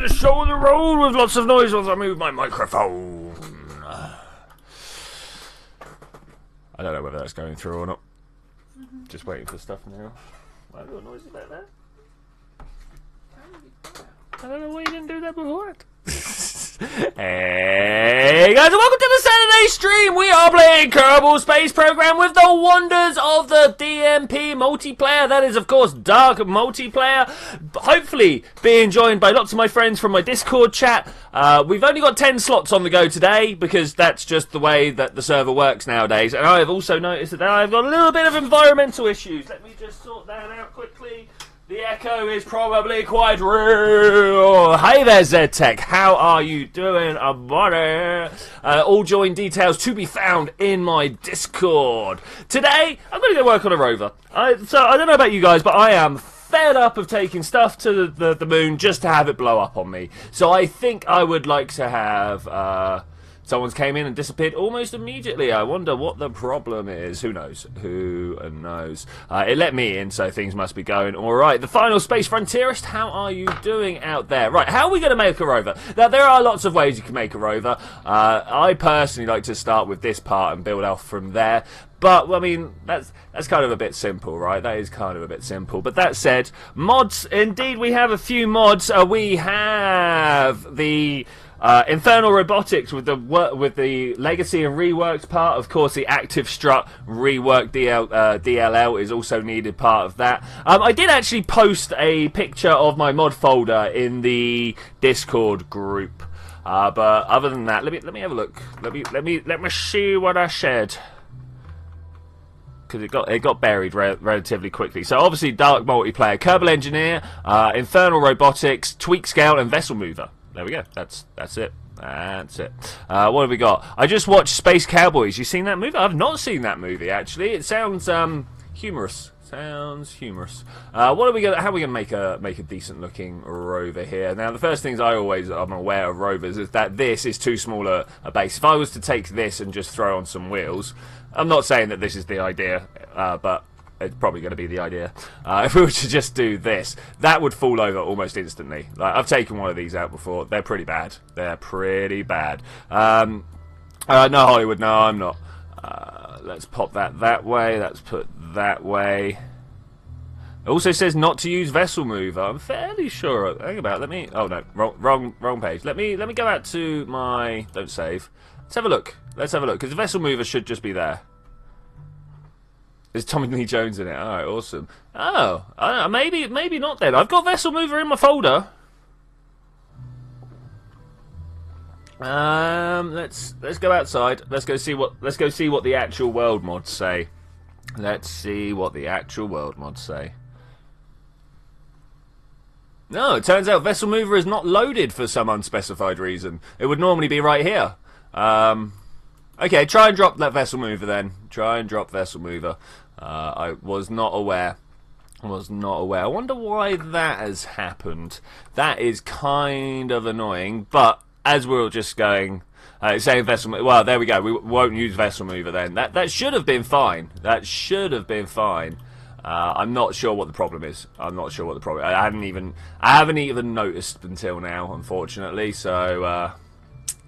the show on the road with lots of noise as I move my microphone. I don't know whether that's going through or not. Just waiting for stuff now. Why are noises about that? I don't know why you didn't do that before. Hey guys, and welcome to the Saturday stream. We are playing Kerbal Space Program with the wonders of the DMP multiplayer. That is, of course, dark multiplayer. Hopefully, being joined by lots of my friends from my Discord chat. We've only got 10 slots on the go today because that's just the way that the server works nowadays. And I have also noticed that I've got a little bit of environmental issues. Let me just sort that out quickly. The echo is probably quite real. Hey there, ZTech. How are you doing, buddy? All join details to be found in my Discord. Today, I'm going to go work on a rover. So I don't know about you guys, but I am fed up of taking stuff to the moon just to have it blow up on me. So I think I would like to have... Someone's came in and disappeared almost immediately. I wonder what the problem is. Who knows? Who knows? It let me in, so things must be going all right. The final space frontierist, how are you doing out there? Right, how are we going to make a rover? Now, there are lots of ways you can make a rover. I personally like to start with this part and build off from there. But, I mean, that's kind of a bit simple, right? That is kind of a bit simple. But that said, mods, indeed, we have a few mods. We have the... Infernal Robotics with the Legacy and Reworked part. Of course, the Active Strut Reworked DLL is also needed part of that. I did actually post a picture of my mod folder in the Discord group. But other than that, let me have a look. Let me see what I shared. Because it got buried relatively quickly. So obviously, Dark Multiplayer, Kerbal Engineer, Infernal Robotics, Tweak Scout, and Vessel Mover. There we go. That's it. That's it. What have we got? I just watched Space Cowboys. You seen that movie? I've not seen that movie actually. It sounds humorous. Sounds humorous. What are we gonna? How are we gonna make a decent looking rover here? Now, the first things I'm aware of rovers is that this is too small a base. If I was to take this and just throw on some wheels, I'm not saying that this is the idea, but it's probably going to be the idea. If we were to just do this, that would fall over almost instantly. Like, I've taken one of these out before. They're pretty bad. They're pretty bad. No, Hollywood, no, I'm not. Let's pop that way. Let's put that way. It also says not to use Vessel Mover. I'm fairly sure. Hang about. Let me... Oh, no. Wrong page. Let me go out to my... Don't save. Let's have a look. Let's have a look. Because the Vessel Mover should just be there. There's Tommy Lee Jones in it. Alright, awesome. Oh, maybe not then. I've got Vessel Mover in my folder. Let's go outside. Let's go see what the actual world mods say. Let's see what the actual world mods say. No, it turns out Vessel Mover is not loaded for some unspecified reason. It would normally be right here. Okay, try and drop that Vessel Mover then. Try and drop Vessel Mover. I was not aware. I wonder why that has happened. That is kind of annoying, but as we're just going... saying Vessel Mover... Well, there we go. We won't use Vessel Mover then. That should have been fine. That should have been fine. I'm not sure what the problem is. I'm not sure what the problem is. I haven't even noticed until now, unfortunately, so...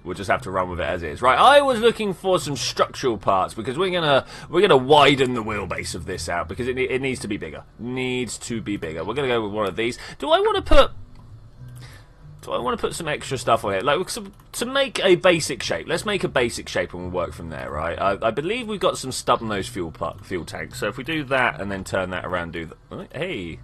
We'll just have to run with it as is. Right, I was looking for some structural parts because we're gonna widen the wheelbase of this out because it needs to be bigger. Needs to be bigger. We're gonna go with one of these. Do I want to put some extra stuff on it, like to make a basic shape? Let's make a basic shape and we'll work from there. Right? I believe we've got some stub nose fuel tanks. So if we do that and then turn that around, hey,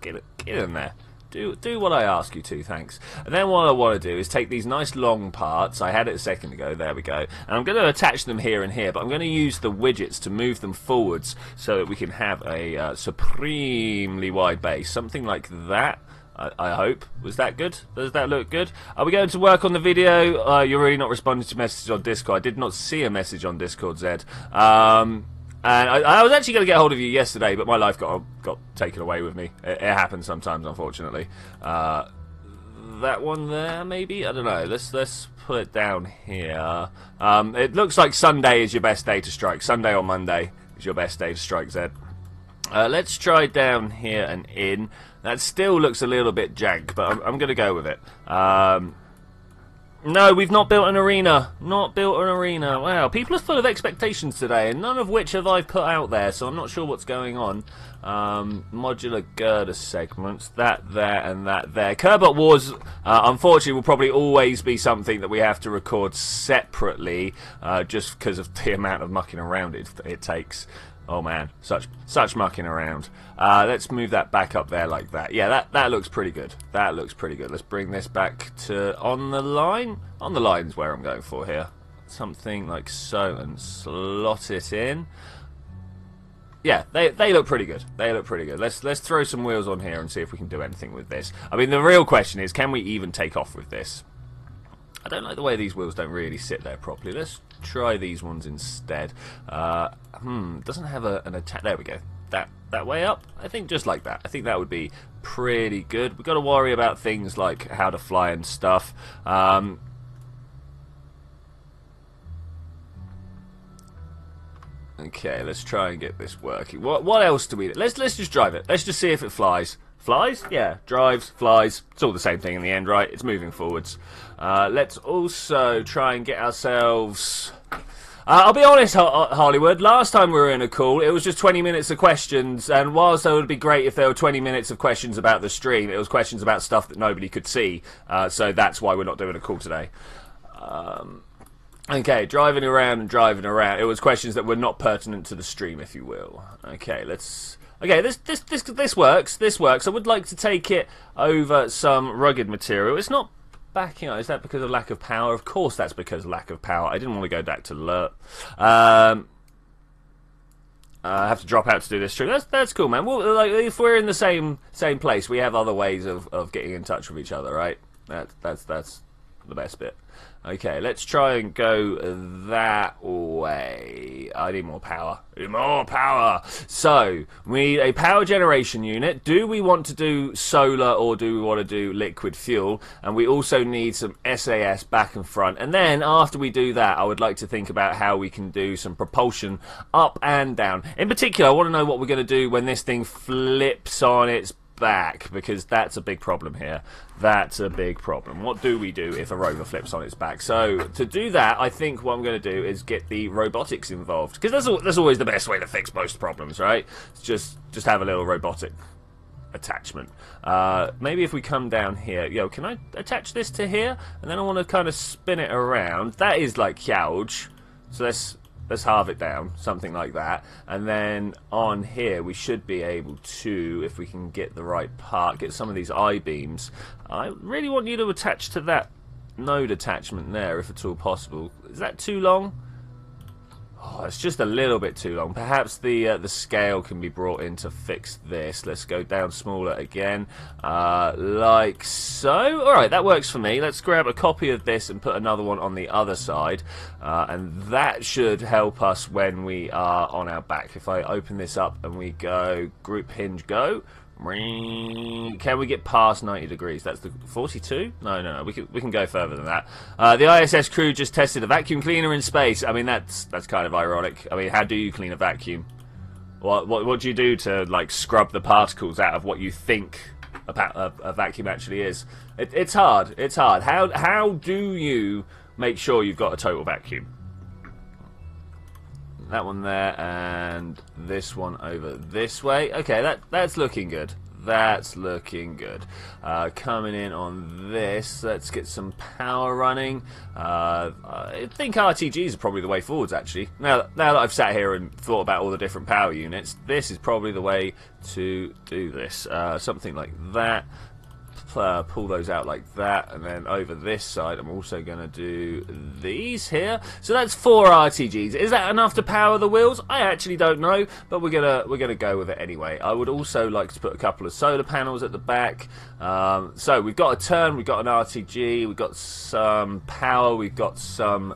get in there. Do what I ask you to, thanks. And then what I want to do is take these nice long parts. I had it a second ago. There we go. And I'm going to attach them here and here, but I'm going to use the widgets to move them forwards so that we can have a supremely wide base. Something like that, I hope. Was that good? Does that look good? Are we going to work on the video? You're really not responding to messages on Discord. I did not see a message on Discord, Zed. And I was actually going to get hold of you yesterday, but my life got taken away with me. It happens sometimes, unfortunately. That one there, maybe? I don't know. Let's put it down here. It looks like Sunday is your best day to strike. Sunday or Monday is your best day to strike, Zed. Let's try down here and in. That still looks a little bit jank, but I'm going to go with it. No, we've not built an arena. Not built an arena. Wow, people are full of expectations today, and none of which have I put out there, so I'm not sure what's going on. Modular girder segments, that there and that there. Kerbot Wars, unfortunately, will probably always be something that we have to record separately, just because of the amount of mucking around it takes. Oh man, such mucking around. Let's move that back up there like that. Yeah, that looks pretty good. That looks pretty good. Let's bring this back to on the line. On the line's where I'm going for here. Something like so, and slot it in. Yeah, they look pretty good. They look pretty good. Let's throw some wheels on here and see if we can do anything with this. I mean, the real question is, can we even take off with this? I don't like the way these wheels don't really sit there properly. Let's try these ones instead. Doesn't have an attack. There we go. That way up. I think just like that. I think that would be pretty good. We've got to worry about things like how to fly and stuff. Okay, let's try and get this working. What else do we do? Let's just drive it. Let's just see if it flies. Flies? Yeah, drives, flies. It's all the same thing in the end, right? It's moving forwards. Let's also try and get ourselves... I'll be honest, Hollywood, last time we were in a call, it was just 20 minutes of questions, and whilst it would be great if there were 20 minutes of questions about the stream, it was questions about stuff that nobody could see, so that's why we're not doing a call today. Okay, driving around and driving around. It was questions that were not pertinent to the stream, if you will. Okay, let's... Okay, this works. This works. I would like to take it over some rugged material. It's not backing up. Is that because of lack of power? Of course that's because of lack of power. I didn't want to go back to alert. I have to drop out to do this stream. That's cool, man. Well, like, if we're in the same place, we have other ways of getting in touch with each other, right? That's the best bit. Okay, let's try and go that way. I need more power. More power! So, we need a power generation unit. Do we want to do solar or do we want to do liquid fuel? And we also need some SAS back and front. And then, after we do that, I would like to think about how we can do some propulsion up and down. In particular, I want to know what we're going to do when this thing flips on its back, because that's a big problem here. That's a big problem. What do we do if a rover flips on its back? So to do that, I think what I'm going to do is get the robotics involved, because that's always the best way to fix most problems, right? Just have a little robotic attachment. Maybe if we come down here, can I attach this to here? And then I want to kind of spin it around. That is like huge. So let's halve it down, something like that. And then on here we should be able to, if we can get the right part, get some of these I-beams. I really want you to attach to that node attachment there, if at all possible. Is that too long? Oh, it's just a little bit too long. Perhaps the scale can be brought in to fix this. Let's go down smaller again, like so. All right, that works for me. Let's grab a copy of this and put another one on the other side, and that should help us when we are on our back. If I open this up and we go group hinge go. Can we get past 90 degrees? That's the 42? No. We can go further than that. The ISS crew just tested a vacuum cleaner in space. I mean, that's kind of ironic. I mean, how do you clean a vacuum? What do you do to like scrub the particles out of what you think a vacuum actually is? It's hard. It's hard. How do you make sure you've got a total vacuum? That one there, and this one over this way. Okay, that's looking good. That's looking good. Coming in on this, let's get some power running. I think RTGs are probably the way forwards, actually. Now that I've sat here and thought about all the different power units, this is probably the way to do this. Something like that. Pull those out like that, and then over this side I'm also going to do these here. So that's 4 RTGs. Is that enough to power the wheels? I actually don't know, but we're gonna go with it anyway. I would also like to put a couple of solar panels at the back. So we've got a turn, we've got an RTG, we've got some power, we've got some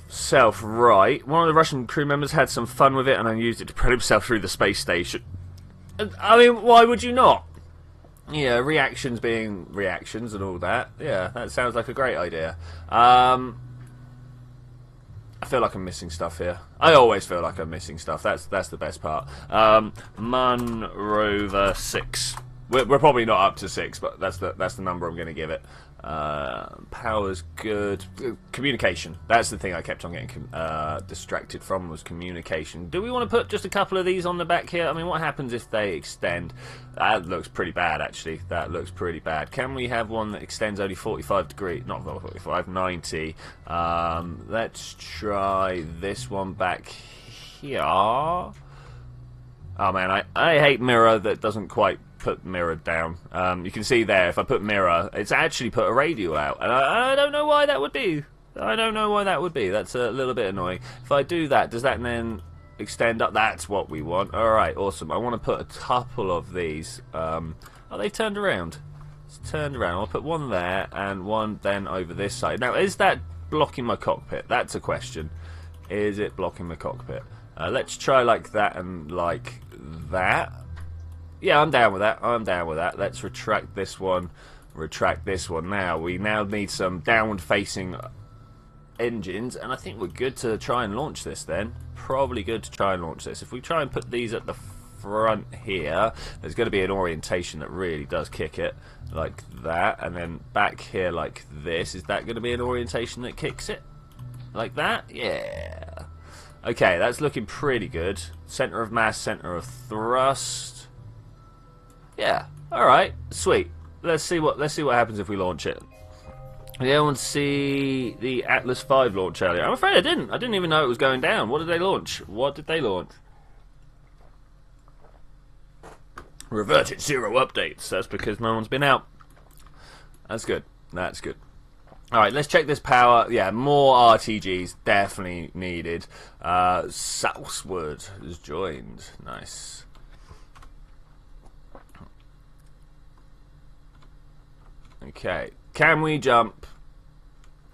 self-right. One of the Russian crew members had some fun with it and then used it to put himself through the space station. I mean, why would you not? Yeah, reactions being reactions and all that. Yeah, that sounds like a great idea. I feel like I'm missing stuff here. I always feel like I'm missing stuff. That's the best part. Mun Rover 6. We're probably not up to 6, but that's the number I'm going to give it. Power's good. Communication. That's the thing I kept on getting distracted from, was communication. Do we want to put just a couple of these on the back here? I mean, what happens if they extend? That looks pretty bad, actually. That looks pretty bad. Can we have one that extends only 45 degrees? Not 45, 90. Let's try this one back here. Oh, man, I hate mirror that doesn't quite put mirror down. You can see there, if I put mirror, it's actually put a radial out, and I don't know why that would be. I don't know why that would be. That's a little bit annoying. If I do that, does that then extend up? That's what we want. Alright, awesome. I want to put a couple of these. Oh, they turned around. It's turned around. I'll put one there, and one then over this side. Now, is that blocking my cockpit? That's a question. Is it blocking my cockpit? Let's try like that and like that. Yeah, I'm down with that. I'm down with that. Let's retract this one. Retract this one. Now, we now need some downward-facing engines, and I think we're good to try and launch this then. Probably good to try and launch this. If we try and put these at the front here, there's going to be an orientation that really does kick it, like that, and then back here like this. Is that going to be an orientation that kicks it? Like that? Yeah. Okay, that's looking pretty good. Center of mass, center of thrust. Yeah. All right. Sweet. Let's see what happens if we launch it. Did anyone see the Atlas V launch earlier? I'm afraid I didn't. I didn't even know it was going down. What did they launch? What did they launch? Reverted 0 updates. That's because no one's been out. That's good. That's good. Alright, let's check this power. Yeah, more RTGs definitely needed. Southward has joined. Nice. Okay. Can we jump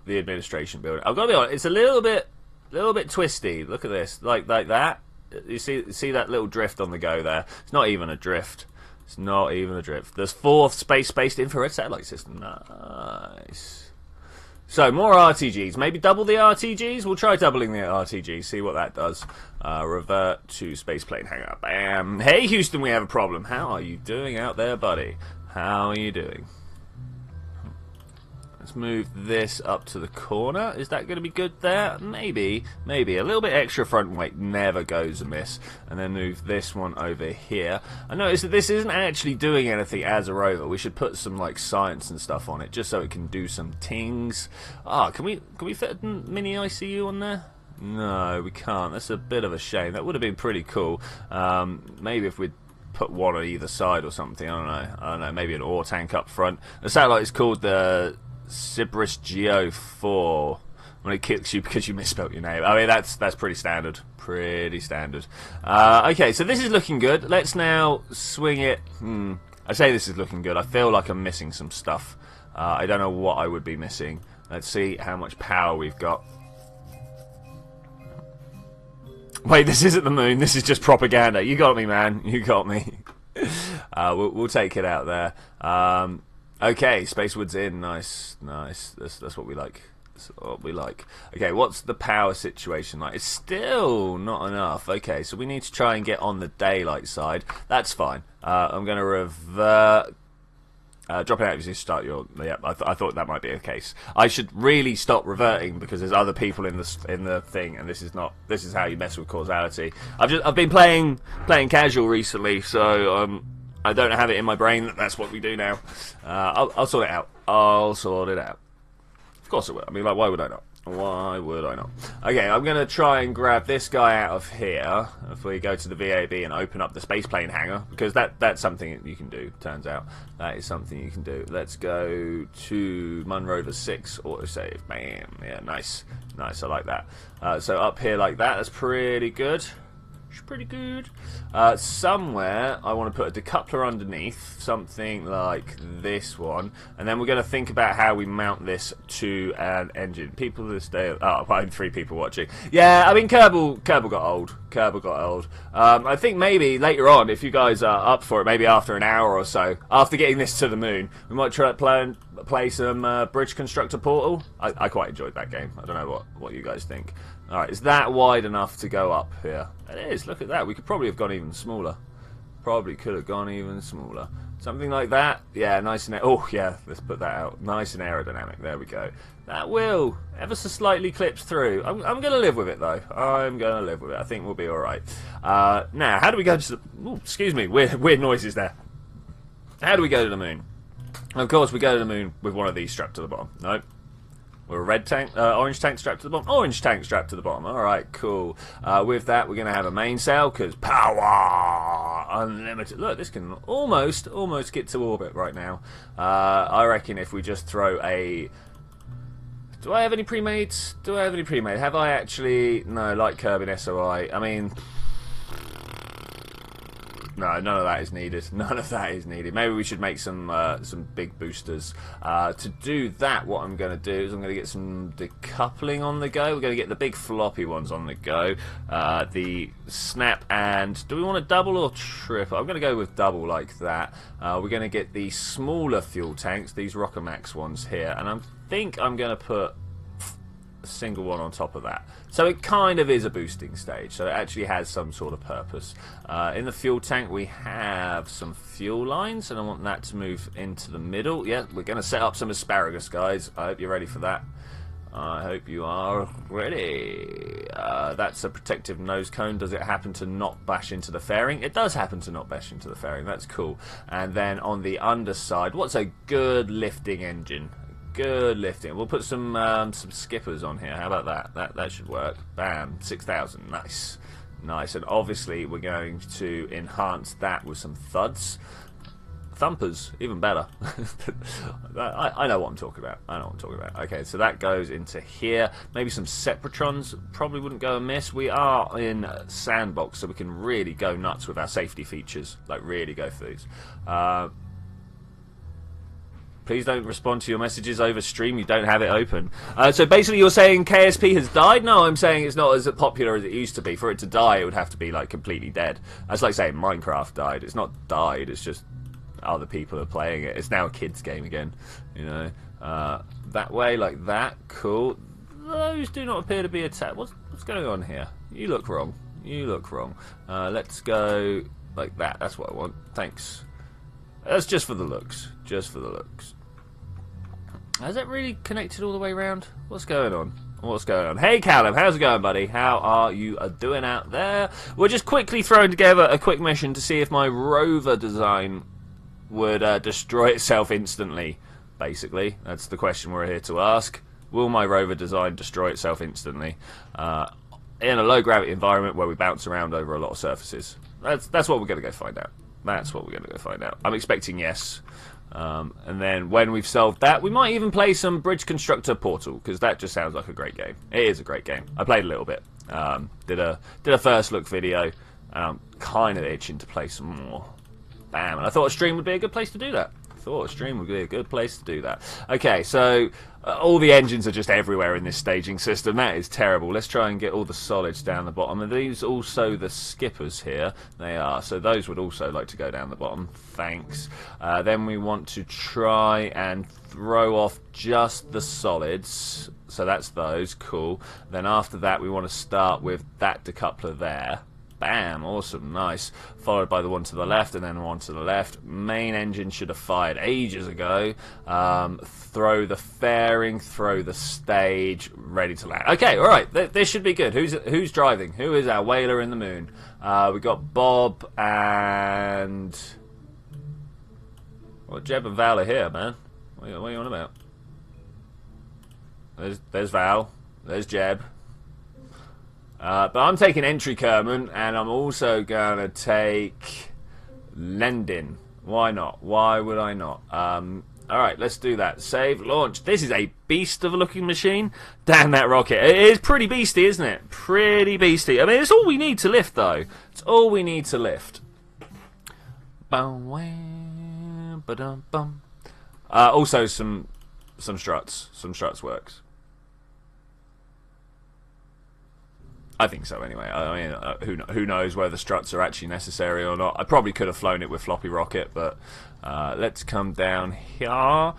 the administration building? I've got to be honest, it's a little bit twisty. Look at this. Like that. You see that little drift on the go there? It's not even a drift. It's not even a drift. There's 4th space-based infrared satellite system. Nice. So, more RTGs. Maybe double the RTGs? We'll try doubling the RTGs, see what that does. Revert to spaceplane hangar. Bam. Hey, Houston, we have a problem. How are you doing out there, buddy? How are you doing? Let's move this up to the corner. Is that going to be good there? Maybe. Maybe. A little bit extra front weight never goes amiss. And then move this one over here. I noticed that this isn't actually doing anything as a rover. We should put some like science and stuff on it, just so it can do some tings. Ah, can we fit a mini ICU on there? No, we can't. That's a bit of a shame. That would have been pretty cool. Maybe if we'd put one on either side or something. I don't know. Maybe an ore tank up front. The satellite is called the Cyprus Geo 4. When it kicks you because you misspelt your name. I mean, that's pretty standard. Pretty standard. Okay, so this is looking good. Let's now swing it. I say this is looking good. I feel like I'm missing some stuff. I don't know what I would be missing. Let's see how much power we've got. Wait, this isn't the moon. This is just propaganda. You got me, man. You got me. We'll take it out there. Okay, Spacewood's in. Nice, nice. That's what we like. That's what we like. Okay, what's the power situation like? It's still not enough. Okay, so we need to try and get on the daylight side. That's fine. I'm going to revert. Drop it out as you start your. Yeah, I thought that might be the case. I should really stop reverting because there's other people in the thing, and this is not. This is how you mess with causality. I've been playing casual recently, so I don't have it in my brain that that's what we do now. I'll sort it out. I'll sort it out. Of course I will. I mean, like, why would I not? Why would I not? Okay, I'm going to try and grab this guy out of here. If we go to the VAB and open up the spaceplane hangar, because that's something you can do, turns out. That is something you can do. Let's go to Mun Rover 6, autosave. Bam. Yeah, nice. Nice, I like that. So up here like that, that's pretty good. Pretty good. Somewhere I want to put a decoupler underneath, something like this one, and then we're going to think about how we mount this to an engine. People this day, I'm 3 people watching. Yeah, I mean Kerbal got old. Kerbal got old. I think maybe later on, if you guys are up for it, maybe after an hour or so, after getting this to the moon, we might try to play some Bridge Constructor Portal. I quite enjoyed that game. I don't know what you guys think. Alright, is that wide enough to go up here? It is, look at that. We could probably have gone even smaller. Probably could have gone even smaller. Something like that. Yeah, nice and... Oh, yeah, let's put that out. Nice and aerodynamic. There we go. That will ever so slightly clips through. I'm going to live with it, though. I'm going to live with it. I think we'll be alright. Now, how do we go to the... Ooh, excuse me. Weird noises there. How do we go to the moon? Of course, we go to the moon with one of these strapped to the bottom. Nope. We're a red tank, orange tank strapped to the bottom. Orange tank strapped to the bottom. All right, cool. With that, we're going to have a mainsail because power unlimited. Look, this can almost get to orbit right now. I reckon if we just throw a... Do I have any pre-made? Do I have any pre-made? Have I actually... No, like Curb in SOI. I mean... No, none of that is needed. None of that is needed. Maybe we should make some big boosters. To do that, what I'm going to do is I'm going to get some decoupling on the go. We're going to get the big floppy ones on the go. The snap and... Do we want a double or triple? I'm going to go with double like that. We're going to get the smaller fuel tanks, these Rockamax ones here. And I think I'm going to put a single one on top of that. So it kind of is a boosting stage, so it actually has some sort of purpose. In the fuel tank we have some fuel lines, and I want that to move into the middle. Yeah, we're going to set up some asparagus, guys. I hope you're ready for that. I hope you are ready. That's a protective nose cone. Does it happen to not bash into the fairing? It does happen to not bash into the fairing. That's cool. And then on the underside, what's a good lifting engine? Good lifting. We'll put some skippers on here. How about that? That should work. Bam. 6,000. Nice. Nice. And obviously we're going to enhance that with some thuds. Thumpers. Even better. I know what I'm talking about. I know what I'm talking about. Okay, so that goes into here. Maybe some Separatrons probably wouldn't go amiss. We are in sandbox, so we can really go nuts with our safety features. Like, really go for these. Please don't respond to your messages over stream. You don't have it open. So basically you're saying KSP has died? No, I'm saying it's not as popular as it used to be. For it to die, it would have to be like completely dead. That's like saying Minecraft died. It's not died. It's just other people are playing it. It's now a kid's game again. You know, that way, like that. Cool. Those do not appear to be attacked. What's going on here? You look wrong. You look wrong. Let's go like that. That's what I want. Thanks. That's just for the looks. Just for the looks. Has it really connected all the way around? What's going on? What's going on? Hey Callum, how's it going, buddy? How are you doing out there? We're just quickly throwing together a quick mission to see if my rover design would destroy itself instantly. Basically, that's the question we're here to ask. Will my rover design destroy itself instantly? In a low gravity environment where we bounce around over a lot of surfaces. That's what we're going to go find out. That's what we're going to go find out. I'm expecting yes. And then when we've solved that, we might even play some Bridge Constructor Portal, because that just sounds like a great game. It is a great game. I played a little bit. Did a first look video, and I'm kind of itching to play some more. Bam. And I thought a stream would be a good place to do that. Okay, so all the engines are just everywhere in this staging system. That is terrible. Let's try and get all the solids down the bottom. Are these also the skippers here? They are. So those would also like to go down the bottom. Thanks. Then we want to try and throw off just the solids. So that's those. Cool. Then after that, we want to start with that decoupler there. Bam, awesome, nice. Followed by the one to the left and then one to the left. Main engine should have fired ages ago. Throw the fairing, throw the stage, ready to land. Okay, alright, this should be good. Who's driving? Who is our whaler in the moon? We got Bob and... Well, Jeb and Val are here, man. What are you on about? There's Val. There's Jeb. But I'm taking Entry Kerman, and I'm also going to take Lendin. Why not? Why would I not? Alright, let's do that. Save, launch. This is a beast of a looking machine. Damn that rocket. It is pretty beasty, isn't it? Pretty beasty. I mean, it's all we need to lift, though. It's all we need to lift. Also, some struts. Some struts works. I think so anyway. I mean, who knows whether the struts are actually necessary or not. I probably could have flown it with floppy rocket, but let's come down here.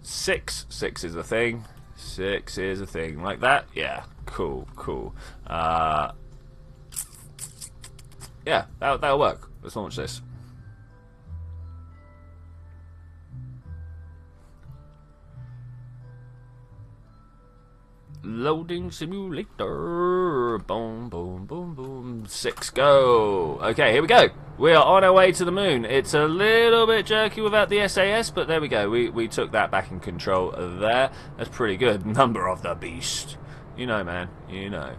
6 is a thing. 6 is a thing. Like that? Yeah. Cool, cool. Yeah, that'll work. Let's launch this. Loading simulator. Boom, boom, boom, boom. 6 go. Okay, here we go. We are on our way to the moon. It's a little bit jerky without the SAS, but there we go. We took that back in control there. That's pretty good. Number of the beast. You know, man. You know.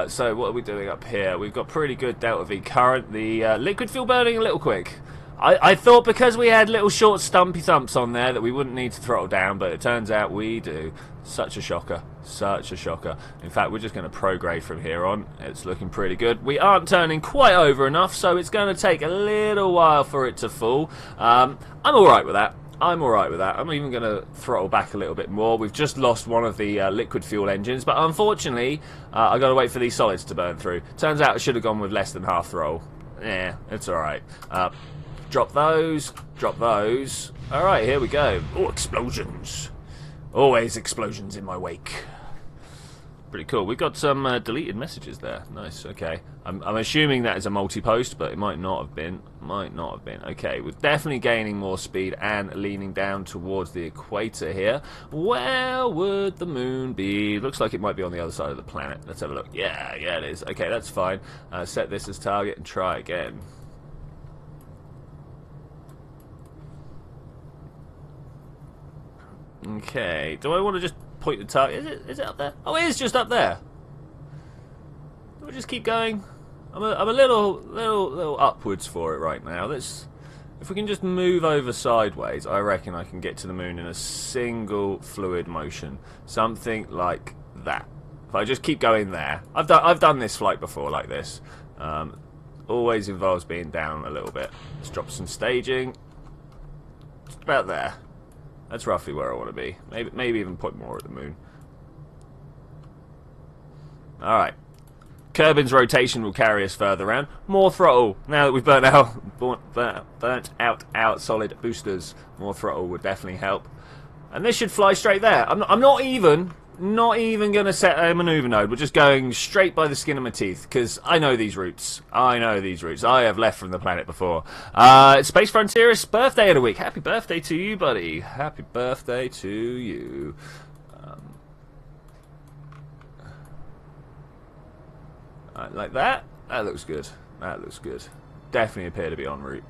So what are we doing up here? We've got pretty good delta V current. The liquid fuel burning a little quick. I thought because we had little short stumpy thumps on there that we wouldn't need to throttle down, but it turns out we do. Such a shocker. Such a shocker. In fact, we're just going to prograde from here on. It's looking pretty good. We aren't turning quite over enough, so it's going to take a little while for it to fall. I'm alright with that. I'm alright with that. I'm even going to throttle back a little bit more. We've just lost one of the liquid fuel engines, but unfortunately, I've got to wait for these solids to burn through. Turns out I should have gone with less than half throttle. Yeah, it's alright. Drop those. Drop those. Alright, here we go. Oh, explosions. Always explosions in my wake. Pretty cool. We've got some deleted messages there. Nice, okay. I'm assuming that is a multi-post, but it might not have been. Might not have been. Okay, we're definitely gaining more speed and leaning down towards the equator here. Where would the moon be? Looks like it might be on the other side of the planet. Let's have a look. Yeah, it is. Okay, that's fine. Set this as target and try again. Okay, do I want to just point the target? Is it up there? Oh, it is just up there. Do I just keep going? I'm a little upwards for it right now. If we can just move over sideways, I reckon I can get to the moon in a single fluid motion. Something like that. If I just keep going there. I've done this flight before like this. Always involves being down a little bit. Let's drop some staging. Just about there. That's roughly where I want to be. Maybe even put more at the moon. Alright. Kerbin's rotation will carry us further around. More throttle. Now that we've burnt out our solid boosters, more throttle would definitely help. And this should fly straight there. I'm not even going to set a maneuver node. We're just going straight by the skin of my teeth, because I know these routes. I have left from the planet before. It's Space Frontierist's birthday in a week. Happy birthday to you, buddy. Happy birthday to you. Like that. That looks good. That looks good. Definitely appear to be en route.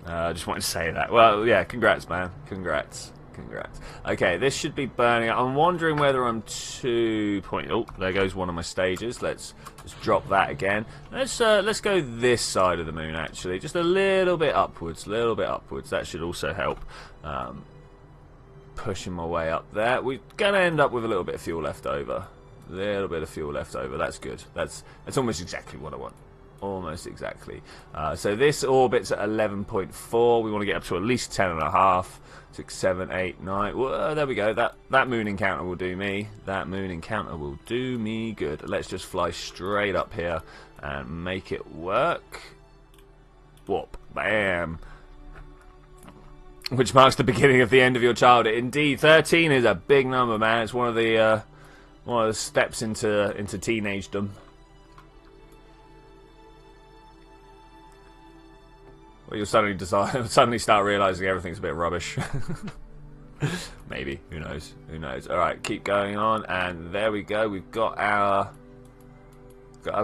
I just wanted to say that. Well, yeah, congrats, man. Congrats. Okay, this should be burning. I'm wondering whether I'm Oh, there goes one of my stages. Let's just drop that again. Let's go this side of the moon, actually. Just a little bit upwards. That should also help. Pushing my way up there. We're going to end up with a little bit of fuel left over. That's good. That's almost exactly what I want. Almost exactly. So this orbit's at 11.4. We want to get up to at least 10.5. 6, 7, 8, 9. Whoa, there we go. That moon encounter will do me. Good. Let's just fly straight up here and make it work. Whoop. Bam. Which marks the beginning of the end of your childhood. Indeed, 13 is a big number, man. It's one of the steps into teenagedom. Well, you'll suddenly start realizing everything's a bit rubbish. Maybe. Who knows? Alright, keep going on, and there we go. We've got our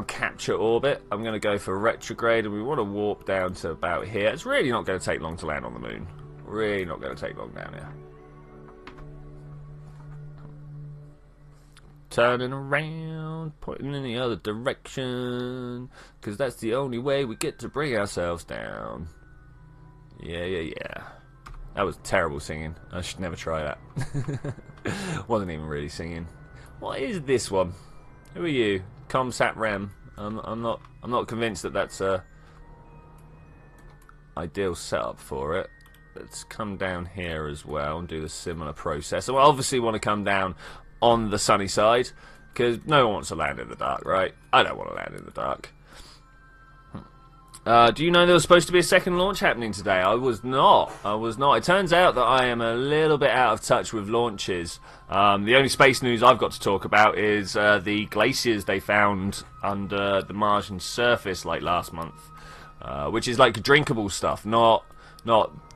capture orbit. I'm going to go for retrograde, and we want to warp down to about here. It's really not going to take long to land on the moon. Really not going to take long down here. Turning around, pointing in the other direction, because that's the only way we get to bring ourselves down. Yeah. That was terrible singing. I should never try that. Wasn't even really singing. What is this one? Who are you? Comsat Rem. I'm not convinced that that's a ideal setup for it. Let's come down here as well and do the similar process. So I obviously want to come down on the sunny side, because no one wants to land in the dark, right? I don't want to land in the dark. Do you know there was supposed to be a second launch happening today? I was not. It turns out that I am a little bit out of touch with launches. The only space news I've got to talk about is the glaciers they found under the Martian surface like last month, which is like drinkable stuff, not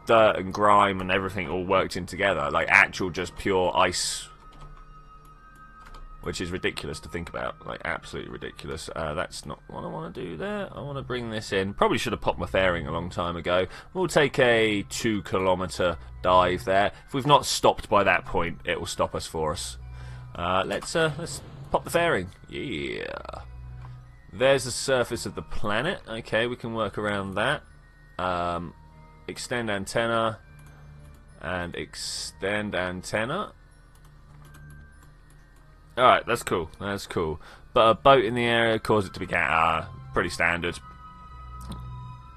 dirt and grime and everything all worked in together, like actual just pure ice. Which is ridiculous to think about, like absolutely ridiculous. That's not what I want to do there. I want to bring this in. Probably should have popped my fairing a long time ago. We'll take a 2-kilometer dive there. If we've not stopped by that point, it will stop us for us. Let's pop the fairing. Yeah. There's the surface of the planet. Okay, we can work around that. Extend antenna and extend antenna. Alright, that's cool. That's cool. But a boat in the area caused it to be pretty standard.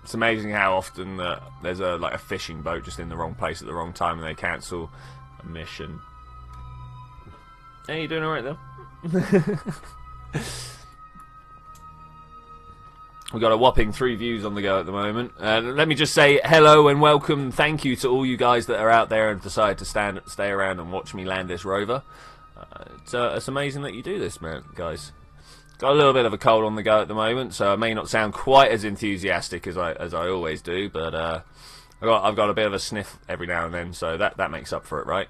It's amazing how often there's like a fishing boat just in the wrong place at the wrong time and they cancel a mission. Hey, you doing alright though? We've got a whopping 3 views on the go at the moment. Let me just say hello and welcome. Thank you to all you guys that are out there and decide to stay around and watch me land this rover. It's amazing that you do this, man, guys. Got a little bit of a cold on the go at the moment, so I may not sound quite as enthusiastic as I always do, but I've got a bit of a sniff every now and then, so that makes up for it, right?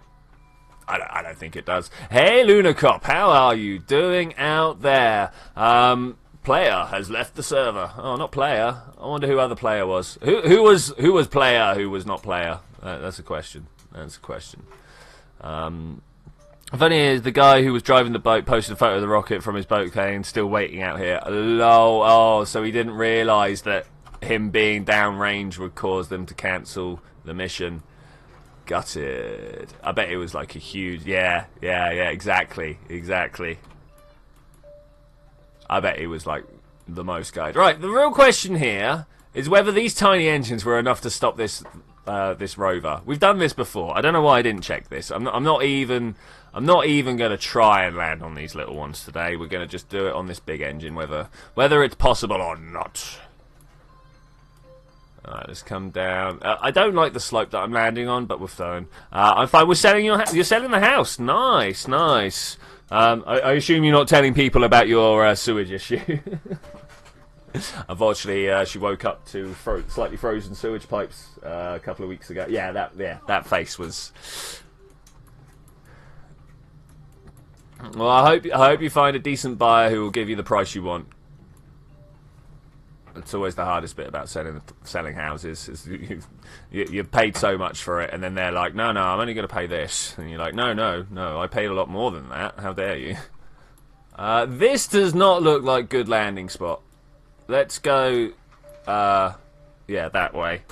I don't think it does. Hey, Lunacop, how are you doing out there? Player has left the server. Oh, not player. I wonder who other player was. Who was player? Who was not player? That's a question. That's a question. Funny is, the guy who was driving the boat posted a photo of the rocket from his boat crane, still waiting out here. Lol. Oh, so he didn't realise that him being downrange would cause them to cancel the mission. Gutted. I bet it was like a huge... Yeah, exactly. I bet it was like the most guys. Right, the real question here is whether these tiny engines were enough to stop this rover. We've done this before. I don't know why I didn't check this. I'm not even going to try and land on these little ones today. We're going to just do it on this big engine, whether it's possible or not. Alright, let's come down. I don't like the slope that I'm landing on, but we're fine. I'm fine. We're selling you're selling the house. Nice. I assume you're not telling people about your sewage issue. Unfortunately, she woke up to slightly frozen sewage pipes a couple of weeks ago. Yeah, that face was. Well, I hope you find a decent buyer who will give you the price you want. It's always the hardest bit about selling houses. Is you paid so much for it, and then they're like, no, I'm only going to pay this, and you're like, no, I paid a lot more than that. How dare you? This does not look like good landing spot. Let's go, yeah, that way.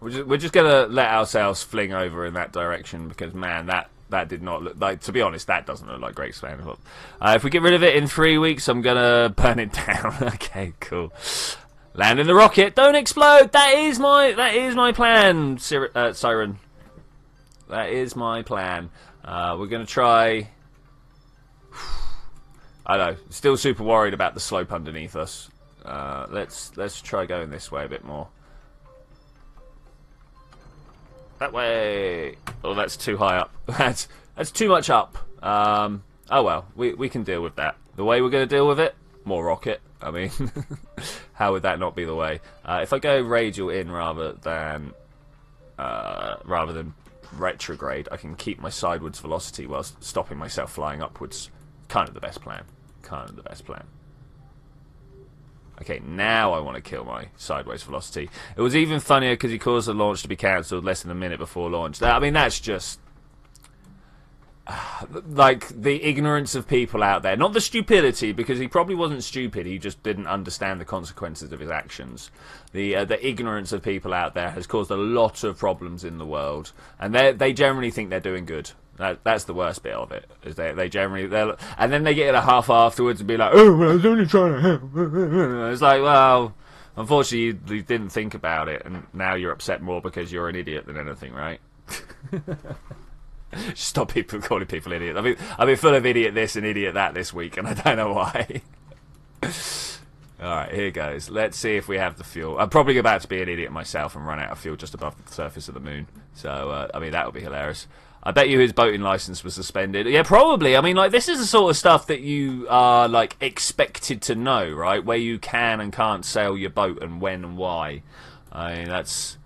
We're just gonna let ourselves fling over in that direction because, man, that did not look like. To be honest, that doesn't look like great landing spot. If we get rid of it in 3 weeks, I'm gonna burn it down. Okay, cool. Landing the rocket. Don't explode. That is my plan, Siren. That is my plan. We're gonna try. I know. Still super worried about the slope underneath us. Let's try going this way a bit more. That way. Oh, that's too high up. That's too much up. Oh well, we can deal with that. The way we're going to deal with it, more rocket. I mean, how would that not be the way? If I go radial in rather than retrograde, I can keep my sidewards velocity whilst stopping myself flying upwards. Kind of the best plan. Okay, now I want to kill my sideways velocity. It was even funnier because he caused the launch to be cancelled less than a minute before launch. I mean, that's just... like, the ignorance of people out there. Not the stupidity, because he probably wasn't stupid. He just didn't understand the consequences of his actions. The ignorance of people out there has caused a lot of problems in the world. And they generally think they're doing good. That's the worst bit of it. Is they generally... and then they get it a half afterwards and be like, oh, well, I was only trying to help. It's like, well, unfortunately, you didn't think about it. And now you're upset more because you're an idiot than anything, right? Stop people calling people idiots. I've been full of idiot this and idiot that this week, and I don't know why. Alright, here goes. Let's see if we have the fuel. I'm probably about to be an idiot myself and run out of fuel just above the surface of the moon. So, I mean, that would be hilarious. I bet you his boating license was suspended. Yeah, probably. I mean, like, this is the sort of stuff that you are, like, expected to know, right? Where you can and can't sail your boat and when and why. I mean, that's...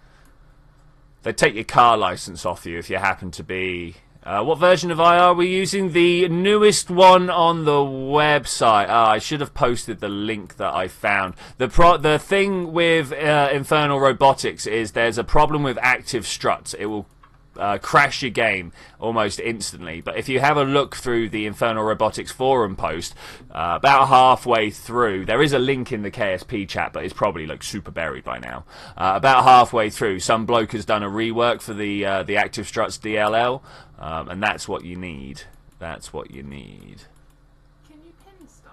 They take your car license off you if you happen to be... what version of IR are we using? The newest one on the website. I should have posted the link that I found. The thing with Infernal Robotics is there's a problem with active struts. It will crash your game almost instantly. But if you have a look through the Infernal Robotics forum post, about halfway through, there is a link in the KSP chat, but it's probably like super buried by now. About halfway through, some bloke has done a rework for the Active Struts DLL, and that's what you need. That's what you need. Can you pin stuff?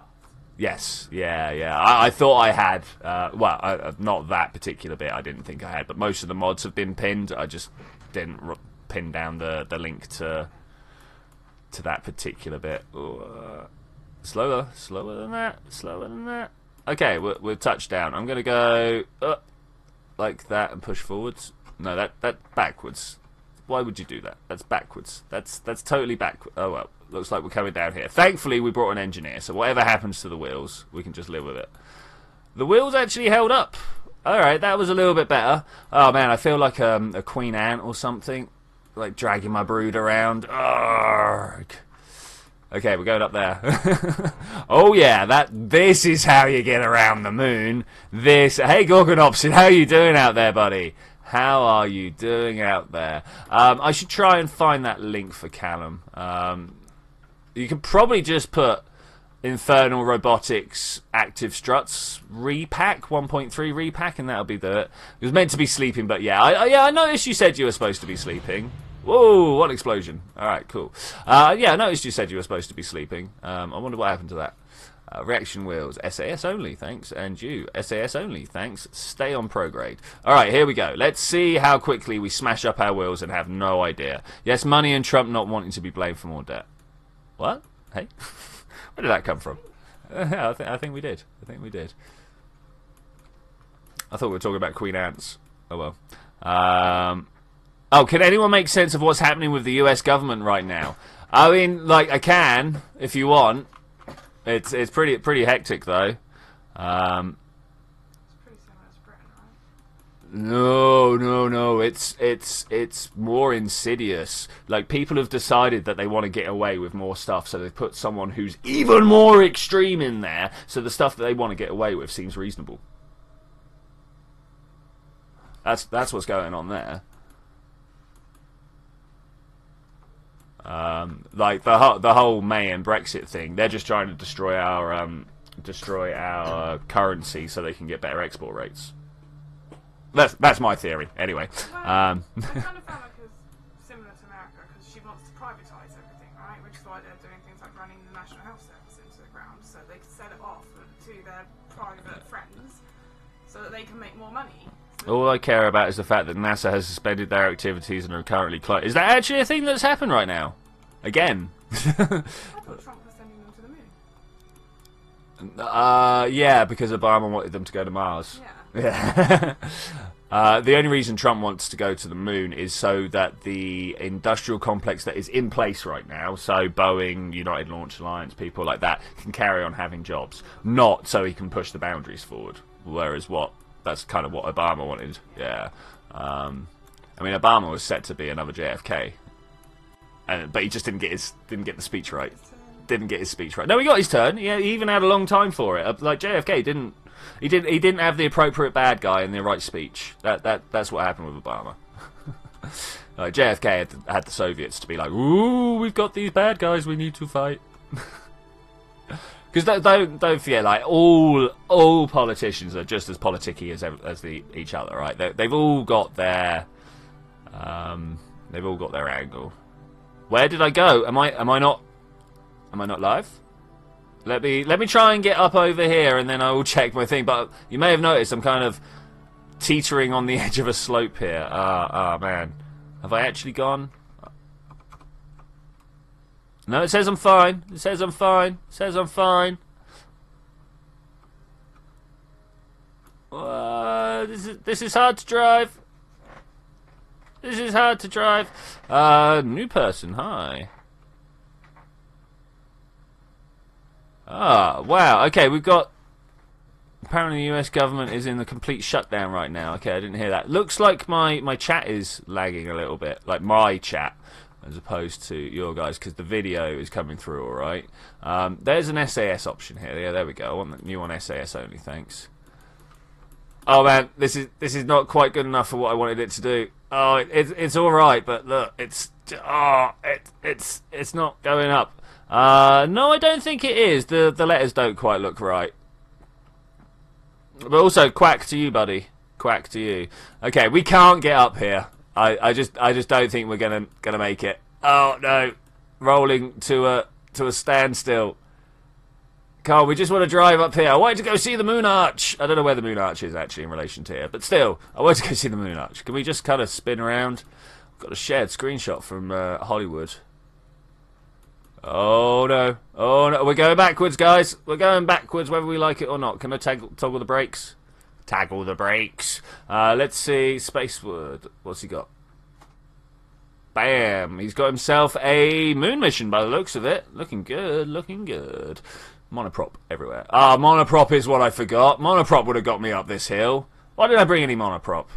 Yes, yeah. I thought I had. Well, not that particular bit. I didn't think I had, but most of the mods have been pinned. I just didn't pin down the link to that particular bit. Slower than that. Okay, we're touched down. I'm gonna go up like that and push forwards. No, that backwards. Why would you do that? That's backwards. That's totally backwards. Oh well, looks like we're coming down here. Thankfully, we brought an engineer, so whatever happens to the wheels, we can just live with it. The wheels actually held up. Alright, that was a little bit better. Oh man, I feel like a queen ant or something. Like dragging my brood around. Arrgh. Okay, we're going up there. Oh yeah, this is how you get around the moon. Hey Gorgonopsin, how you doing out there, buddy? How are you doing out there? I should try and find that link for Callum. You can probably just put Infernal Robotics Active Struts repack 1.3 repack, and that'll be it was meant to be sleeping, but yeah, I noticed you said you were supposed to be sleeping. Whoa, what explosion! All right, cool. Yeah, I noticed you said you were supposed to be sleeping. I wonder what happened to that. Reaction wheels, SAS only, thanks. And you, SAS only, thanks. Stay on prograde. All right, here we go. Let's see how quickly we smash up our wheels and have no idea. Yes, money and Trump not wanting to be blamed for more debt. What? Hey. Where did that come from? I think we did. I thought we were talking about Queen Ants. Oh well. Oh, can anyone make sense of what's happening with the US government right now? I mean, like, I can, if you want. It's pretty hectic, though. It's pretty similar to Britain, right? No. It's more insidious. Like, people have decided that they want to get away with more stuff, so they've put someone who's even more extreme in there, so the stuff that they want to get away with seems reasonable. That's what's going on there. Like the whole May and Brexit thing, they're just trying to destroy our currency so they can get better export rates. That's my theory, anyway. Well, I kind of found like it's similar to America because she wants to privatise everything, right? Which is why they're doing things like running the National Health Service into the ground, so they can sell it off to their private friends, so that they can make more money. All I care about is the fact that NASA has suspended their activities and are currently closed. Is that actually a thing that's happened right now? Again? I thought Trump was sending them to the moon. Yeah, because Obama wanted them to go to Mars. Yeah. The only reason Trump wants to go to the moon is so that the industrial complex that is in place right now, so Boeing, United Launch Alliance, people like that, can carry on having jobs. Not so he can push the boundaries forward. Whereas that's kind of what Obama wanted. Yeah. I mean, Obama was set to be another JFK, but he just didn't get the speech right. Didn't get his speech right. No, he got his turn. Yeah, he even had a long time for it. Like JFK didn't. He didn't have the appropriate bad guy and the right speech. That's what happened with Obama. Like JFK had the Soviets to be like, ooh, we've got these bad guys we need to fight. Because don't forget, like all politicians are just as politicky as each other, right? They've all got their angle. Where did I go? Am I not live? Let me try and get up over here, and then I will check my thing. But you may have noticed I'm kind of teetering on the edge of a slope here. Man, have I actually gone? No, it says I'm fine. It says I'm fine. is hard to drive. This is hard to drive. New person, hi. Ah, wow. Okay, we've got. Apparently, the US government is in the complete shutdown right now. Okay, I didn't hear that. Looks like my chat is lagging a little bit, like my chat, as opposed to your guys, because the video is coming through all right. There's an SAS option here. Yeah, there we go. I want the new one SAS only. Thanks. Oh man, this is not quite good enough for what I wanted it to do. Oh, it's all right, but look, it's not going up. No, I don't think it is. The letters don't quite look right. But also, quack to you, buddy. Quack to you. Okay, we can't get up here. I just don't think we're gonna make it. Oh no, rolling to a standstill. Carl, we just want to drive up here. I wanted to go see the Moon Arch. I don't know where the Moon Arch is actually in relation to here, but still, I wanted to go see the Moon Arch. Can we just kind of spin around? I've got a shared screenshot from Hollywood. Oh no, we're going backwards, guys. We're going backwards whether we like it or not. Can I toggle the brakes? Toggle the brakes. Let's see, Spacewood. What's he got? Bam! He's got himself a moon mission by the looks of it. Looking good, looking good. Monoprop everywhere. Ah, monoprop is what I forgot. Monoprop would have got me up this hill. Why didn't I bring any monoprop?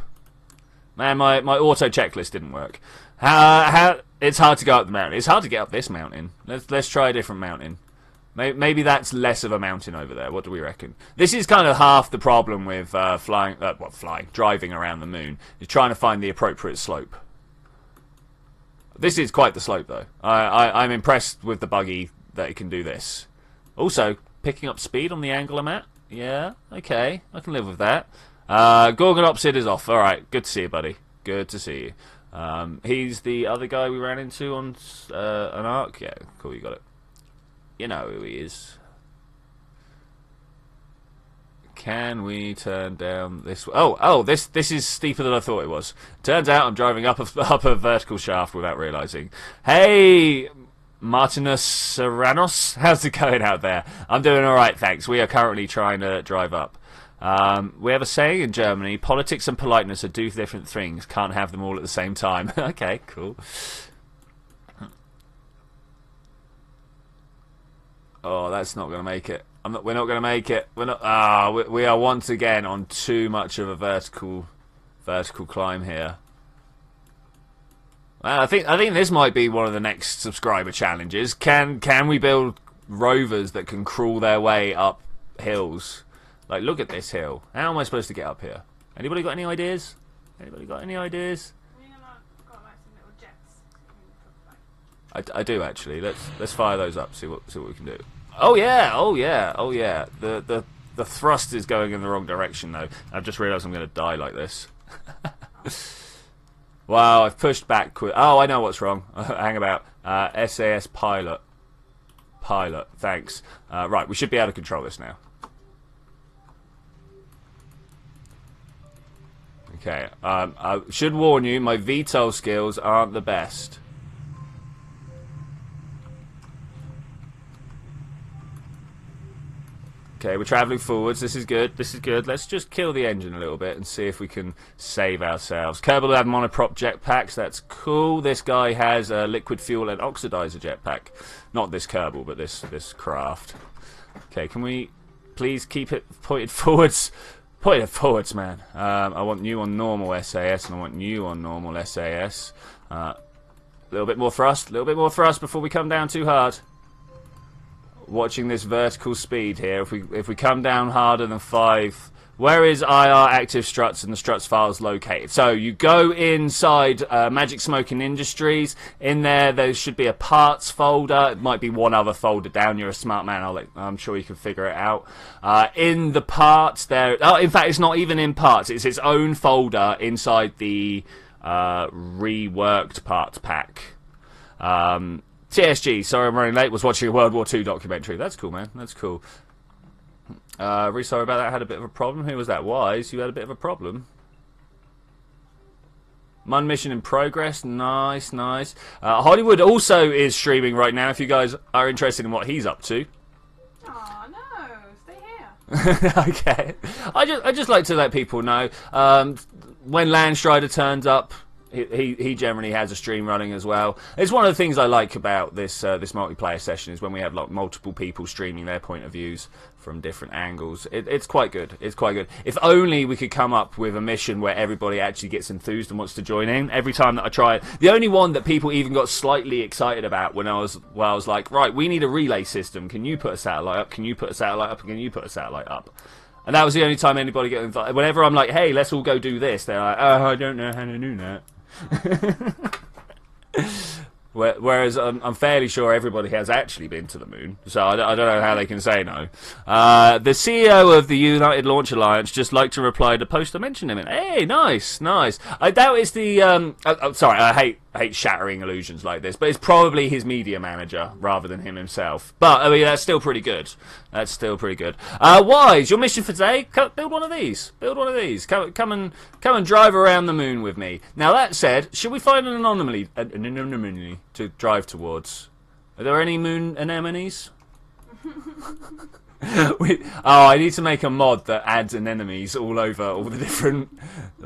Man, my auto checklist didn't work. It's hard to go up the mountain. It's hard to get up this mountain. Let's try a different mountain. Maybe that's less of a mountain over there. What do we reckon? This is kind of half the problem with driving around the moon. Is trying to find the appropriate slope. This is quite the slope, though. I'm impressed with the buggy that it can do this. Also, picking up speed on the angle I'm at. Yeah, okay. I can live with that. Gorgon Opsid is off. Alright, good to see you, buddy. Good to see you. He's the other guy we ran into on an arc. Yeah, cool, you got it. You know who he is. Can we turn down this? Oh, this is steeper than I thought it was. Turns out I'm driving up a vertical shaft without realizing. Hey, Martinus Serranos, how's it going out there? I'm doing all right, thanks. We are currently trying to drive up. We have a saying in Germany: politics and politeness are two different things. Can't have them all at the same time. Okay, cool. Oh, that's not going to make it. We're not going to make it. We're not. We are once again on too much of a vertical climb here. Well, I think this might be one of the next subscriber challenges. Can we build rovers that can crawl their way up hills? Like, look at this hill. How am I supposed to get up here? Anybody got any ideas? Anybody got any ideas? Got like some little jets. I do actually. Let's fire those up. See what we can do. Oh yeah. The thrust is going in the wrong direction though. I've just realised I'm going to die like this. Wow, I've pushed backward. Oh, I know what's wrong. Hang about. SAS pilot. Thanks. Right, we should be able to control this now. Okay. I should warn you, my VTOL skills aren't the best. Okay, we're travelling forwards. This is good. This is good. Let's just kill the engine a little bit and see if we can save ourselves. Kerbal have monoprop jetpacks. That's cool. This guy has a liquid fuel and oxidizer jetpack. Not this Kerbal, but this craft. Okay, can we please keep it pointed forwards? Point it forwards, man. I want you on normal SAS, and I want you on normal SAS. A little bit more thrust. A little bit more thrust before we come down too hard. Watching this vertical speed here. If we come down harder than 5, where is IR active struts and the struts files located? So you go inside Magic Smoking Industries. In there should be a parts folder. It might be one other folder down. You're a smart man. I'm sure you can figure it out. In the parts there. Oh, in fact, it's not even in parts. It's its own folder inside the reworked parts pack. TSG, sorry I'm running late, was watching a World War II documentary. That's cool, man. That's cool. Really sorry about that. I had a bit of a problem. Who was that? Wise, you had a bit of a problem. Mun mission in progress. Nice, nice. Hollywood also is streaming right now if you guys are interested in what he's up to. Aw, no. Stay here. Okay. I just like to let people know when Landstrider turns up. He generally has a stream running as well. It's one of the things I like about this this multiplayer session is when we have like multiple people streaming their point of views from different angles. It's quite good. It's quite good. If only we could come up with a mission where everybody actually gets enthused and wants to join in. Every time that I try it, the only one that people even got slightly excited about when I was like, right, we need a relay system. Can you put a satellite up? Can you put a satellite up? Can you put a satellite up? And that was the only time anybody got invited. Whenever I'm like, hey, let's all go do this, they're like, oh, I don't know how to do that. Whereas I'm fairly sure everybody has actually been to the moon, so I don't know how they can say no. The CEO of the United Launch Alliance just like to reply to post I mentioned him in. Hey, nice. I doubt it's the sorry, I hate shattering illusions like this, but it's probably his media manager rather than him himself. But I mean, that's still pretty good. Wise, your mission for today? Build one of these. Come and drive around the moon with me. Now that said, should we find an anomaly to drive towards? Are there any moon anemones? I need to make a mod that adds anemones all over all the different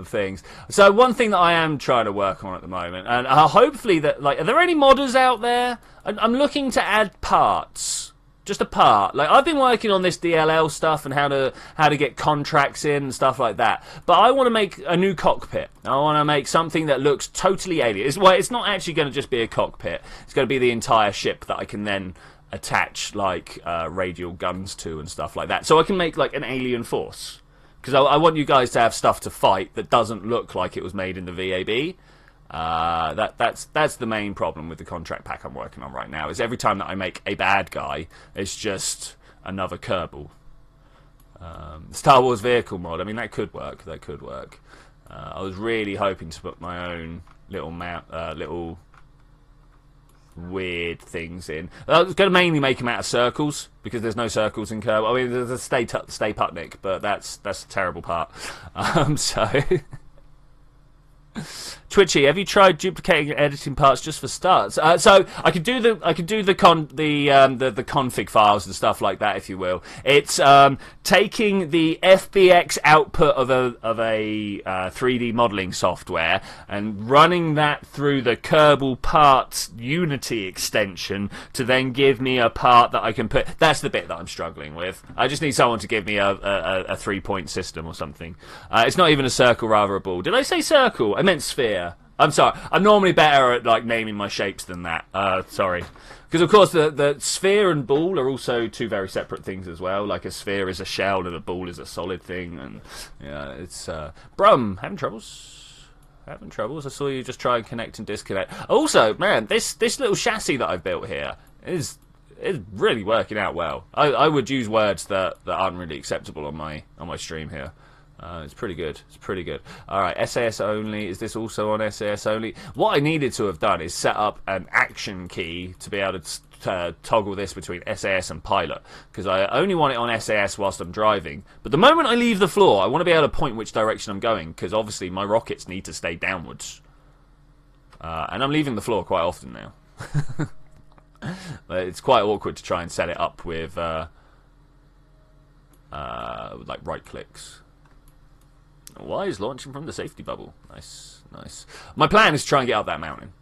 things. So one thing that I am trying to work on at the moment, and hopefully that, like, are there any modders out there? I'm looking to add parts. Just a part. Like, I've been working on this DLL stuff and how to get contracts in and stuff like that. But I want to make a new cockpit. I want to make something that looks totally alien. It's not actually going to just be a cockpit. It's going to be the entire ship that I can then attach like radial guns to and stuff like that, so I can make like an alien force, because I want you guys to have stuff to fight that doesn't look like it was made in the VAB. That's the main problem with the contract pack I'm working on right now, is every time that I make a bad guy, it's just another Kerbal. Star Wars vehicle mod, I mean, that could work. I was really hoping to put my own little weird things in. I was going to mainly make them out of circles, because there's no circles in Kerbal. I mean, there's a Stay Putnik, but that's a terrible part. So Twitchy, have you tried duplicating and editing parts just for starts? So I could do the config files and stuff like that, if you will. It's taking the FBX output of a 3D modeling software and running that through the Kerbal Parts Unity extension to then give me a part that I can put. That's the bit that I'm struggling with. I just need someone to give me a 3-point system or something. It's not even a circle, rather a ball. Did I say circle? I meant sphere. I'm sorry. I'm normally better at like naming my shapes than that. Sorry. Because of course the sphere and ball are also two very separate things as well. Like a sphere is a shell and a ball is a solid thing, and yeah, it's Brum, having troubles. I saw you just try and connect and disconnect. Also, man, this little chassis that I've built here is really working out well. I would use words that aren't really acceptable on my stream here. It's pretty good. Alright, SAS only. Is this also on SAS only? What I needed to have done is set up an action key to be able to toggle this between SAS and pilot, because I only want it on SAS whilst I'm driving. But the moment I leave the floor, I want to be able to point which direction I'm going, because obviously my rockets need to stay downwards. And I'm leaving the floor quite often now. But it's quite awkward to try and set it up with like right clicks. Why is launching from the safety bubble? Nice. My plan is to try and get up that mountain.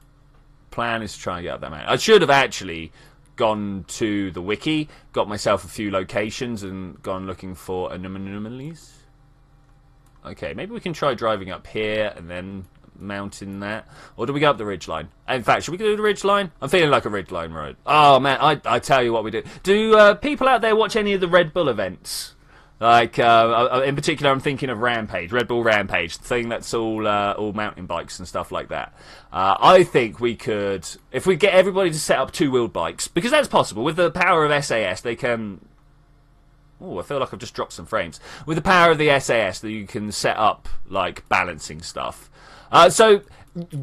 I should have actually gone to the wiki, got myself a few locations, and gone looking for anomalies. Okay, maybe we can try driving up here and then mounting that. Or do we go up the ridgeline? In fact, should we do the ridgeline? I'm feeling like a ridgeline road. Oh, man, I tell you what we do. Do people out there watch any of the Red Bull events? Like, in particular, I'm thinking of Rampage, Red Bull Rampage, the thing that's all mountain bikes and stuff like that. I think we could, if we get everybody to set up two-wheeled bikes, because that's possible. With the power of SAS, they can... Oh, I feel like I've just dropped some frames. With the power of the SAS, that you can set up, like, balancing stuff. So...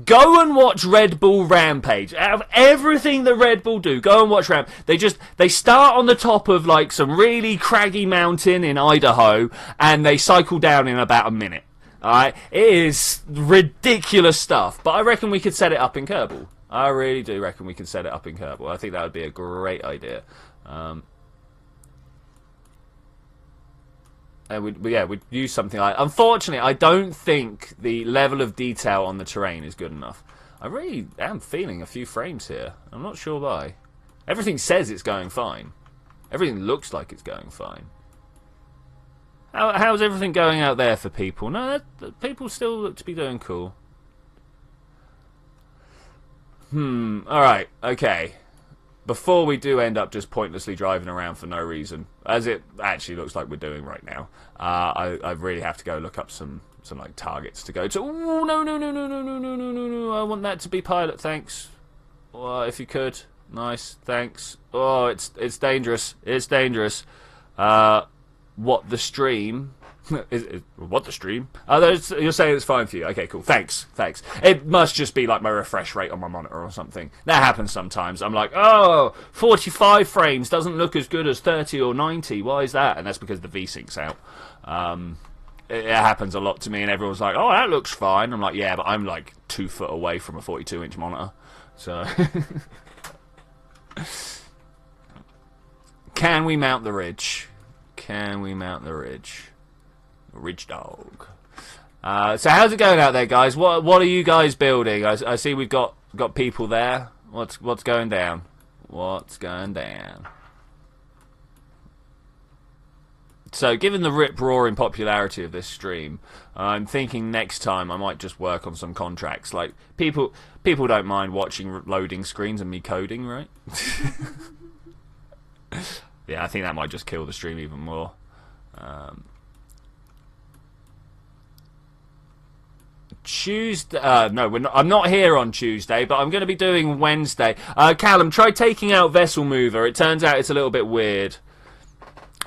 Go and watch Red Bull Rampage. Out of everything that Red Bull do, go and watch Rampage. They start on the top of like some really craggy mountain in Idaho, and they cycle down in about a minute. Alright? It is ridiculous stuff. But I reckon we could set it up in Kerbal. I really do reckon we can set it up in Kerbal. I think that would be a great idea. we'd use something like... Unfortunately, I don't think the level of detail on the terrain is good enough. I really am feeling a few frames here. I'm not sure why. Everything says it's going fine. Everything looks like it's going fine. How's everything going out there for people? No, people still look to be doing cool. Alright, okay. Before we do end up just pointlessly driving around for no reason, as it actually looks like we're doing right now, I really have to go look up some like targets to go to. Ooh, no, I want that to be pilot, thanks. If you could. Nice, thanks. Oh, it's dangerous. It's dangerous. What the stream? What the stream? You're saying it's fine for you. Okay, cool. Thanks. It must just be like my refresh rate on my monitor or something. That happens sometimes. I'm like, oh, 45 frames doesn't look as good as 30 or 90. Why is that? And that's because the V-Sync's out. It happens a lot to me, and everyone's like, oh, that looks fine. I'm like, yeah, but I'm like 2 foot away from a 42-inch monitor. So... Can we mount the ridge? Can we mount the ridge? Ridge dog. So how's it going out there, guys? What are you guys building? I see we've got people there. What's going down? What's going down? So, given the rip-roaring popularity of this stream, I'm thinking next time I might just work on some contracts. Like, people don't mind watching loading screens and me coding, right? Yeah, I think that might just kill the stream even more. Tuesday, no, I'm not here on Tuesday, but I'm going to be doing Wednesday. Callum, try taking out Vessel Mover. It turns out it's a little bit weird.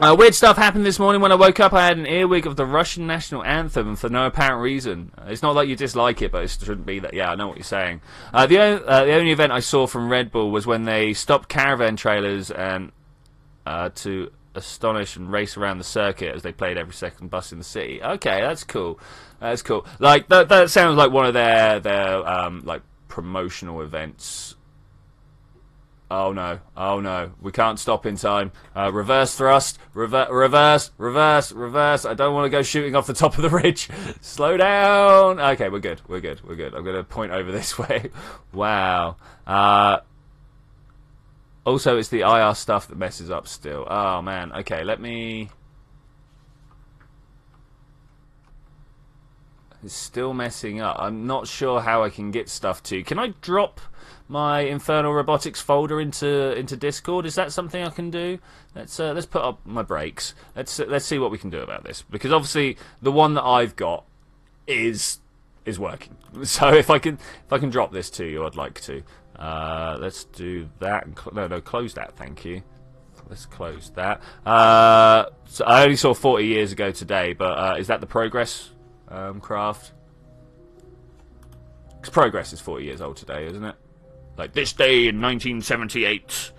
Weird stuff happened this morning when I woke up. I had an earwig of the Russian national anthem for no apparent reason. It's not like you dislike it, but it shouldn't be that. Yeah, I know what you're saying. The only event I saw from Red Bull was when they stopped caravan trailers and to astonish and race around the circuit as they played every second bus in the city. Okay, that's cool. That's cool. Like that sounds like one of their like promotional events. Oh no, we can't stop in time. Reverse thrust, reverse. I don't want to go shooting off the top of the ridge. Slow down. Okay, we're good. I'm going to point over this way. Wow. Also, it's the IR stuff that messes up still. Oh man, okay, let me... It's still messing up. I'm not sure how I can get stuff to. Can I drop my Infernal Robotics folder into Discord? Is that something I can do? Let's put up my brakes. Let's see what we can do about this, because obviously the one that I've got is working. So if I can drop this to you, I'd like to. Let's do that. No, close that. Thank you. Let's close that. So I only saw 40 years ago today, but is that the progress? Craft. Because Progress is 40 years old today, isn't it? Like this day in 1978.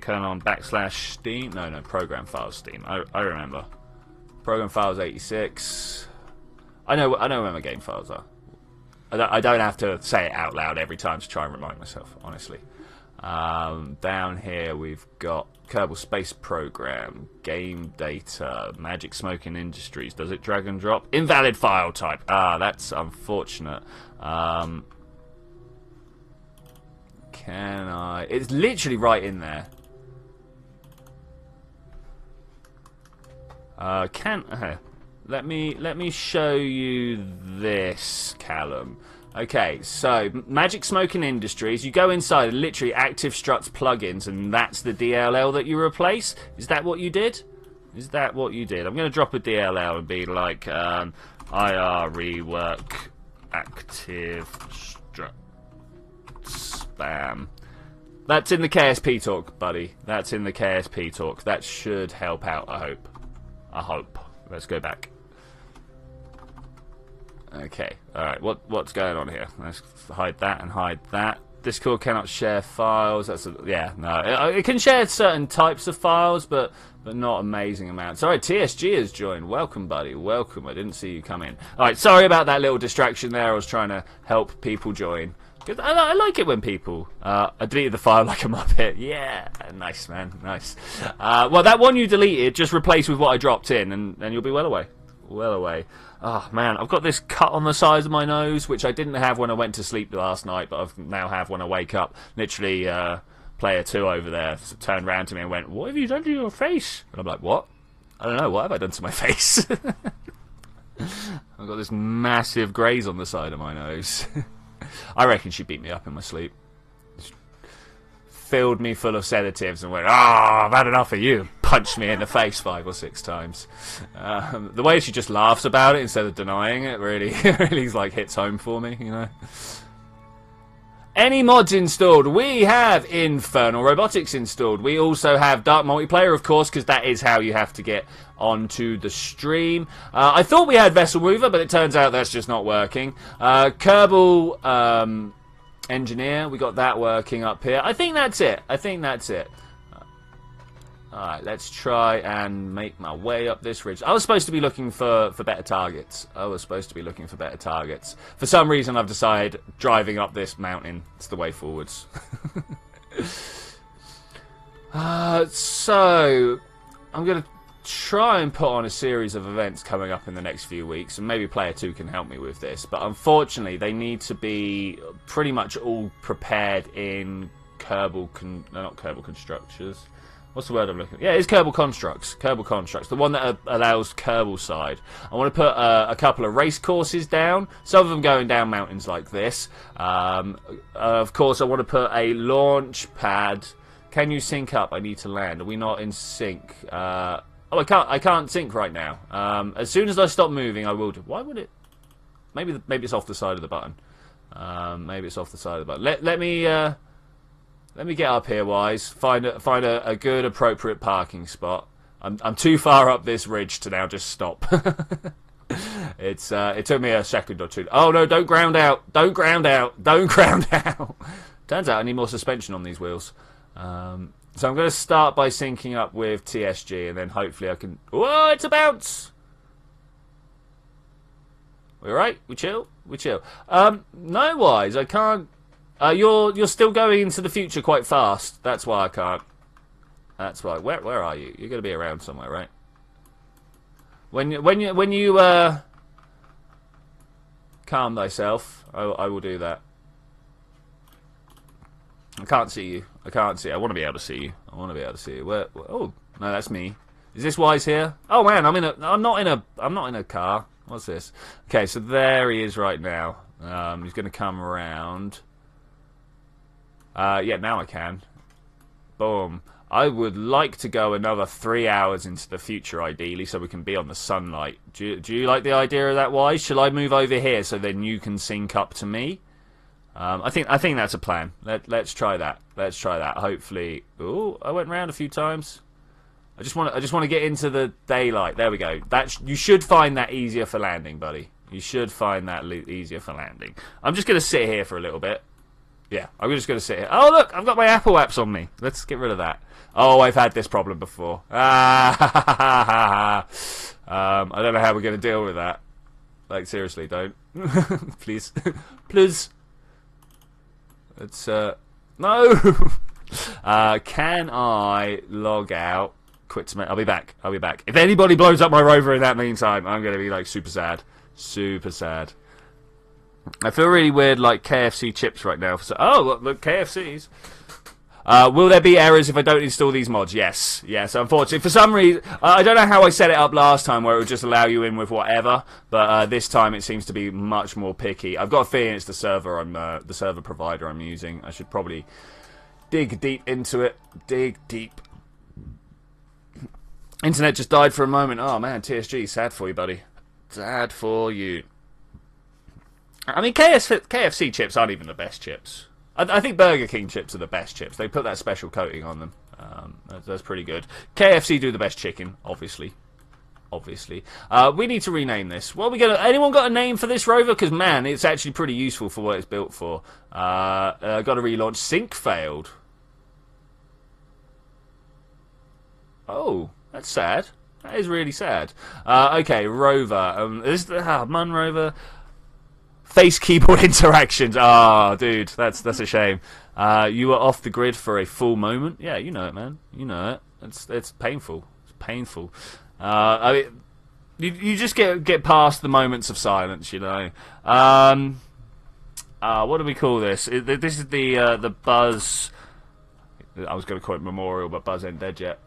Colon / Steam. No, program files Steam. I remember. Program files 86. I know where my game files are. I don't have to say it out loud every time to try and remind myself, honestly. Down here we've got Kerbal Space Program, Game Data, Magic Smoking Industries. Does it drag and drop? Invalid file type. Ah, that's unfortunate. Can I... It's literally right in there. Let me show you this, Callum. Okay, so Magic Smoking Industries, you go inside and literally Active Struts plugins, and that's the DLL that you replace. Is that what you did? Is that what you did? I'm going to drop a DLL and be like, IR rework Active Struts spam. That's in the KSP talk, buddy. That's in the KSP talk. That should help out, I hope. I hope. Let's go back. Okay, alright, what's going on here? Let's hide that and hide that. Discord cannot share files. It can share certain types of files, but not amazing amounts. Alright, TSG has joined. Welcome, buddy. Welcome. I didn't see you come in. Alright, sorry about that little distraction there. I was trying to help people join. 'Cause I like it when people... I deleted the file like a muppet. Yeah, nice, man, nice. Well, that one you deleted, just replace with what I dropped in, and you'll be well away. Well away. Oh, man, I've got this cut on the sides of my nose, which I didn't have when I went to sleep last night, but I now have when I wake up. Literally, player 2 over there turned round to me and went, "What have you done to your face?" And I'm like, "What? I don't know, what have I done to my face?" I've got this massive graze on the side of my nose. I reckon she beat me up in my sleep. Just filled me full of sedatives and went, I've had enough of you. Punched me in the face 5 or 6 times. The way she just laughs about it instead of denying it really like hits home for me, you know. Any mods installed? We have Infernal Robotics installed. We also have Dark Multiplayer, of course, because that is how you have to get onto the stream. I thought we had Vessel Mover, but it turns out that's just not working. Kerbal Engineer, we got that working up here. I think that's it. Alright, let's try and make my way up this ridge. I was supposed to be looking for better targets. For some reason, I've decided driving up this mountain is the way forwards. So, I'm going to try and put on a series of events coming up in the next few weeks, and maybe Player 2 can help me with this. But unfortunately, they need to be pretty much all prepared in not Kerbal Constructors. What's the word I'm looking at? Yeah, it's Kerbal Constructs. The one that allows Kerbal side. I want to put a couple of race courses down. Some of them going down mountains like this. Of course, I want to put a launch pad. Can you sync up? I need to land. Are we not in sync? I can't sync right now. As soon as I stop moving, I will do. Why would it? Maybe it's off the side of the button. Let me get up here, Wise. Find a good, appropriate parking spot. I'm too far up this ridge to now just stop. It took me a second or two. Oh no! Don't ground out! Don't ground out! Turns out I need more suspension on these wheels. So I'm going to start by syncing up with TSG, and then hopefully I can. Whoa! It's a bounce. We alright? We chill. No, Wise. I can't. You're still going into the future quite fast. That's why I can't. That's why. Where are you? You're going to be around somewhere, right? When you calm thyself, I will do that. I can't see you. I want to be able to see you. Where? Oh no, that's me. Is this Wise here? Oh man, I'm not in a car. What's this? Okay, so there he is right now. He's going to come around. Yeah, now I can. Boom. I would like to go another 3 hours into the future, ideally, so we can be on the sunlight. Do you like the idea of that, Wise? Shall I move over here so then you can sync up to me? I think that's a plan. Let's try that. Hopefully. Ooh, I went round a few times. I just want to get into the daylight. There we go. You should find that easier for landing, buddy. You should find that easier for landing. I'm just going to sit here for a little bit. Yeah, I'm just going to sit here. Oh, look, I've got my Apple apps on me. Let's get rid of that. Oh, I've had this problem before. I don't know how we're going to deal with that. Like, seriously, don't. Please. Please. It's, no! Can I log out? Quit to me. I'll be back. If anybody blows up my rover in that meantime, I'm going to be, like, super sad. I feel really weird, like KFC chips right now. So, oh, look, KFCs. Will there be errors if I don't install these mods? Yes. Unfortunately, for some reason, I don't know how I set it up last time, where it would just allow you in with whatever. But this time, it seems to be much more picky. I've got a feeling it's the server the server provider I'm using. I should probably dig deep into it. Dig deep. Internet just died for a moment. Oh man, TSG, sad for you, buddy. Sad for you. I mean, KFC chips aren't even the best chips. I think Burger King chips are the best chips. They put that special coating on them. That's pretty good. KFC do the best chicken, obviously. We need to rename this. What are we gonna? Anyone got a name for this rover? Because man, it's actually pretty useful for what it's built for. Got to relaunch. Sync failed. Oh, that's sad. That is really sad. Okay, rover. This is the Mun rover. face keyboard interactions. Ah, dude, that's a shame. You were off the grid for a full moment. Yeah, you know it, man. You know it. It's painful. It's painful. I mean, you just get past the moments of silence, you know. What do we call this? This is the Buzz. I was going to call it Memorial, but Buzz ain't dead yet.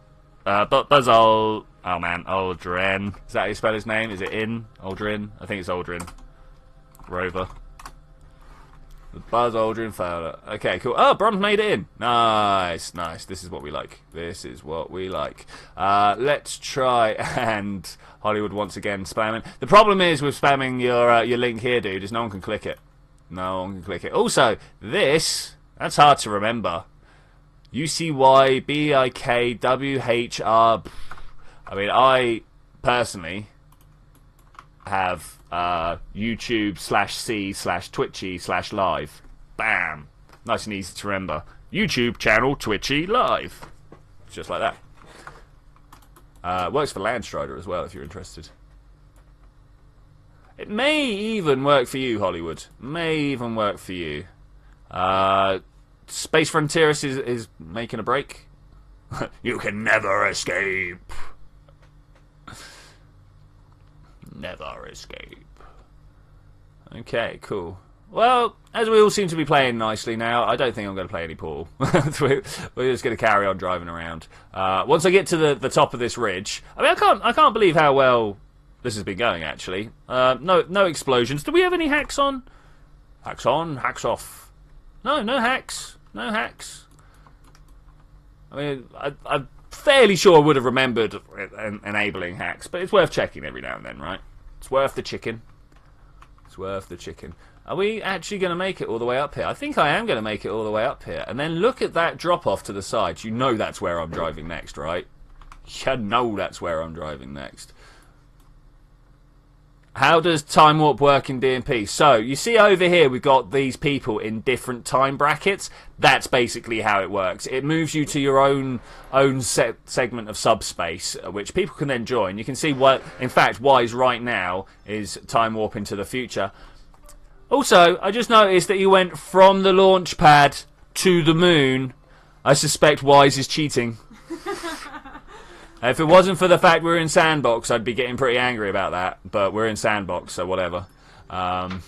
But Buzz Aldrin. Is that how you spell his name? Is it Aldrin? I think it's Aldrin. Rover. The Buzz Aldrin Fowler. Okay, cool. Oh, Bronze made it in. Nice, nice. This is what we like. This is what we like. Let's try and Hollywood once again spamming. The problem is with spamming your link here, dude, is no one can click it. No one can click it. Also, that's hard to remember. UCYBIKWHR. I mean, I personally have YouTube/C/Twitchy/live. Bam! Nice and easy to remember. YouTube channel Twitchy live. Just like that. Works for Landstrider as well if you're interested. It may even work for you, Hollywood. May even work for you. Space Frontieris is making a break. You can never escape. Never escape. Okay, cool. Well, as we all seem to be playing nicely now, I don't think I'm going to play any pool. We're just going to carry on driving around. Once I get to the top of this ridge, I mean, I can't believe how well this has been going. Actually, no explosions. Do we have any hacks on? Hacks on, hacks off. No hacks. No hacks. I mean, I'm fairly sure I would have remembered enabling hacks, but it's worth checking every now and then, right? It's worth the chicken. It's worth the chicken. Are we actually going to make it all the way up here? I think I am going to make it all the way up here. And then look at that drop-off to the side. You know that's where I'm driving next, right? You know that's where I'm driving next. How does time warp work in DMP? So, you see over here we've got these people in different time brackets. That's basically how it works. It moves you to your own segment of subspace, which people can then join. You can see what, in fact, Wise right now is time warp into the future. Also, I just noticed that you went from the launch pad to the moon. I suspect Wise is cheating. If it wasn't for the fact we're in Sandbox, I'd be getting pretty angry about that. But we're in Sandbox, so whatever. I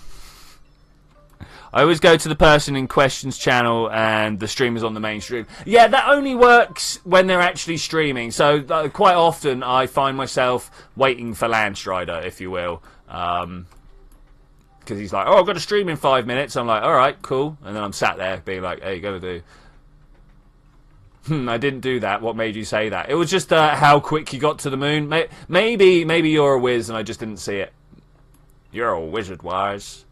always go to the person in question's channel and the stream is on the main stream. Yeah, that only works when they're actually streaming. So quite often I find myself waiting for Landstrider, if you will. Because he's like, oh, I've got to stream in 5 minutes. I'm like, alright, cool. And then I'm sat there being like, hey, you got to do... I didn't do that. What made you say that? It was just how quick you got to the moon. Maybe you're a whiz and I just didn't see it. You're a wizard, Wise.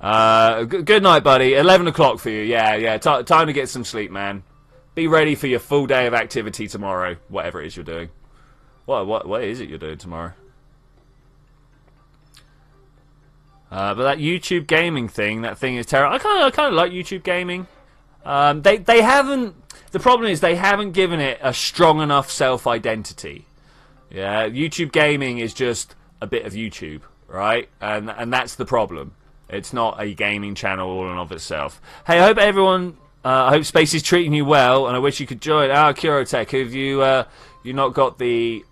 Good night, buddy. 11 o'clock for you. Yeah. Time to get some sleep, man. Be ready for your full day of activity tomorrow. Whatever it is you're doing. What is it you're doing tomorrow? But that YouTube gaming thing, that thing is terrible. I kind of like YouTube gaming. They haven't. The problem is they haven't given it a strong enough self-identity. Yeah, YouTube gaming is just a bit of YouTube, right? And that's the problem. It's not a gaming channel all in of itself. Hey, I hope everyone. I hope Space is treating you well, and I wish you could join. Kurotech, have you not got the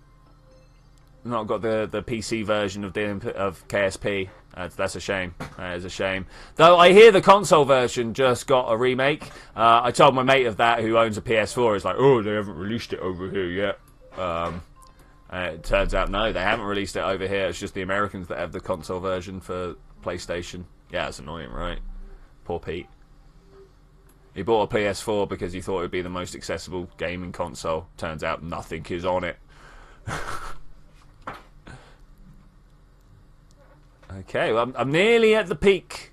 PC version of KSP? That's a shame. That is a shame. Though I hear the console version just got a remake. I told my mate of that who owns a PS4. He's like, oh, they haven't released it over here yet. It turns out no, they haven't released it over here. It's just the Americans that have the console version for PlayStation. Yeah, it's annoying, right? Poor Pete. He bought a PS4 because he thought it would be the most accessible gaming console. Turns out nothing is on it. Okay, well, I'm nearly at the peak.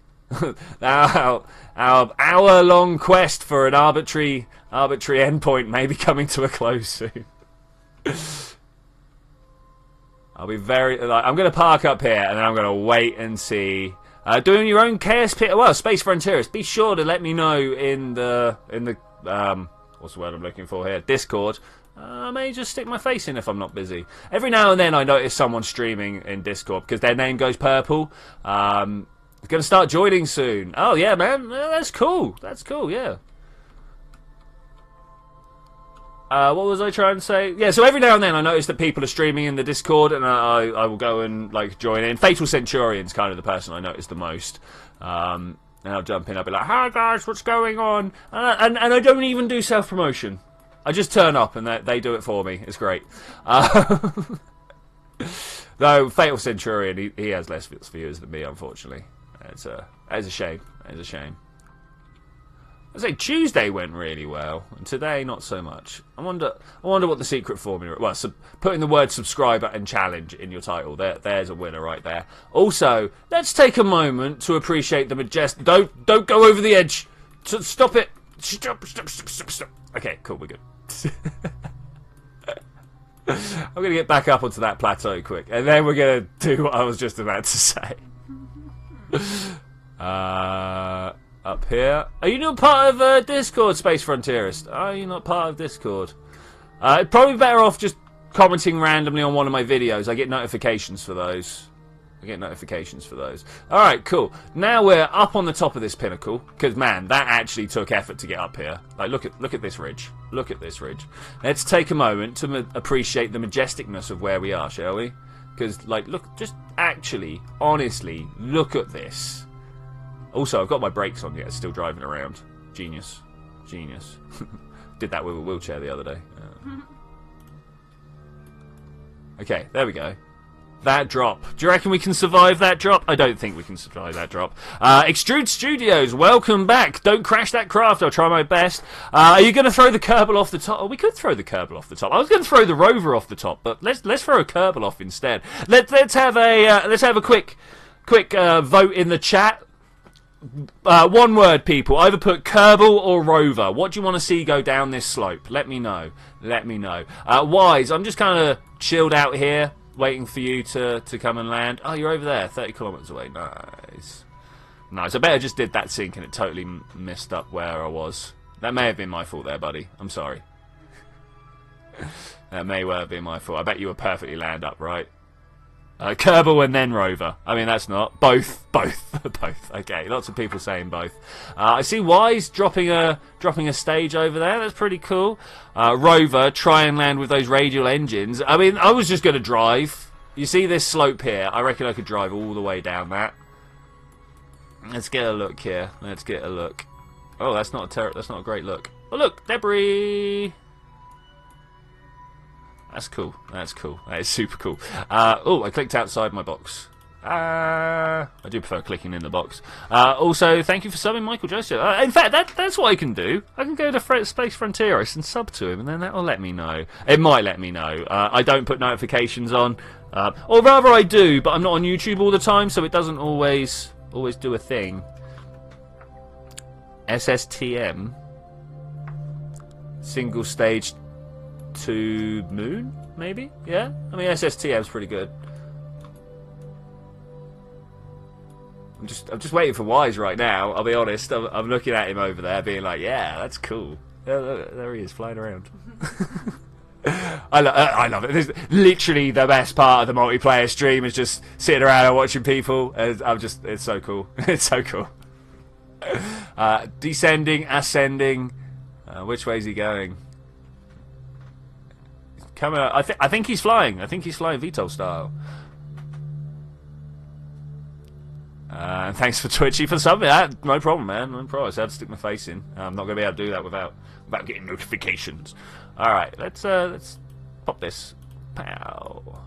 our hour-long quest for an arbitrary endpoint may be coming to a close soon. I'll be I'm going to park up here, and then I'm going to wait and see. Doing your own KSP, well, Space Frontieris. Be sure to let me know in the what's the word I'm looking for here? Discord. I may just stick my face in if I'm not busy. Every now and then I notice someone streaming in Discord because their name goes purple. Going to start joining soon. Oh, yeah, man. That's cool. That's cool, yeah. What was I trying to say? Yeah, so every now and then I notice that people are streaming in the Discord, and I will go and like join in. Fatal Centurion's kind of the person I notice the most. And I'll jump in, I'll be like, hi guys, what's going on? And I don't even do self-promotion. I just turn up and they do it for me. It's great. Though Fatal Centurion, he has less viewers than me, unfortunately. It's a shame. It's a shame. I say Tuesday went really well, and today not so much. I wonder what the secret formula. Well, putting the word subscriber and challenge in your title. There's a winner right there. Also, let's take a moment to appreciate the majestic. Don't go over the edge. Stop it. Stop. Okay, cool. We're good. I'm going to get back up onto that plateau quick, and then we're going to do what I was just about to say. Up here. Are you not part of Discord, Space Frontierist? Are you not part of Discord? Probably better off just commenting randomly on one of my videos. I get notifications for those. Alright, cool. Now we're up on the top of this pinnacle, because, man, that actually took effort to get up here. Like, look at this ridge. Look at this ridge. Let's take a moment to appreciate the majesticness of where we are, shall we? Because, like, look, just actually, honestly, look at this. Also, I've got my brakes on yet, still driving around. Genius. Genius. Did that with a wheelchair the other day. Okay, there we go. That drop. Do you reckon we can survive that drop? I don't think we can survive that drop. Extrude Studios, welcome back. Don't crash that craft. I'll try my best. Are you going to throw the Kerbal off the top? Oh, we could throw the Kerbal off the top. I was going to throw the Rover off the top, but let's throw a Kerbal off instead. Let's have a quick vote in the chat. One word, people. Either put Kerbal or Rover. What do you want to see go down this slope? Let me know. Let me know. Wise, I'm just kind of chilled out here, waiting for you to come and land. Oh, you're over there, 30 kilometers away. Nice. Nice. I bet I just did that sync and it totally messed up where I was. That may have been my fault there, buddy. I'm sorry. That may well have been my fault. I bet you were perfectly land up, right? Kerbal and then Rover. I mean, that's not. Both. Okay, lots of people saying both. I see Wise dropping a stage over there. That's pretty cool. Rover, try and land with those radial engines. I mean, I was just going to drive. You see this slope here? I reckon I could drive all the way down that. Let's get a look here. Let's get a look. Oh, that's not a great look. Oh, look, debris. That's cool. That's cool. That is super cool. Oh, I clicked outside my box. I do prefer clicking in the box. Also, thank you for subbing Michael Joseph. In fact, that's what I can do. I can go to Space Frontierist and sub to him, and then that will let me know. It might let me know. I don't put notifications on. Or rather, I do, but I'm not on YouTube all the time, so it doesn't always do a thing. SSTM. Single stage to moon, maybe? Yeah? I mean, SSTM's pretty good. I'm just waiting for Wise right now, I'll be honest. I'm looking at him over there being like, yeah, that's cool. There he is, flying around. I love it. This is literally the best part of the multiplayer stream is just sitting around and watching people. It's so cool. It's so cool. Descending, ascending. Which way is he going? Coming up. I think he's flying. I think he's flying VTOL style. And thanks for Twitchy for subbing. No problem, man. No problem. I just had to stick my face in. I'm not going to be able to do that without getting notifications. All right, let's pop this. Pow.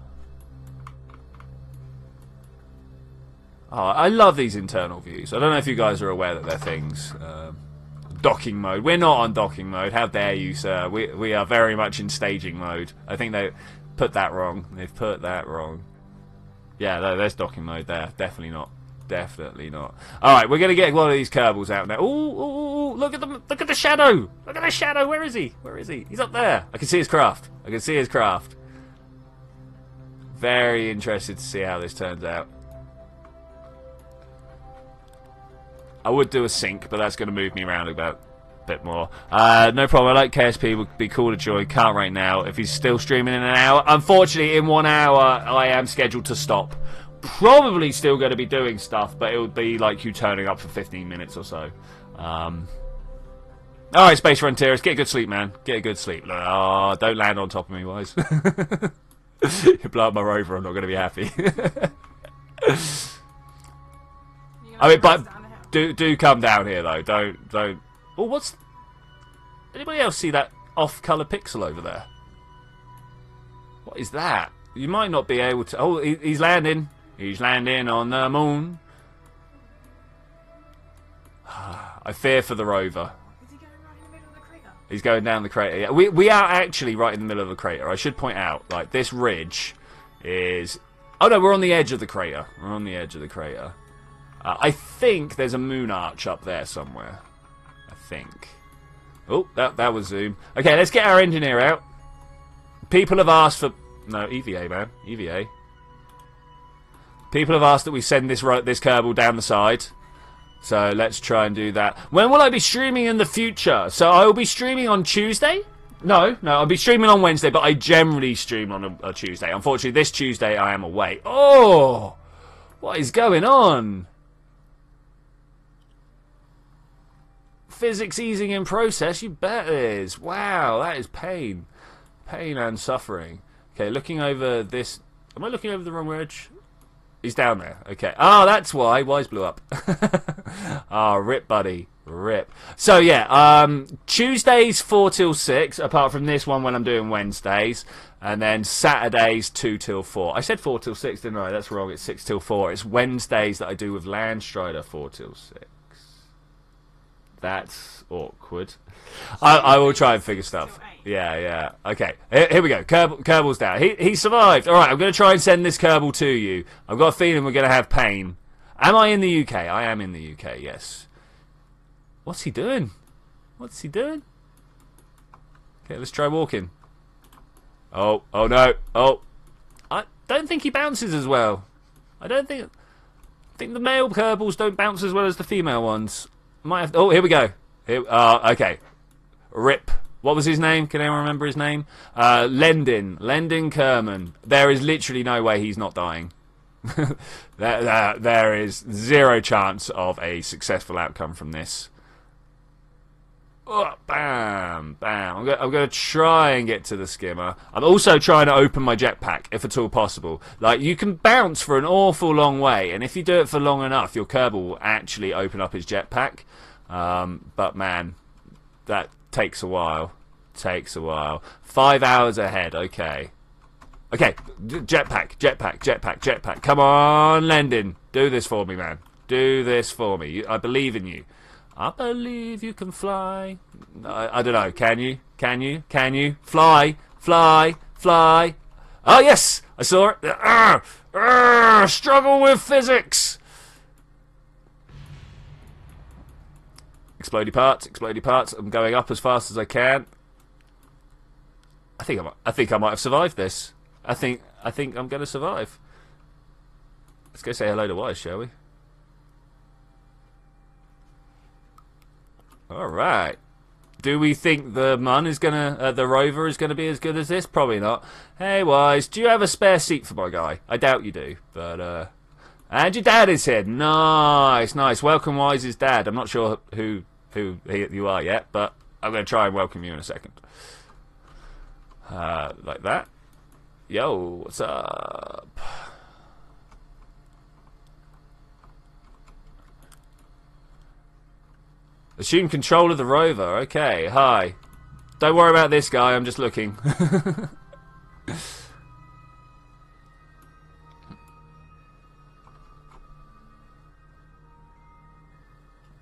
Oh, I love these internal views. I don't know if you guys are aware that they're things. Docking mode. We're not on docking mode. How dare you, sir? We are very much in staging mode. I think they put that wrong. They've put that wrong. Yeah, there's docking mode there. Definitely not. Definitely not. All right, we're gonna get one of these Kerbals out now. Ooh, look at them! Look at the shadow! Look at the shadow! Where is he? Where is he? He's up there. I can see his craft. I can see his craft. Very interested to see how this turns out. I would do a sync, but that's going to move me around about bit more. No problem. I like KSP. Would be cool to join. Can't right now. If he's still streaming in an hour, unfortunately, in 1 hour, I am scheduled to stop. Probably still going to be doing stuff, but it would be like you turning up for 15 minutes or so. Alright, Space Frontiers, get a good sleep, man. Get a good sleep. Oh, don't land on top of me, Wise. You blow up my rover, I'm not going to be happy. I mean, but do come down here, though. Don't... Oh, what's... Anybody else see that off-colour pixel over there? What is that? You might not be able to... Oh, he's landing. He's landing on the moon. I fear for the rover. He's going down the crater. Yeah, we are actually right in the middle of the crater. I should point out, like, this ridge is... Oh, no, we're on the edge of the crater. We're on the edge of the crater. I think there's a moon arch up there somewhere. I think. Oh, that was zoom. Okay, let's get our engineer out. People have asked for... No, EVA, man. EVA. People have asked that we send this Kerbal down the side. So let's try and do that. When will I be streaming in the future? So I will be streaming on Tuesday? No, I'll be streaming on Wednesday, but I generally stream on a Tuesday. Unfortunately, this Tuesday I am away. Oh! What is going on? Physics easing in process? You bet it is. Wow, that is pain. Pain and suffering. Okay, looking over this... Am I looking over the wrong ridge? He's down there. Okay. Oh, that's why. Wise blew up. Oh, rip, buddy. Rip. So, yeah. Tuesdays 4 till 6, apart from this one when I'm doing Wednesdays. And then Saturdays 2 till 4. I said 4 till 6, didn't I? That's wrong. It's 6 till 4. It's Wednesdays that I do with Landstrider 4 till 6. That's awkward. I will try and figure stuff. Yeah. Okay, here we go. Kerbal's down. He survived. Alright, I'm going to try and send this Kerbal to you. I've got a feeling we're going to have pain. Am I in the UK? I am in the UK, yes. What's he doing? What's he doing? Okay, let's try walking. Oh no. Oh. I don't think he bounces as well. I think the male Kerbals don't bounce as well as the female ones. Might have... Oh, here we go. Okay. Rip. What was his name? Can anyone remember his name? Lendin Kerman. There is literally no way he's not dying. There is zero chance of a successful outcome from this. Oh, bam, bam. I'm going to try and get to the skimmer. I'm also trying to open my jetpack, if at all possible. Like, you can bounce for an awful long way, and if you do it for long enough, your Kerbal will actually open up his jetpack. But, man, that takes a while. Takes a while. 5 hours ahead, okay. Okay, jetpack. Come on, Lendin. Do this for me, man. Do this for me. I believe in you. I believe you can fly. I don't know. Can you? Can you? Can you? Fly. Fly. Fly. Oh, yes! I saw it. Struggle with physics. Explodey parts. I'm going up as fast as I can. I think I might have survived this. I think I'm going to survive. Let's go say hello to Wise, shall we? Alright. Do we think the the rover is gonna be as good as this? Probably not. Hey Wise, do you have a spare seat for my guy? I doubt you do, but and your dad is here. Nice. Welcome Wise's dad. I'm not sure who you are yet, but I'm gonna try and welcome you in a second. Like that. Yo, what's up? Assume control of the rover. Okay, hi. Don't worry about this guy, I'm just looking.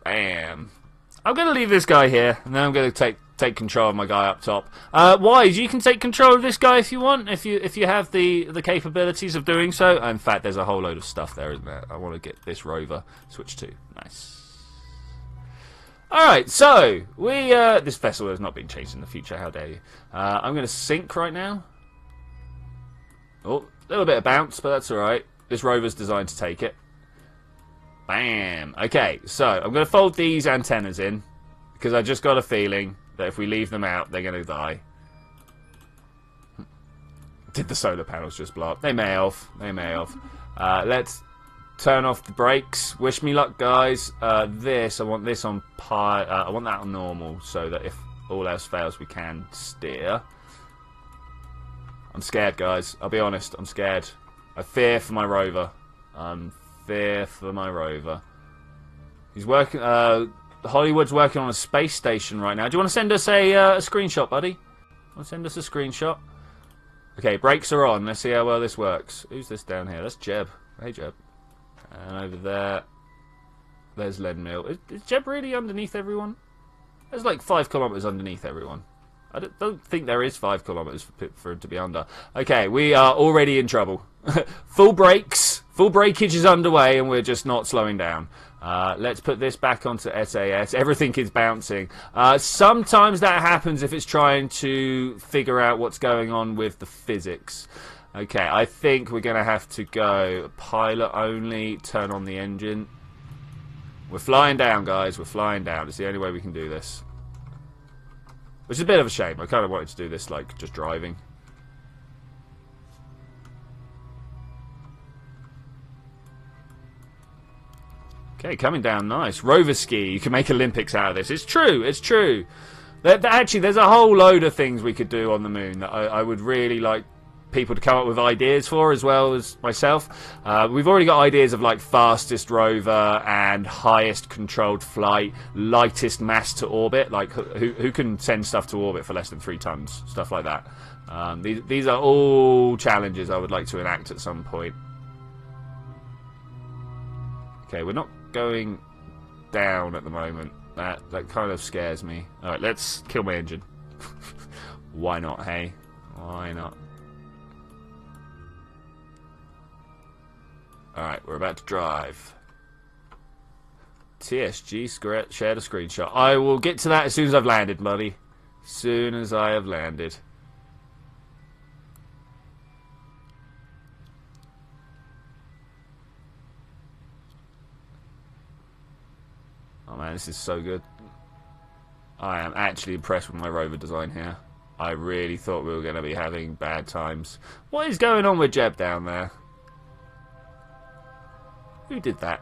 Bam. I'm going to leave this guy here, and then I'm going to take control of my guy up top. Wise, you can take control of this guy if you want, if you have the capabilities of doing so. In fact, there's a whole load of stuff there, isn't there? I want to get this rover switched to. Nice. Alright, so, this vessel has not been changed in the future, how dare you. I'm going to sink right now. Oh, a little bit of bounce, but that's alright. This rover's designed to take it. Bam! Okay, so, I'm going to fold these antennas in. Because I just got a feeling that if we leave them out, they're going to die. Did the solar panels just blow up? They may have. They may have. Let's turn off the brakes. Wish me luck, guys. I want this on I want that on normal, so that if all else fails, we can steer. I'm scared, guys. I'll be honest. I'm scared. I fear for my rover. Fear for my rover. He's working. Hollywood's working on a space station right now. Do you want to send us a screenshot, buddy? Want to send us a screenshot? Okay, brakes are on. Let's see how well this works. Who's this down here? That's Jeb. Hey, Jeb. And over there, there's Leadmill. Is Jeb really underneath everyone? There's like 5 kilometers underneath everyone. I don't think there is 5 kilometers for it to be under. Okay, we are already in trouble. Full brakes. Full breakage is underway, and we're just not slowing down. Let's put this back onto SAS. Everything is bouncing. Sometimes that happens if it's trying to figure out what's going on with the physics. Okay, I think we're going to have to go pilot only, turn on the engine. We're flying down, guys. We're flying down. It's the only way we can do this. Which is a bit of a shame. I kind of wanted to do this, like, just driving. Okay, coming down nice. Rover ski. You can make Olympics out of this. It's true. It's true. Actually, there's a whole load of things we could do on the moon that I would really like people to come up with ideas for, as well as myself. We've already got ideas of like fastest rover and highest controlled flight, lightest mass to orbit, like who can send stuff to orbit for less than 3 tons, stuff like that. These are all challenges I would like to enact at some point. Okay, we're not going down at the moment. That kind of scares me. Alright, let's kill my engine. Why not, hey? Why not? Alright, we're about to drive. TSG shared a screenshot. I will get to that as soon as I've landed, buddy. As soon as I have landed. Oh man, this is so good. I am actually impressed with my rover design here. I really thought we were going to be having bad times. What is going on with Jeb down there? Who did that?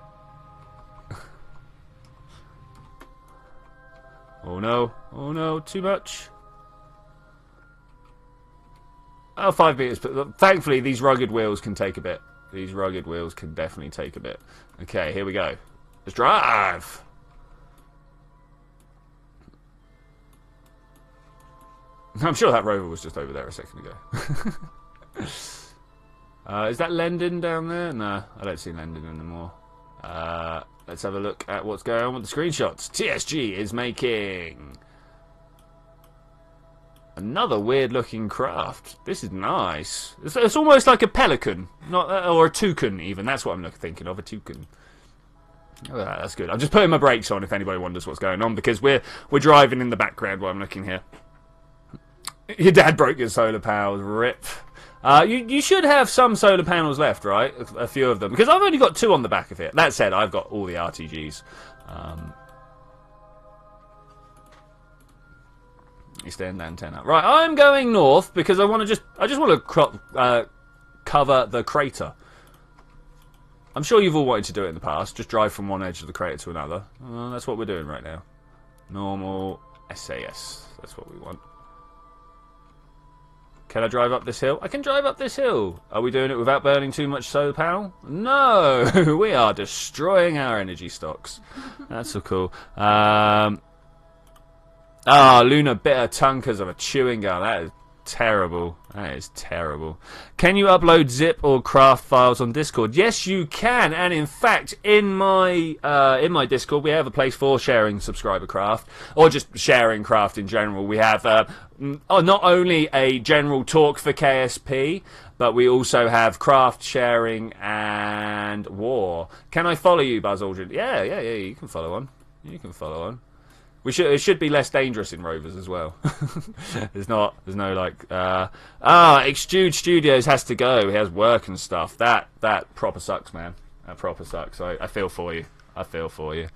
Oh no. Oh no, too much. Oh, 5 meters. But thankfully, these rugged wheels can take a bit. These rugged wheels can definitely take a bit. Okay, here we go. Let's drive! I'm sure that rover was just over there a second ago. Is that Lendon down there? No, I don't see Lendon anymore. Let's have a look at what's going on with the screenshots. TSG is making another weird-looking craft. This is nice. It's almost like a pelican, or a toucan even. That's what I'm thinking of, a toucan. Oh, that's good. I'm just putting my brakes on if anybody wonders what's going on, because we're driving in the background while I'm looking here. Your dad broke your solar panels, rip. You should have some solar panels left, right? A few of them. Because I've only got 2 on the back of it. That said, I've got all the RTGs. Extend antenna. Right, I'm going north because I just want to cover the crater. I'm sure you've all wanted to do it in the past. Just drive from one edge of the crater to another. That's what we're doing right now. Normal SAS. That's what we want. Can I drive up this hill? I can drive up this hill. Are we doing it without burning too much solar panel? No! We are destroying our energy stocks. That's so cool. Luna bit her tongue because of a chewing gum. That is terrible. That is terrible. Can you upload zip or craft files on Discord? Yes, you can. And in fact, in my Discord, we have a place for sharing subscriber craft, or just sharing craft in general. We have not only a general talk for KSP, but we also have craft sharing and war. Can I follow you, Buzz Aldrin? Yeah. You can follow on. You can follow on. It should be less dangerous in rovers as well. There's no like Extrude Studios has to go. He has work and stuff. That proper sucks, man. That proper sucks. I feel for you. I feel for you.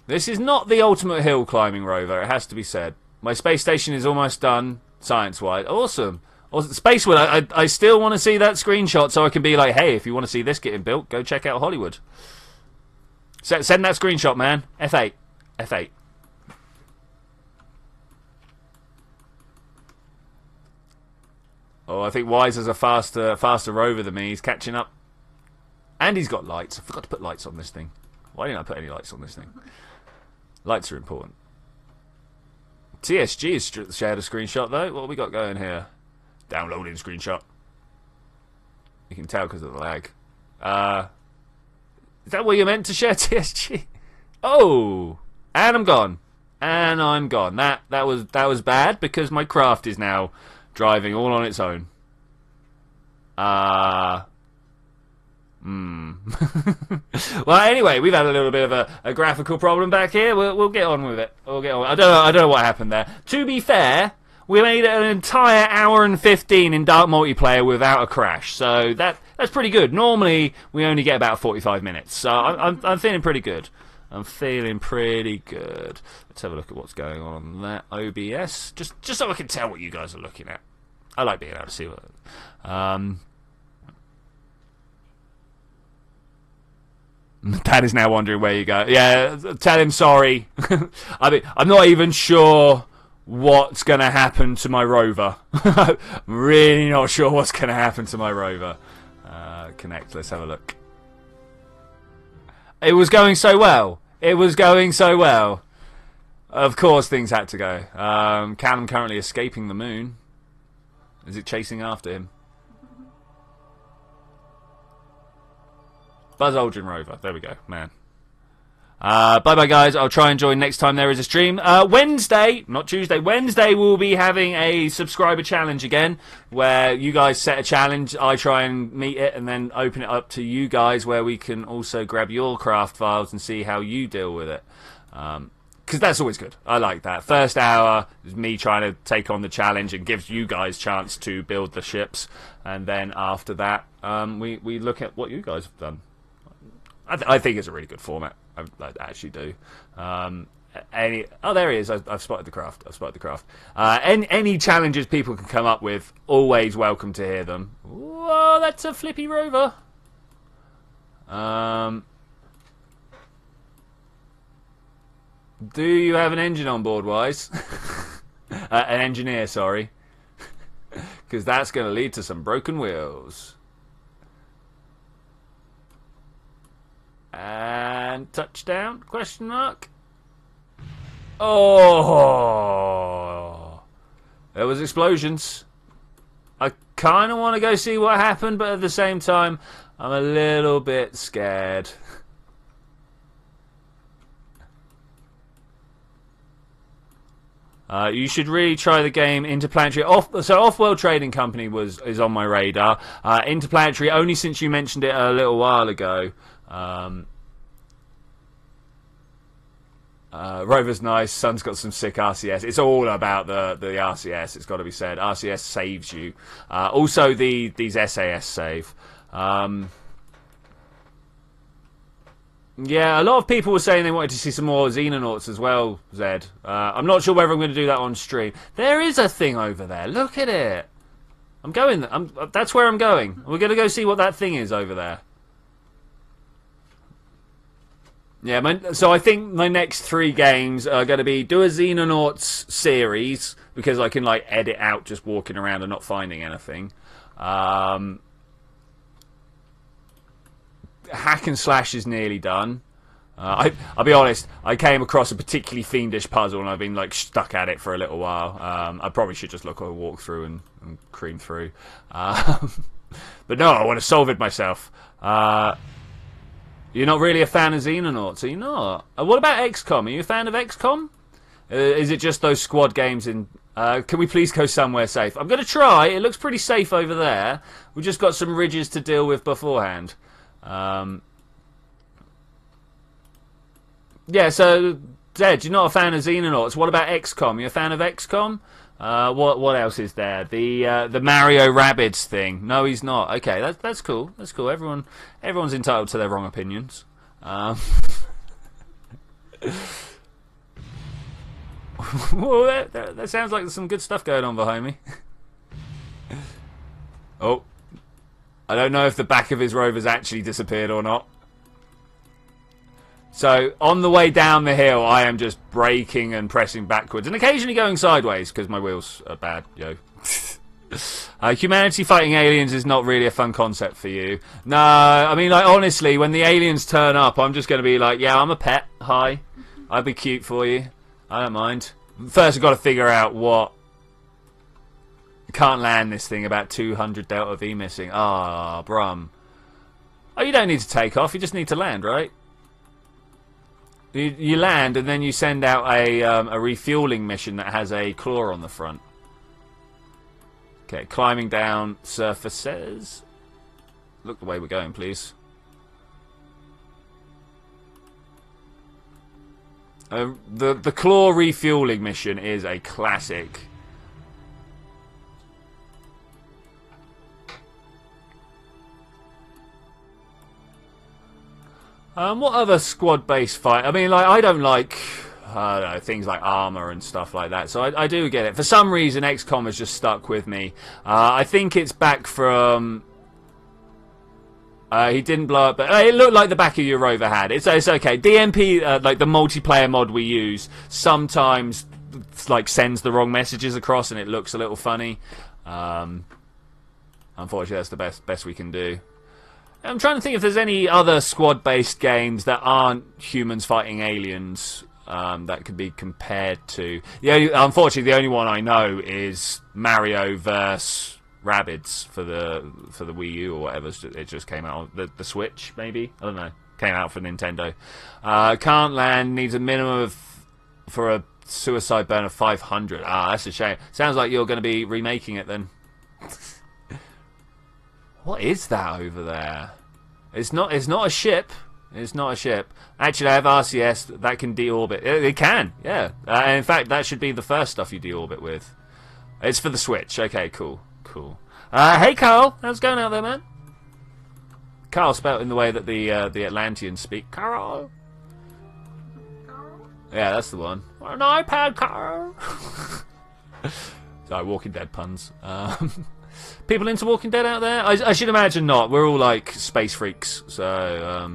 This is not the ultimate hill climbing rover, it has to be said. My space station is almost done, science-wise. Awesome. Spacewood, I still want to see that screenshot so I can be like, hey, if you want to see this getting built, go check out Hollywood. Send that screenshot, man. F8. F8. Oh, I think Wise is a faster rover than me. He's catching up. And he's got lights. I forgot to put lights on this thing. Why didn't I put any lights on this thing? Lights are important. TSG has shared a screenshot, though. What have we got going here? Downloading screenshot. You can tell because of the lag. Is that what you meant to share, TSG? Oh! And I'm gone. And I'm gone. That was bad because my craft is now driving all on its own. Well, anyway, we've had a little bit of a graphical problem back here. We'll get on with it. We'll get on. I don't know what happened there. To be fair, we made it an entire hour and 15 in dark multiplayer without a crash. So that's pretty good. Normally, we only get about 45 minutes. So I'm feeling pretty good. I'm feeling pretty good. Let's have a look at what's going on there. OBS, just so I can tell what you guys are looking at. I like being able to see what. Dad is now wondering where you go. Yeah, tell him sorry. I mean, I'm not even sure what's going to happen to my rover. I'm really not sure what's going to happen to my rover. Connect, let's have a look. It was going so well. It was going so well. Of course things had to go. Callum currently escaping the moon. Is it chasing after him? Buzz Aldrin rover. There we go, man. Bye-bye, guys. I'll try and join next time there is a stream. Wednesday, not Tuesday, Wednesday we'll be having a subscriber challenge again, where you guys set a challenge, I try and meet it, and then open it up to you guys, where we can also grab your craft files and see how you deal with it. Because that's always good. I like that. First hour is me trying to take on the challenge and gives you guys chance to build the ships. And then after that, we look at what you guys have done. I think it's a really good format. I actually do. Oh, there he is. I've spotted the craft. Any challenges people can come up with, always welcome to hear them. Whoa, that's a flippy rover. Do you have an engine on board, Wise? An engineer, sorry. Because that's going to lead to some broken wheels. And touchdown? Question mark. Oh, there was explosions. I kind of want to go see what happened, but at the same time, I'm a little bit scared. You should really try the game Interplanetary. Off-World Trading Company is on my radar. Interplanetary, only since you mentioned it a little while ago. Rover's nice. Sun's got some sick RCS. It's all about the RCS. It's got to be said. RCS saves you. Also, these SAS save. Yeah, a lot of people were saying they wanted to see some more Xenonauts as well, Zed. I'm not sure whether I'm going to do that on stream. There is a thing over there. Look at it. I'm going. That's where I'm going. We're going to go see what that thing is over there. Yeah, so I think my next 3 games are going to be do a Xenonauts series, because I can like edit out just walking around and not finding anything. Hack and slash is nearly done. I'll be honest, I came across a particularly fiendish puzzle and I've been like stuck at it for a little while. I probably should just look at a walkthrough and cream through. But no, I want to solve it myself. You're not really a fan of Xenonauts, are you not? What about XCOM? Are you a fan of XCOM? Is it just those squad games in... can we please go somewhere safe? I'm going to try. It looks pretty safe over there. We've just got some ridges to deal with beforehand. Yeah, so, Zed, you're not a fan of Xenonauts. What about XCOM? You a fan of XCOM? What else is there? The Mario Rabbids thing. No, he's not. Okay, that's cool. That's cool. Everyone's entitled to their wrong opinions. Well, that sounds like there's some good stuff going on behind me. Oh. I don't know if the back of his rover's actually disappeared or not. So, on the way down the hill, I am just braking and pressing backwards, and occasionally going sideways, because my wheels are bad, yo. Humanity fighting aliens is not really a fun concept for you. No, I mean, like, honestly, when the aliens turn up, I'm just going to be like, yeah, I'm a pet, hi. I'd be cute for you. I don't mind. First, I've got to figure out what... Can't land this thing, about 200 Delta V missing. Ah, brum. Oh, you don't need to take off, you just need to land, right? You land, and then you send out a refueling mission that has a claw on the front. Okay, climbing down surfaces. Look the way we're going, please. The claw refueling mission is a classic. What other squad-based fight? I mean, like, I don't like things like armor and stuff like that, so I do get it. For some reason, XCOM has just stuck with me. I think it's back from... he didn't blow up, but it looked like the back of your rover had. It's okay. DMP, like the multiplayer mod we use, sometimes like sends the wrong messages across, and it looks a little funny. Unfortunately, that's the best we can do. I'm trying to think if there's any other squad-based games that aren't humans fighting aliens that could be compared to. Unfortunately, the only one I know is Mario vs. Rabbids for the Wii U or whatever. It just came out on the Switch, maybe. I don't know. Came out for Nintendo. Can't land. Needs a minimum for a suicide burn of 500. Ah, that's a shame. Sounds like you're going to be remaking it then. What is that over there? It's not a ship. It's not a ship. Actually, I have RCS that can deorbit. It can, yeah. In fact, that should be the first stuff you deorbit with. It's for the Switch. Okay, cool. Hey, Carl. How's it going out there, man? Carl spelt in the way that the Atlanteans speak. Carl. Yeah, that's the one. An iPad, Carl. Sorry, Walking Dead puns. People into Walking Dead out there? I should imagine not. We're all like space freaks, so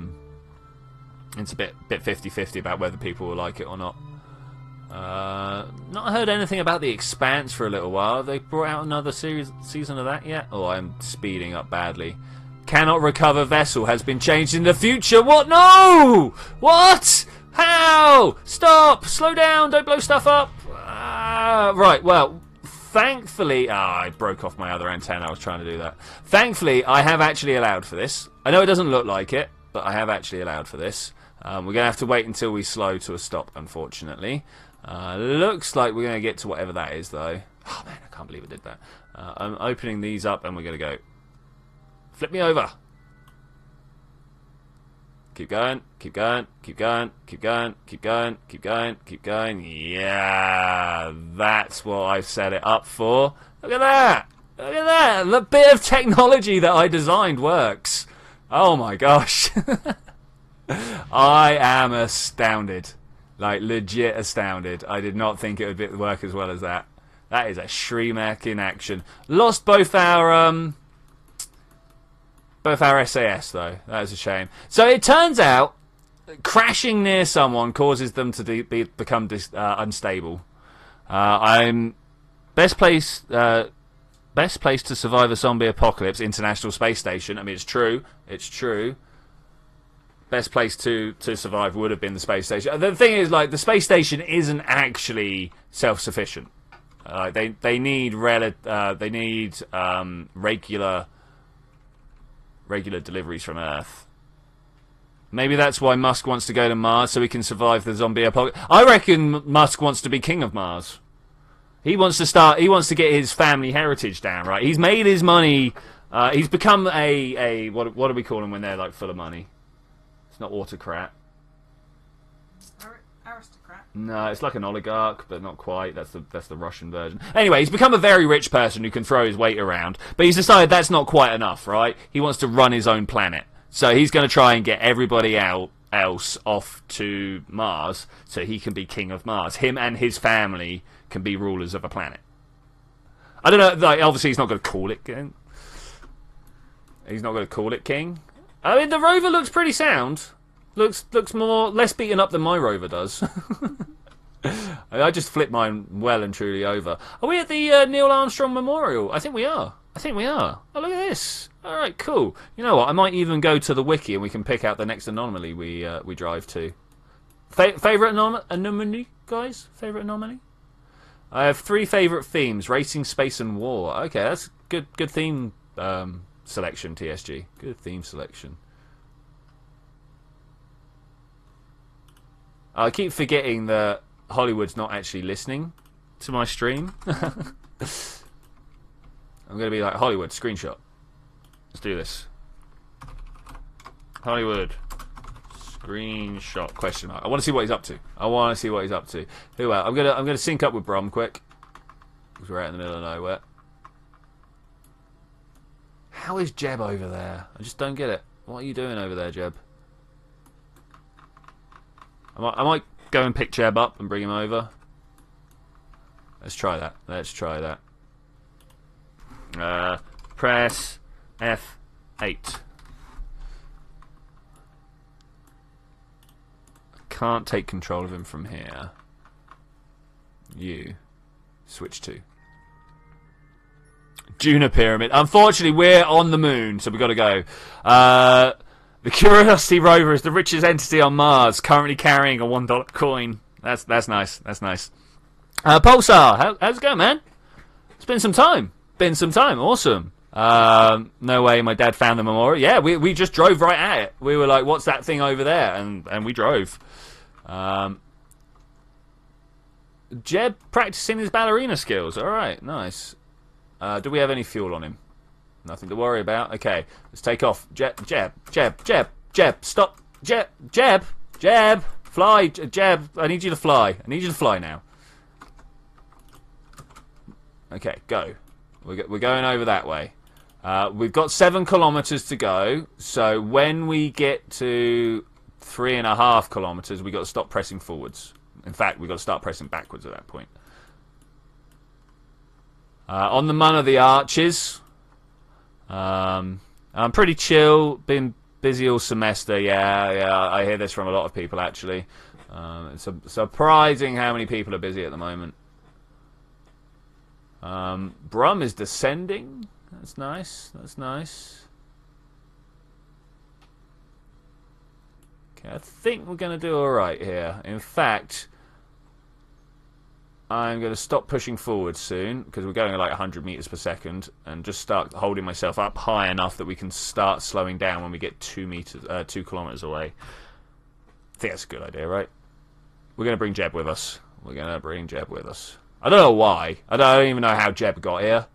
it's a bit 50-50 about whether people will like it or not. Not heard anything about The Expanse for a little while. Have they brought out another season of that yet? Oh, I'm speeding up badly. Cannot recover vessel has been changed in the future. What? No! What? How? Stop! Slow down! Don't blow stuff up! Right, well... Thankfully, I broke off my other antenna. I was trying to do that. Thankfully, I have actually allowed for this. I know it doesn't look like it, but I have actually allowed for this. We're going to have to wait until we slow to a stop, unfortunately. Looks like we're going to get to whatever that is, though. Oh, man, I can't believe I did that. I'm opening these up, and we're going to go. Flip me over. Keep going, keep going, keep going, keep going, keep going, keep going, keep going. Yeah, that's what I've set it up for. Look at that. Look at that. The bit of technology that I designed works. Oh my gosh. I am astounded. Like, legit astounded. I did not think it would work as well as that. That is a Shremek in action. Lost both our SAS, though. That is a shame. So it turns out, crashing near someone causes them to become unstable. I'm best place to survive a zombie apocalypse. International Space Station. I mean, it's true. It's true. Best place to survive would have been the space station. The thing is, like, the space station isn't actually self-sufficient. They need regular deliveries from Earth. Maybe that's why Musk wants to go to Mars, so he can survive the zombie apocalypse. I reckon Musk wants to be king of Mars. He wants to get his family heritage down, right? He's made his money. He's become a what do we call them when they're like full of money? It's not autocrat. Aristocrat. No, it's like an oligarch, but not quite. That's the Russian version. Anyway, he's become a very rich person who can throw his weight around, but he's decided that's not quite enough, right? He wants to run his own planet. So he's going to try and get everybody out else off to Mars so he can be king of Mars. Him and his family can be rulers of a planet. I don't know, like, obviously he's not going to call it king. He's not going to call it king. I mean, the rover looks pretty sound. Looks less beaten up than my rover does. I just flipped mine well and truly over. Are we at the Neil Armstrong Memorial? I think we are. Oh, look at this. All right, cool. You know what? I might even go to the wiki and we can pick out the next anomaly we drive to. Favorite anomaly, guys? Favorite anomaly? I have 3 favorite themes: racing, space, and war. Okay, that's good theme selection, TSG. Good theme selection. I keep forgetting that Hollywood's not actually listening to my stream. I'm going to be like, Hollywood, screenshot. Let's do this. Hollywood, screenshot, question mark. I want to see what he's up to. Who else? I'm gonna sync up with Brum quick, because we're out in the middle of nowhere. How is Jeb over there? I just don't get it. What are you doing over there, Jeb? I might go and pick Jeb up and bring him over. Let's try that. Press F8. I can't take control of him from here. You. Switch to. Juno Pyramid. Unfortunately, we're on the moon, so we've got to go. The Curiosity rover is the richest entity on Mars, currently carrying a $1 coin. That's nice. Pulsar, how's it going, man? It's been some time. Awesome. No way my dad found the memorial. Yeah, we just drove right at it. We were like, what's that thing over there? And we drove. Jeb practicing his ballerina skills. All right, nice. Do we have any fuel on him? Nothing to worry about. Okay, let's take off. Jeb, stop. Jeb, fly. Jeb, I need you to fly. Now. Okay, go. We're going over that way. We've got 7 kilometers to go, so when we get to 3.5 kilometers, we've got to stop pressing forwards. In fact, we've got to start pressing backwards at that point. On the Mun of the Arches. I'm pretty chill. Been busy all semester. Yeah. I hear this from a lot of people, actually. It's surprising how many people are busy at the moment. Brum is descending. That's nice. Okay, I think we're going to do alright here. In fact, I'm going to stop pushing forward soon, because we're going at like 100 meters per second, and just start holding myself up high enough that we can start slowing down when we get 2 kilometers away. I think that's a good idea, right? We're going to bring Jeb with us. I don't know why. I don't even know how Jeb got here.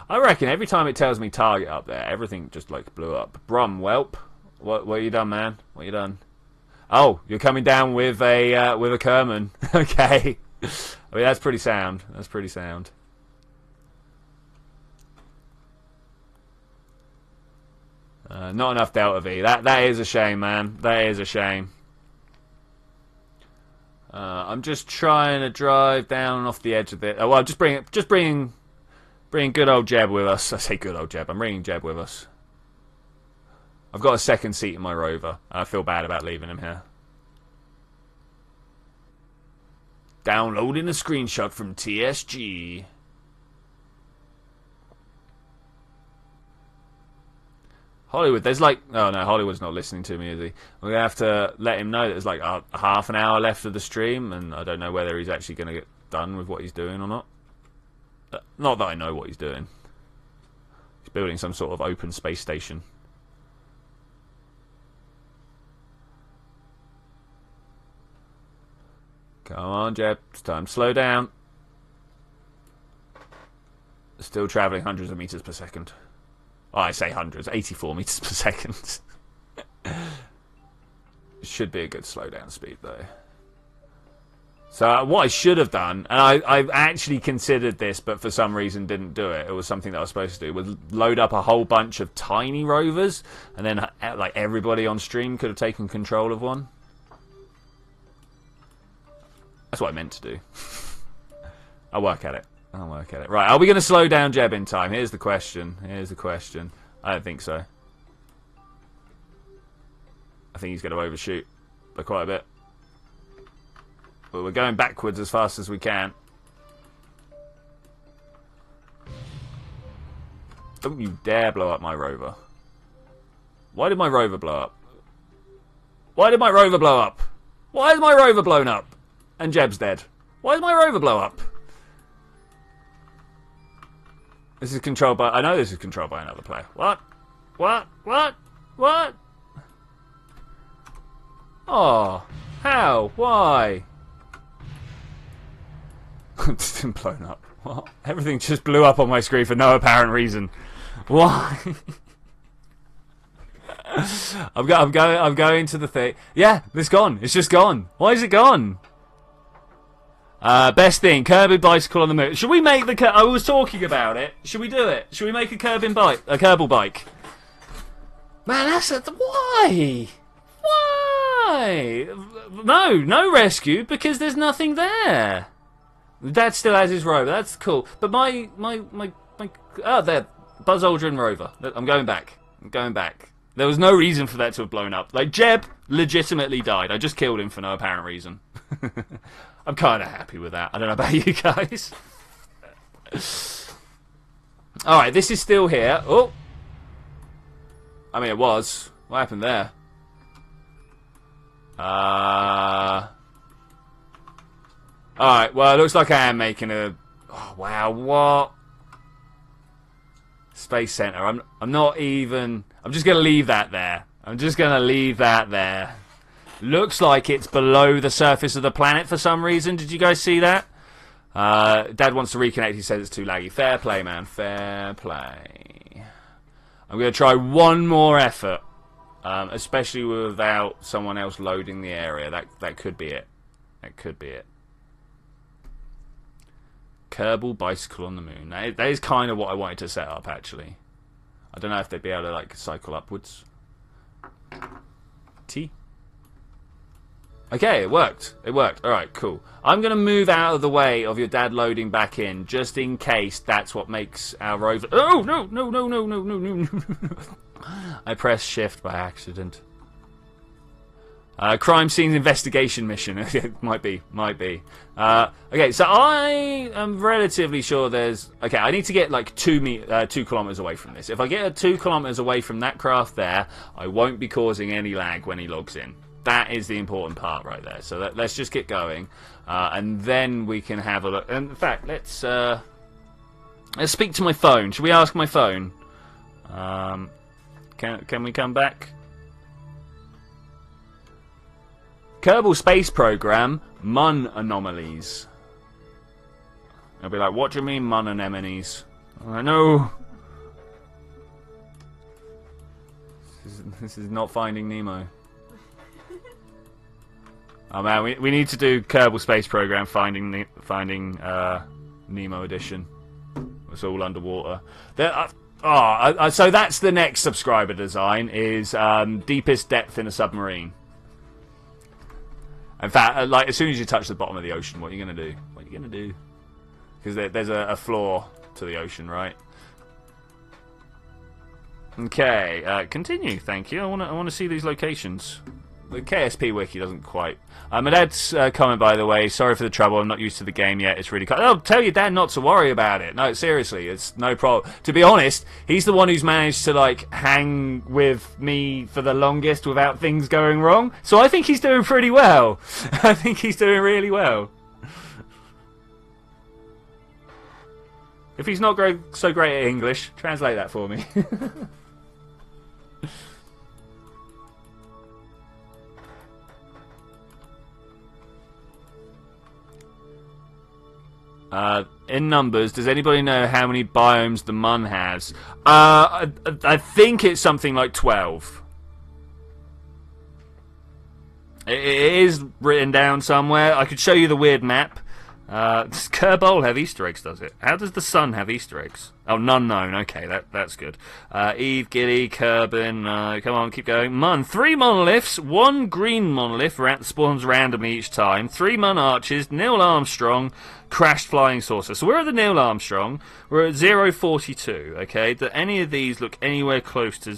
I reckon every time it tells me target up there, everything just like blew up. Brum, whelp. What you done, man? What you done? Oh, you're coming down with a Kerman. Okay. I mean, that's pretty sound. Not enough Delta V. That is a shame, man. That is a shame. I'm just trying to drive down off the edge of it. Oh, well, just bring good old Jeb with us. I say good old Jeb. I'm bringing Jeb with us. I've got a second seat in my rover. I feel bad about leaving him here. Downloading a screenshot from TSG. Hollywood, there's like... Oh, no, Hollywood's not listening to me, is he? We're going to have to let him know that there's like half an hour left of the stream, and I don't know whether he's actually going to get done with what he's doing or not. Not that I know what he's doing. He's building some sort of open space station. Come on, Jeb. It's time to slow down. Still travelling hundreds of meters per second. Oh, I say hundreds. 84 meters per second. Should be a good slowdown speed, though. So what I should have done, and I actually considered this, but for some reason didn't do it. It was something that I was supposed to do. Was load up a whole bunch of tiny rovers, and then like everybody on stream could have taken control of one. That's what I meant to do. I'll work at it. I'll work at it. Right, are we going to slow down Jeb in time? Here's the question. Here's the question. I don't think so. I think he's going to overshoot by quite a bit. But we're going backwards as fast as we can. Don't you dare blow up my rover. Why did my rover blow up? Why did my rover blow up? Why is my rover blown up? And Jeb's dead. Why did my rover blow up? This is controlled by... I know this is controlled by another player. What? What? What? What? Oh. How? Why? It's been blown up. What? Everything just blew up on my screen for no apparent reason. Why? I'm going to the thing. Yeah, it's gone. It's just gone. Why is it gone? Best thing, Kirby bicycle on the moon. Should we make the? I was talking about it. Should we do it? Should we make a Kerbal bike? Man, that's why. Why? No rescue because there's nothing there. Dad still has his rover. That's cool. But my oh, there, Buzz Aldrin rover. I'm going back. I'm going back. There was no reason for that to have blown up. Like Jeb legitimately died. I just killed him for no apparent reason. I'm kind of happy with that. I don't know about you guys. All right, this is still here. Oh, I mean it was. What happened there? Alright, well, it looks like I am making a... Oh, wow, what? Space Center. I'm not even... I'm just going to leave that there. I'm just going to leave that there. Looks like it's below the surface of the planet for some reason. Did you guys see that? Dad wants to reconnect. He says it's too laggy. Fair play, man. Fair play. I'm going to try one more effort. Especially without someone else loading the area. That could be it. That could be it. Kerbal bicycle on the moon. That is kind of what I wanted to set up, actually. I don't know if they'd be able to, like, cycle upwards. T. Okay, it worked. It worked. Alright, cool. I'm going to move out of the way of your dad loading back in, just in case that's what makes our rover... Oh, no, no, no, no, no, no, no, no. I pressed shift by accident. Crime scene investigation mission. It might be. Okay, so I am relatively sure there's... Okay, I need to get like 2 kilometers away from this. If I get 2 kilometers away from that craft there, I won't be causing any lag when he logs in. That is the important part right there. So let's just get going, and then we can have a look. And in fact, let's speak to my phone. Should we ask my phone? Can we come back? Kerbal Space Program, Mun anomalies. I'll be like, what do you mean, Mun anemones? I know. This is not Finding Nemo. Oh man, we need to do Kerbal Space Program Finding Nemo edition. It's all underwater. So that's the next subscriber design, is deepest depth in a submarine. In fact, like as soon as you touch the bottom of the ocean, what are you going to do? What are you going to do? Because there's a floor to the ocean, right? Okay, continue. Thank you. I want to see these locations. The KSP wiki doesn't quite. My dad's comment, by the way, sorry for the trouble, I'm not used to the game yet, it's really... I'll tell your dad not to worry about it. No, seriously, it's no problem. To be honest, he's the one who's managed to, like, hang with me for the longest without things going wrong. So I think he's doing pretty well. I think he's doing really well. If he's not so great at English, translate that for me. In numbers, does anybody know how many biomes the Mun has? I think it's something like 12. It is written down somewhere. I could show you the weird map. Does Kerbal have Easter eggs, does it? How does the sun have Easter eggs? Oh, none known. Okay, that's good. Eve, Giddy, Kerbin, come on, keep going. Mun, 3 monoliths, 1 green monolith, spawns randomly each time, 3 Mun archers, Neil Armstrong, crashed flying saucer. So we're at the Neil Armstrong, we're at 042, okay? Do any of these look anywhere close to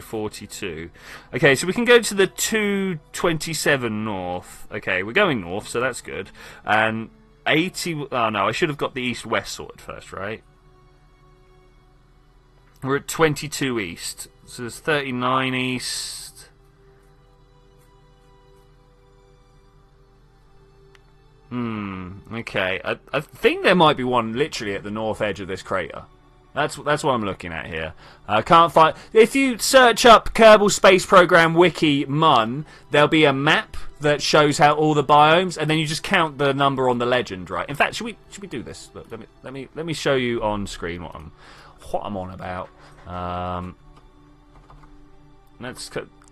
042? Okay, so we can go to the 227 north. Okay, we're going north, so that's good. And 80... Oh, no, I should have got the east-west sorted first, right? We're at 22 east. So there's 39 east. Okay. I think there might be one literally at the north edge of this crater. That's what I'm looking at here. I can't find... If you search up Kerbal Space Program Wiki Mun, there'll be a map that shows how all the biomes, and then you just count the number on the legend, right? In fact, should we do this? Look, let me show you on screen what I'm on about.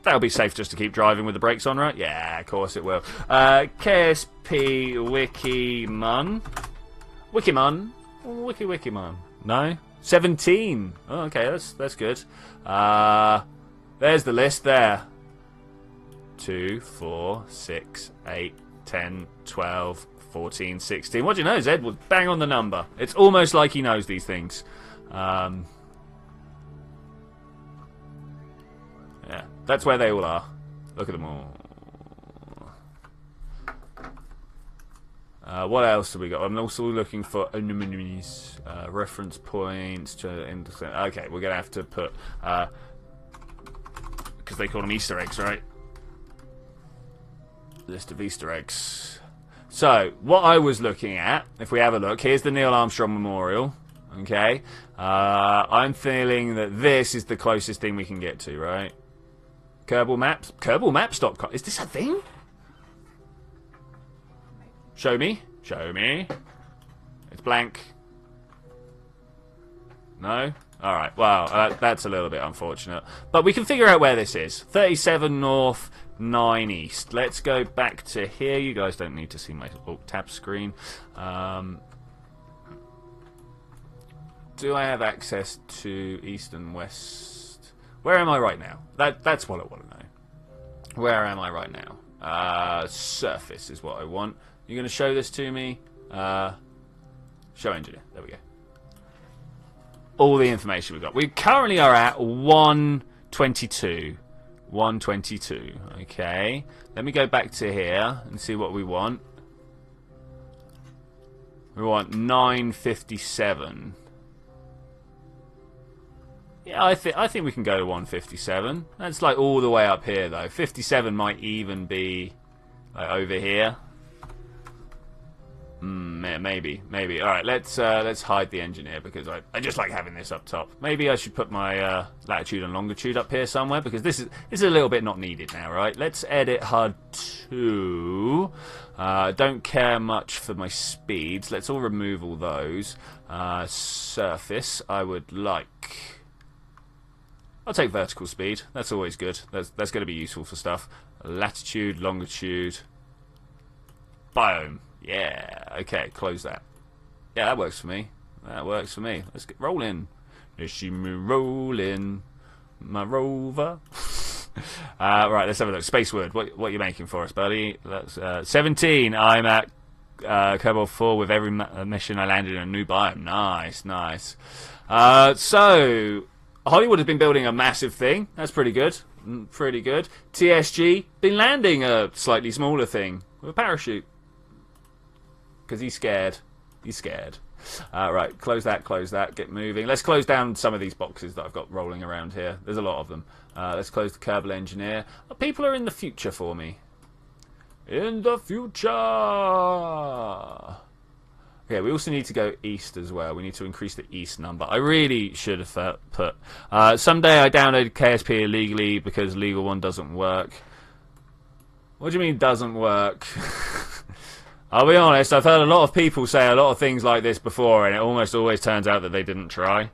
That'll be safe just to keep driving with the brakes on, right? Yeah, of course it will. KSP Wiki Mun. Wiki Mun. Wiki Mun. No? 17. Oh, okay, that's good. There's the list there. 2, 4, 6, 8, 10, 12, 14, 16. What do you know? Zed was bang on the number. It's almost like he knows these things. Yeah, that's where they all are. Look at them all. What else have we got? I'm also looking for anomalies, reference points. Okay, we're going to have to put... because they call them Easter eggs, right? List of Easter eggs. So, what I was looking at, if we have a look, here's the Neil Armstrong Memorial. Okay? I'm feeling that this is the closest thing we can get to, right? Kerbal Maps? KerbalMaps.com. Is this a thing? Show me. Show me. It's blank. No? Alright, well, that's a little bit unfortunate. But we can figure out where this is. 37 north, 9 east. Let's go back to here. You guys don't need to see my tab screen. Do I have access to east and west? Where am I right now? That's what I want to know. Where am I right now? Surface is what I want. You're going to show this to me? Show engineer. There we go. All the information we've got. We currently are at 122. 122. Okay. Let me go back to here and see what we want. We want 957. Yeah, I think we can go to 157. That's like all the way up here though. 57 might even be like over here. Maybe. All right, let's hide the engineer because I just like having this up top. Maybe I should put my latitude and longitude up here somewhere because this is a little bit not needed now, right? Let's edit HUD 2. Don't care much for my speeds. Let's all remove all those. Surface, I would like. I'll take vertical speed. That's always good. That's going to be useful for stuff. Latitude, longitude, biome. Yeah, okay, close that. Yeah, that works for me. That works for me. Let's get rolling. Let's see me rolling, my rover. Right, let's have a look. Space Word, what are you making for us, buddy? That's 17. I'm at Kerbal 4 with every mission I landed in a new biome. Nice. So, Hollywood has been building a massive thing. That's pretty good. Pretty good. TSG, been landing a slightly smaller thing with a parachute. Because he's scared. Right, close that, get moving. Let's close down some of these boxes that I've got rolling around here. There's a lot of them. Let's close the Kerbal Engineer. People are in the future for me. In the future! Okay, we also need to go east as well. We need to increase the east number. I really should have put... someday I downloaded KSP illegally because legal one doesn't work. What do you mean doesn't work? I'll be honest, I've heard a lot of people say a lot of things like this before, and it almost always turns out that they didn't try.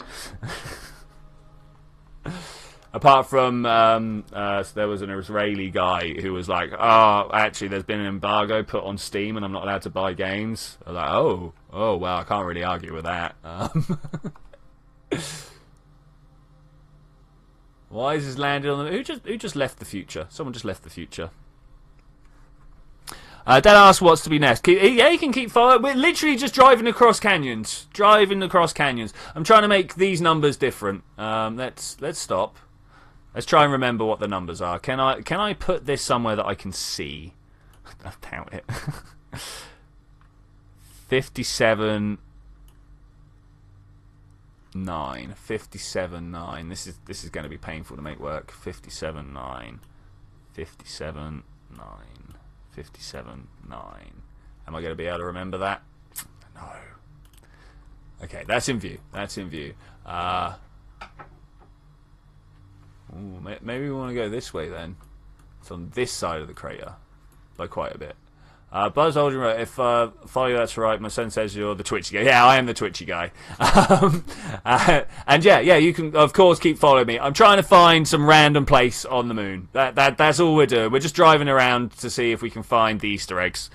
Apart from there was an Israeli guy who was like, "Oh, actually, there's been an embargo put on Steam, and I'm not allowed to buy games." I was like, "Oh, well, I can't really argue with that." Why is this landed on the... Who just left the future? Someone just left the future. Dad asked what's to be next. Yeah, you can keep following. We're literally just driving across canyons. Driving across canyons. I'm trying to make these numbers different. Let's stop. Let's try and remember what the numbers are. Can I put this somewhere that I can see? I doubt it. 57 9. 57 9. This is going to be painful to make work. 57 9. 57 9. 57 9. Am I going to be able to remember that? No. Okay, that's in view. That's in view. Maybe we want to go this way then. It's on this side of the crater by quite a bit. Buzz Aldrin wrote, if follow you, that's right. My son says you're the Twitchy guy. Yeah, I am the Twitchy guy. And yeah, you can of course keep following me. I'm trying to find some random place on the moon. That's all we're doing. We're just driving around to see if we can find the Easter eggs.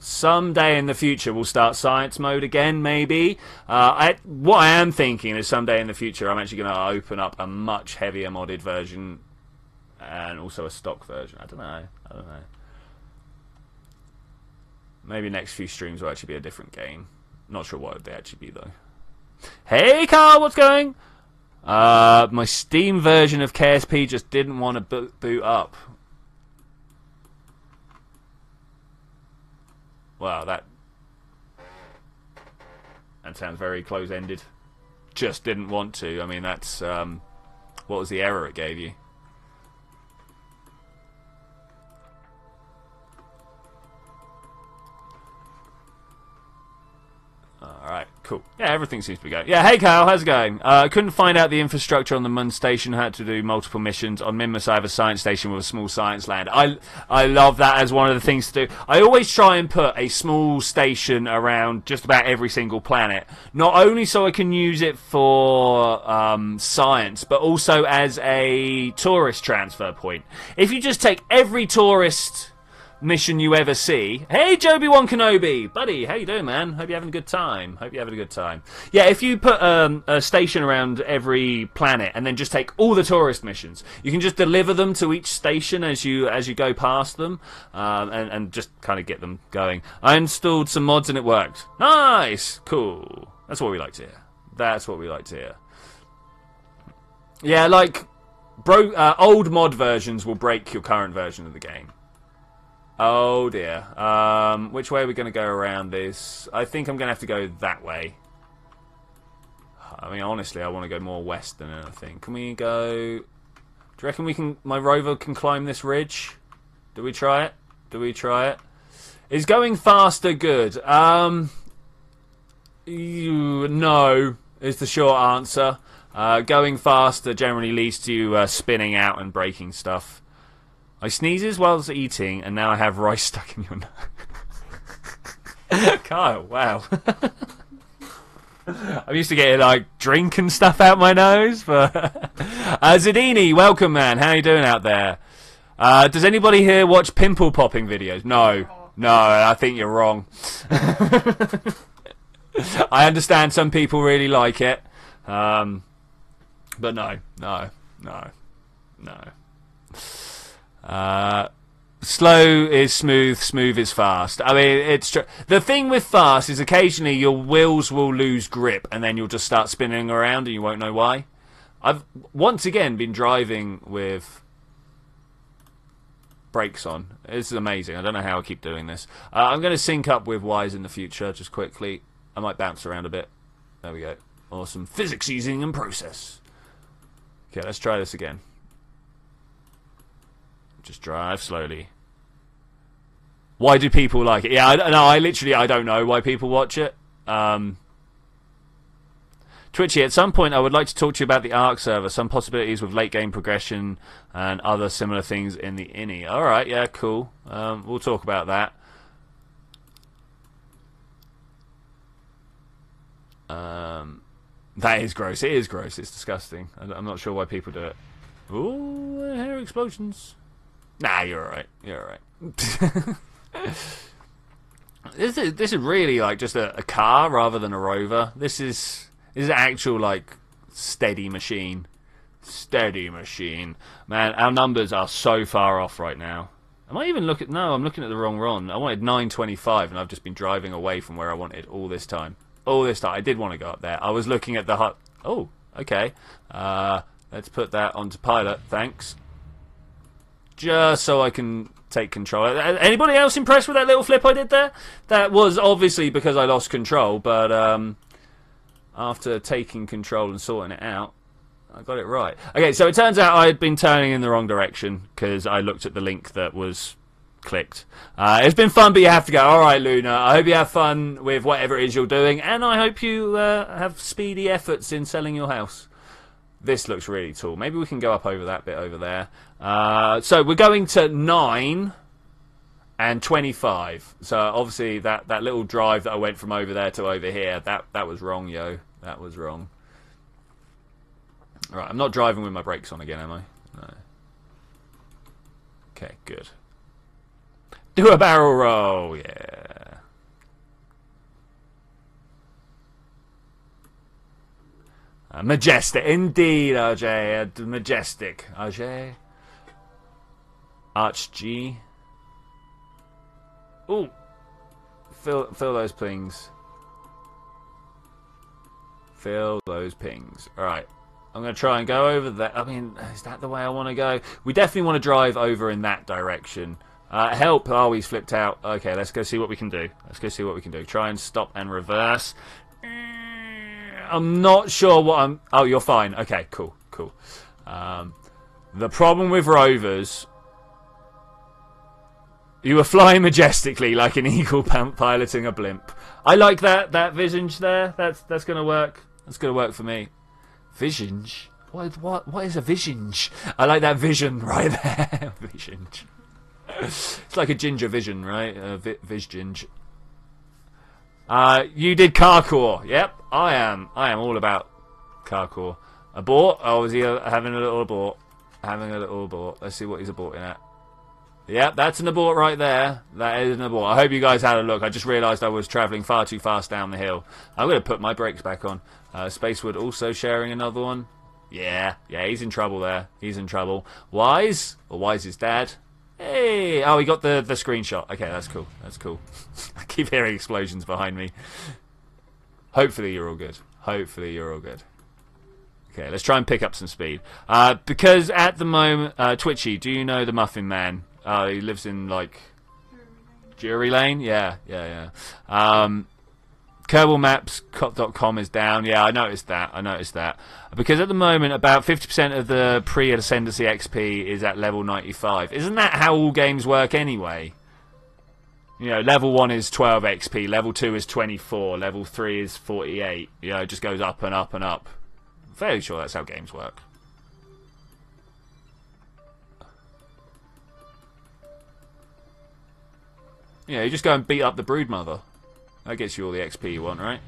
Someday in the future we'll start science mode again, maybe. What I am thinking is someday in the future I'm actually going to open up a much heavier modded version and also a stock version. I don't know. Maybe next few streams will actually be a different game. Not sure what they actually be though. Hey Carl, what's going? My Steam version of KSP just didn't want to boot up. Wow, that sounds very close-ended. Just didn't want to. I mean, that's what was the error it gave you? Alright, cool. Yeah, everything seems to be going. Yeah, hey Kyle, how's it going? Couldn't find out the infrastructure on the Mun station. Had to do multiple missions. On Minmus I have a science station with a small science land. I love that as one of the things to do. I always try and put a small station around just about every single planet. Not only so I can use it for science, but also as a tourist transfer point. If you just take every tourist mission you ever see. Hey, Joby-Wan Kenobi! Buddy, how you doing, man? Hope you're having a good time. Yeah, if you put a station around every planet and then just take all the tourist missions, you can just deliver them to each station as you go past them, and just kind of get them going. I installed some mods and it worked. Nice! Cool. That's what we like to hear. Yeah, like, old mod versions will break your current version of the game. Oh dear. Which way are we going to go around this? I think I'm going to have to go that way. I mean, honestly, I want to go more west than anything. Can we go... Do you reckon my rover can climb this ridge? Do we try it? Is going faster good? No, is the short answer. Going faster generally leads to you spinning out and breaking stuff. I sneezes whilst eating, and now I have rice stuck in your nose. Kyle, wow. I'm used to getting, like, drink and stuff out my nose, but... Zadini, welcome, man. How you doing out there? Does anybody here watch pimple popping videos? No, I think you're wrong. I understand some people really like it, but no. Slow is smooth is fast. I mean, it's the thing with fast is occasionally your wheels will lose grip and then you'll just start spinning around and you won't know why. I've once again been driving with brakes on. This is amazing. I don't know how I keep doing this. I'm going to sync up with Wise in the future just quickly. I might bounce around a bit. There we go. Awesome. Physics easing and process. Okay, let's try this again. Just drive slowly. Why do people like it? Yeah, I don't know why people watch it. Twitchy, at some point I would like to talk to you about the Ark server, some possibilities with late game progression and other similar things in the INI. Alright, yeah, cool. We'll talk about that. That is gross. It is gross. It's disgusting. I'm not sure why people do it. Ooh, hair explosions. Nah, you're alright. You're alright. This is really like just a car rather than a rover. This is an actual like steady machine. Steady machine. Man, our numbers are so far off right now. Am I even looking? No, I'm looking at the wrong run. I wanted 925 and I've just been driving away from where I wanted all this time. All this time. I did want to go up there. I was looking at the hut. Oh, okay. Let's put that onto pilot. Thanks. Just so I can take control. Anybody else impressed with that little flip I did there? That was obviously because I lost control, but after taking control and sorting it out, I got it right. Okay, so it turns out I had been turning in the wrong direction because I looked at the link that was clicked. It's been fun, but you have to go. Alright, Luna, I hope you have fun with whatever it is you're doing, and I hope you have speedy efforts in selling your house. This looks really tall. Maybe we can go up over that bit over there. So we're going to 9 and 25. So obviously that little drive that I went from over there to over here, that was wrong, yo. That was wrong. Alright, I'm not driving with my brakes on again, am I? No. Okay, good. Do a barrel roll, yeah. Majestic, indeed, RJ. Majestic, RJ. Arch G. Ooh, fill those pings. Fill those pings. All right, I'm gonna try and go over there. I mean, is that the way I want to go? We definitely want to drive over in that direction. Help! Oh, he's flipped out. Okay, let's go see what we can do. Let's go see what we can do. Try and stop and reverse. I'm not sure what I'm... Oh, you're fine. Okay, cool, cool. The problem with rovers... You were flying majestically like an eagle piloting a blimp. I like that visage there. That's going to work. That's going to work for me. Visage? What is a visage? I like that vision right there. Visage. It's like a ginger vision, right? Visginge. You did carcore. Yep, I am all about carcore. Abort. Oh, is he having a little abort? Having a little abort. Let's see what he's aborting at. Yep, that's an abort right there. That is an abort. I hope you guys had a look. I just realised I was travelling far too fast down the hill. I'm going to put my brakes back on. Spacewood also sharing another one. Yeah, he's in trouble there. He's in trouble. Wise? Or Wise's dad? Hey! Oh, we got the screenshot. Okay, that's cool. That's cool. I keep hearing explosions behind me. Hopefully you're all good. Hopefully you're all good. Okay, let's try and pick up some speed. Because at the moment... Twitchy, do you know the Muffin Man? He lives in, like... Jury Lane? Yeah. KerbalMaps.com is down. Yeah, I noticed that. Because at the moment, about 50% of the pre-Ascendancy XP is at level 95. Isn't that how all games work anyway? You know, level 1 is 12 XP, level 2 is 24, level 3 is 48. You know, it just goes up and up and up. I'm fairly sure that's how games work. Yeah, you just go and beat up the Broodmother. That gets you all the XP you want, right?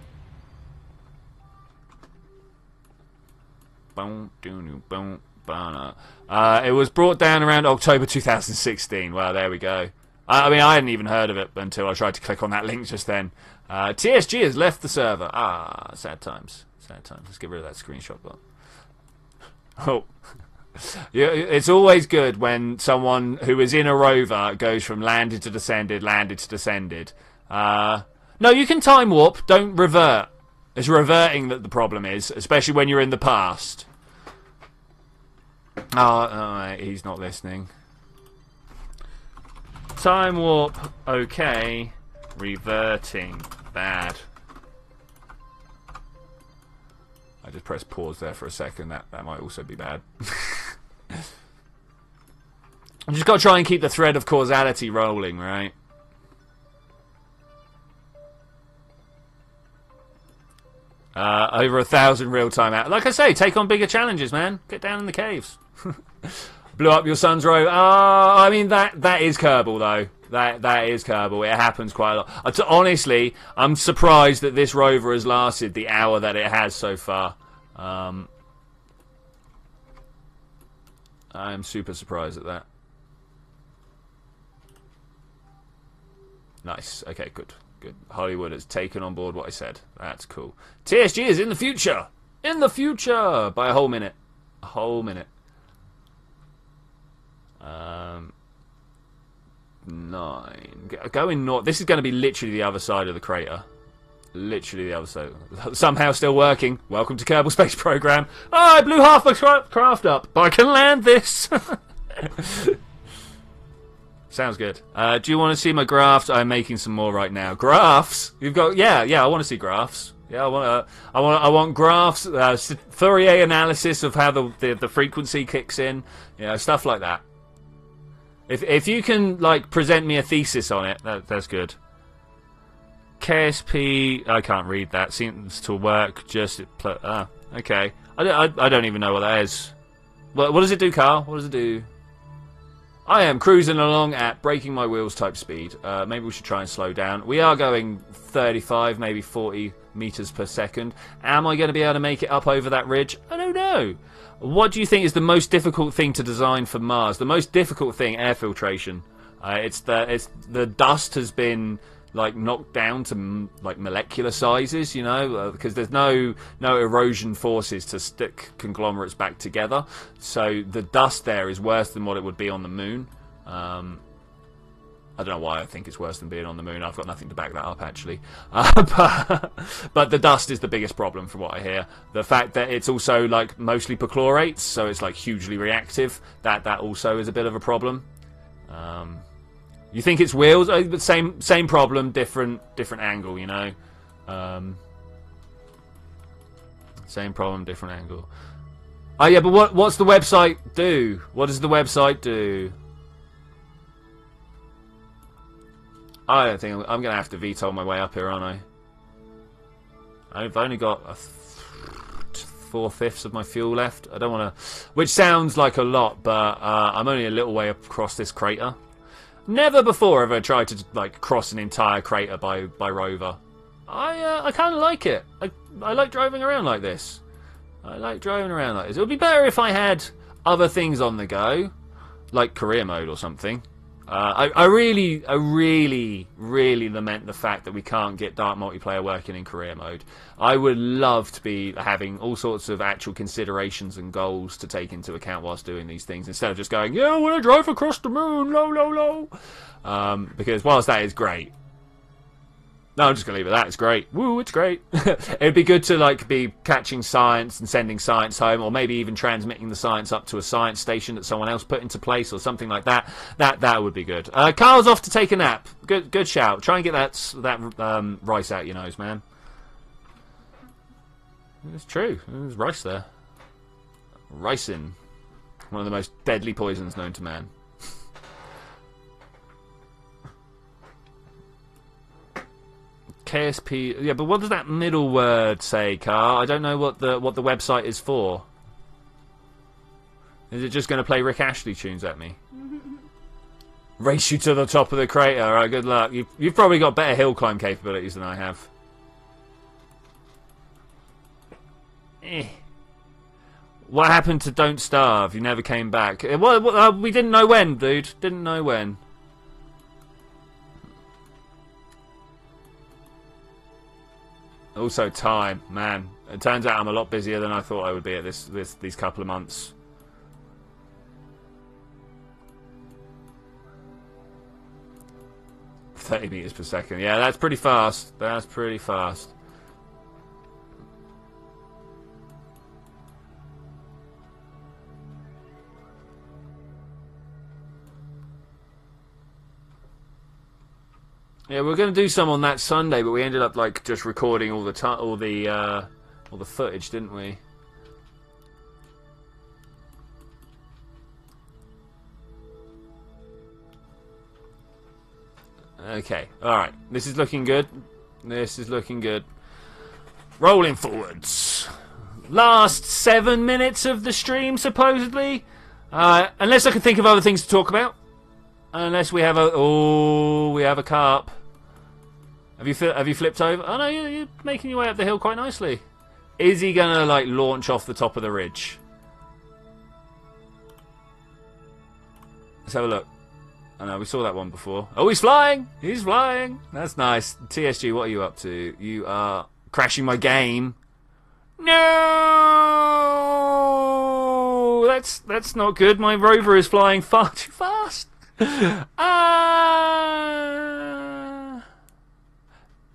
It was brought down around October 2016. Well, there we go. I mean, I hadn't even heard of it until I tried to click on that link just then. TSG has left the server. Ah, sad times. Sad times. Let's get rid of that screenshot bot. Oh. Yeah, it's always good when someone who is in a rover goes from landed to descended, landed to descended. No, you can time warp. Don't revert. It's reverting that the problem is, especially when you're in the past. Oh, he's not listening. Time warp, okay. Reverting, bad. I just pressed pause there for a second. That might also be bad. I've just got to try and keep the thread of causality rolling, right? Over 1,000 real-time out. Like I say, take on bigger challenges, man. Get down in the caves. Blew up your son's row. I mean, that is Kerbal, though. That is Kerbal. It happens quite a lot. Honestly, I'm surprised that this rover has lasted the hour that it has so far. I am super surprised at that. Nice. Okay, good. Good. Hollywood has taken on board what I said. That's cool. TSG is in the future! In the future! By a whole minute. A whole minute. 9. Going north. This is going to be literally the other side of the crater. Literally the other side. Somehow still working. Welcome to Kerbal Space Program. Oh, I blew half the craft up, but I can land this. Sounds good. Do you want to see my graphs? I'm making some more right now. Graphs? You've got? Yeah. I want to see graphs. Yeah, I want graphs. Fourier analysis of how the frequency kicks in. Stuff like that. If you can like present me a thesis on it, that's good. KSP, I can't read that. Seems to work. Just okay. I don't even know what that is. What does it do, Carl? What does it do? I am cruising along at breaking my wheels type speed. Maybe we should try and slow down. We are going 35, maybe 40 meters per second. Am I going to be able to make it up over that ridge? I don't know. What do you think is the most difficult thing to design for Mars? The most difficult thing, air filtration. It's the dust has been like knocked down to like molecular sizes, because there's no erosion forces to stick conglomerates back together. So the dust there is worse than what it would be on the moon. I don't know why I think it's worse than being on the moon. I've got nothing to back that up, actually. But the dust is the biggest problem from what I hear. The fact that it's also like mostly perchlorates, so it's like hugely reactive. That also is a bit of a problem. You think it's wheels? But same problem, different angle. Same problem, different angle. Oh yeah, but what's the website do? What does the website do? I don't think I'm going to have to VTOL my way up here, aren't I? I've only got 4/5 of my fuel left. I don't want to, which sounds like a lot, but I'm only a little way across this crater. Never before have I tried to like cross an entire crater by rover. I kind of like it. I like driving around like this. It would be better if I had other things on the go, like career mode or something. I really lament the fact that we can't get dark multiplayer working in career mode. I would love to be having all sorts of actual considerations and goals to take into account whilst doing these things, instead of just going, yeah, I want to drive across the moon, no. Because whilst that is great, no, I'm just going to leave it at that. It's great. Woo, it's great. It'd be good to like be catching science and sending science home, or maybe even transmitting the science up to a science station that someone else put into place, or something like that. That would be good. Carl's off to take a nap. Good shout. Try and get that rice out your nose, man. It's true. There's rice there. Ricin. One of the most deadly poisons known to man. KSP, yeah, but what does that middle word say, Carl? I don't know what the website is for. Is it just going to play Rick Ashley tunes at me? Race you to the top of the crater. All right, good luck. You've probably got better hill climb capabilities than I have. What happened to Don't Starve? You never came back. Well, we didn't know when, dude. Didn't know when. Also time, man. It turns out I'm a lot busier than I thought I would be at these couple of months. $30 meters per second. Yeah, that's pretty fast. That's pretty fast. Yeah, we were going to do some on that Sunday, but we ended up like just recording all the footage, didn't we? Okay, all right. This is looking good. This is looking good. Rolling forwards. Last 7 minutes of the stream, supposedly. Unless I can think of other things to talk about. Unless we have a... Oh, we have a carp. Have you flipped over? Oh, no, you're making your way up the hill quite nicely. Is he going to, like, launch off the top of the ridge? Let's have a look. I know, we saw that one before. Oh, he's flying! He's flying! That's nice. TSG, what are you up to? You are crashing my game. No! That's not good. My rover is flying far too fast.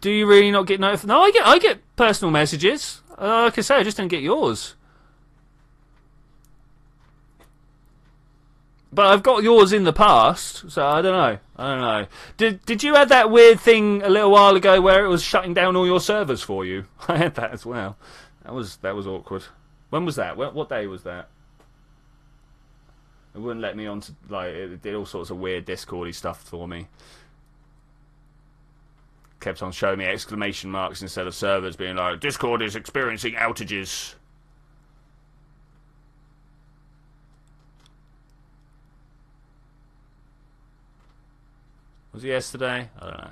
Do you really not get notified? No, I get personal messages. Like I say, I just don't get yours. But I've got yours in the past, so I don't know. Did you have that weird thing a little while ago where it was shutting down all your servers for you? I had that as well. That was awkward. When was that? What day was that? It wouldn't let me on to, like, it did all sorts of weird Discordy stuff for me. Kept on showing me exclamation marks instead of servers being like, Discord is experiencing outages. Was it yesterday? I don't know.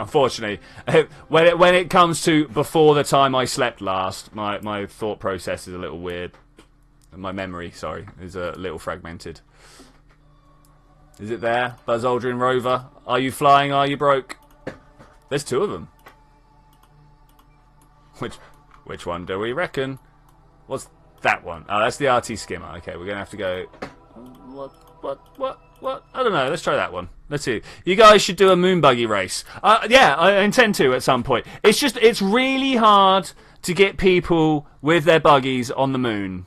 Unfortunately, when it comes to before the time I slept last, my thought process is a little weird. My memory, sorry, is a little fragmented. Is it there? Buzz Aldrin rover. Are you flying? Are you broke? There's two of them. Which one do we reckon? What's that one? Oh, that's the RT skimmer. Okay, we're gonna have to go. What? I don't know. Let's try that one. Let's see. You guys should do a moon buggy race. Yeah, I intend to at some point. It's really hard to get people with their buggies on the moon.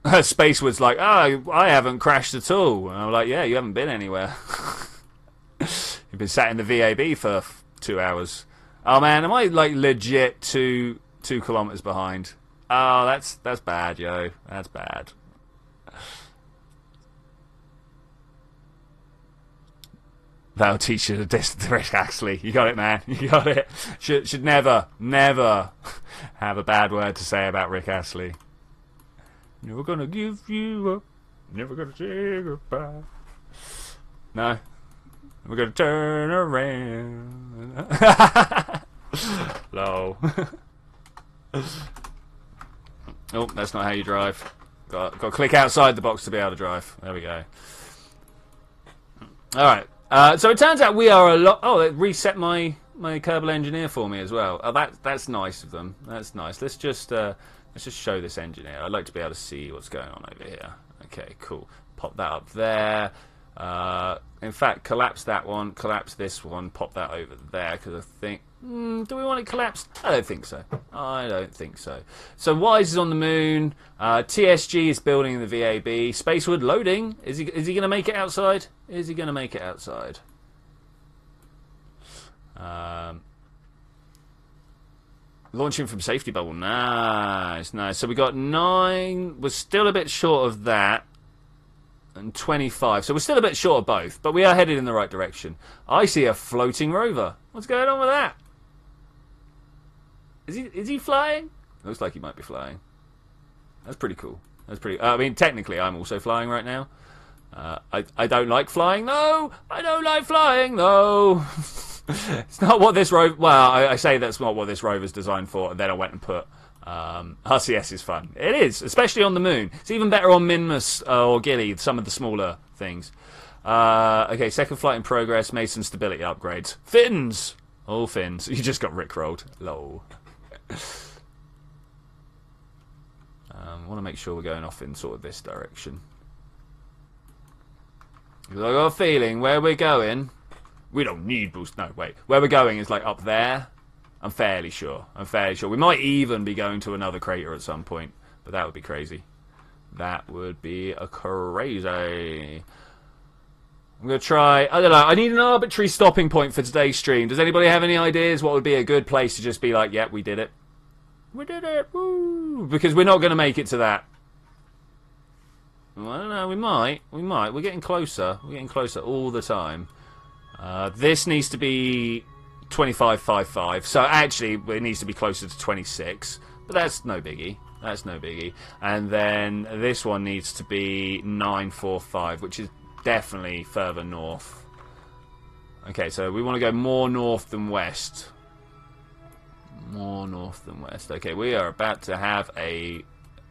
Spacewood's like, oh, I haven't crashed at all. And I'm like, yeah, you haven't been anywhere. You've been sat in the VAB for 2 hours. Oh man, am I like legit 2 kilometers behind? Oh, that's bad, yo. That's bad. That'll teach you the distance to Rick Astley. You got it, man. You got it. Should never have a bad word to say about Rick Astley. Never gonna give you up. Never gonna say goodbye. No. We're gonna turn around. Low. Oh, that's not how you drive. Got to click outside the box to be able to drive. There we go. Alright. So it turns out we are a lot... Oh, they reset my Kerbal Engineer for me as well. Oh, that's nice of them. That's nice. Let's just show this engineer. I'd like to be able to see what's going on over here. Okay, cool. Pop that up there. In fact, collapse that one, collapse this one, pop that over there, because I think... do we want it collapsed? I don't think so. I don't think so. So Wise is on the moon. TSG is building the VAB. Spacewood loading. Is he going to make it outside? Is he going to make it outside? Launching from safety bubble. Nice, nice. So we got 9. We're still a bit short of that. And 25. So we're still a bit short of both, but we are headed in the right direction. I see a floating rover. What's going on with that? Is he flying? Looks like he might be flying. That's pretty cool. That's pretty... I mean, technically, I'm also flying right now. I don't like flying. No! I don't like flying, no! It's not what this rover... Well, I say that's not what this rover's designed for, and then I went and put... RCS is fun. It is, especially on the moon. It's even better on Minmus or Gilly, some of the smaller things. Okay, second flight in progress. Made some stability upgrades. Fins! All fins. You just got rickrolled. Lol. I want to make sure we're going off in sort of this direction. Because I got a feeling where we're going... We don't need boost. No, wait. Where we're going is like up there. I'm fairly sure. We might even be going to another crater at some point. But that would be crazy. That would be a crazy. I'm going to try... I don't know. I need an arbitrary stopping point for today's stream. Does anybody have any ideas what would be a good place to just be like, yep, we did it. We did it. Woo! Because we're not going to make it to that. Well, I don't know. We might. We're getting closer. We're getting closer all the time. This needs to be... 25.55. So actually, it needs to be closer to 26. But that's no biggie. That's no biggie. And then this one needs to be 945, which is definitely further north. Okay, so we want to go more north than west. More north than west. Okay, we are about to have a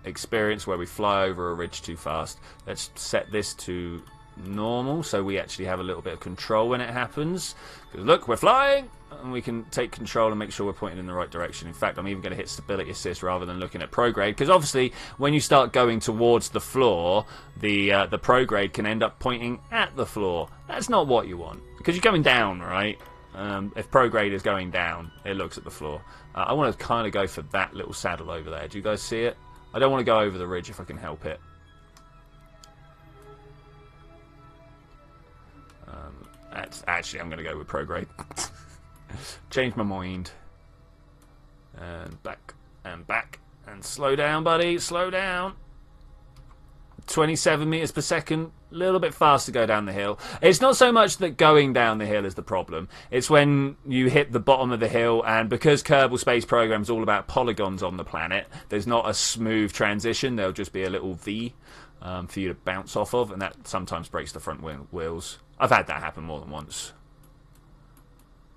experience where we fly over a ridge too fast. Let's set this to normal so we actually have a little bit of control when it happens. Because look, we're flying! And we can take control and make sure we're pointing in the right direction. In fact, I'm even going to hit stability assist rather than looking at prograde, because obviously when you start going towards the floor, the prograde can end up pointing at the floor. That's not what you want, because you're going down, right? If prograde is going down, it looks at the floor. I want to kind of go for that little saddle over there. Do you guys see it? I don't want to go over the ridge if I can help it. Actually, I'm going to go with prograde. Change my mind. And back. And back. And slow down, buddy. Slow down. 27 meters per second. A little bit fast to go down the hill. It's not so much that going down the hill is the problem. It's when you hit the bottom of the hill, and because Kerbal Space Program is all about polygons on the planet, there's not a smooth transition. There'll just be a little V for you to bounce off of, and that sometimes breaks the front wheels. I've had that happen more than once.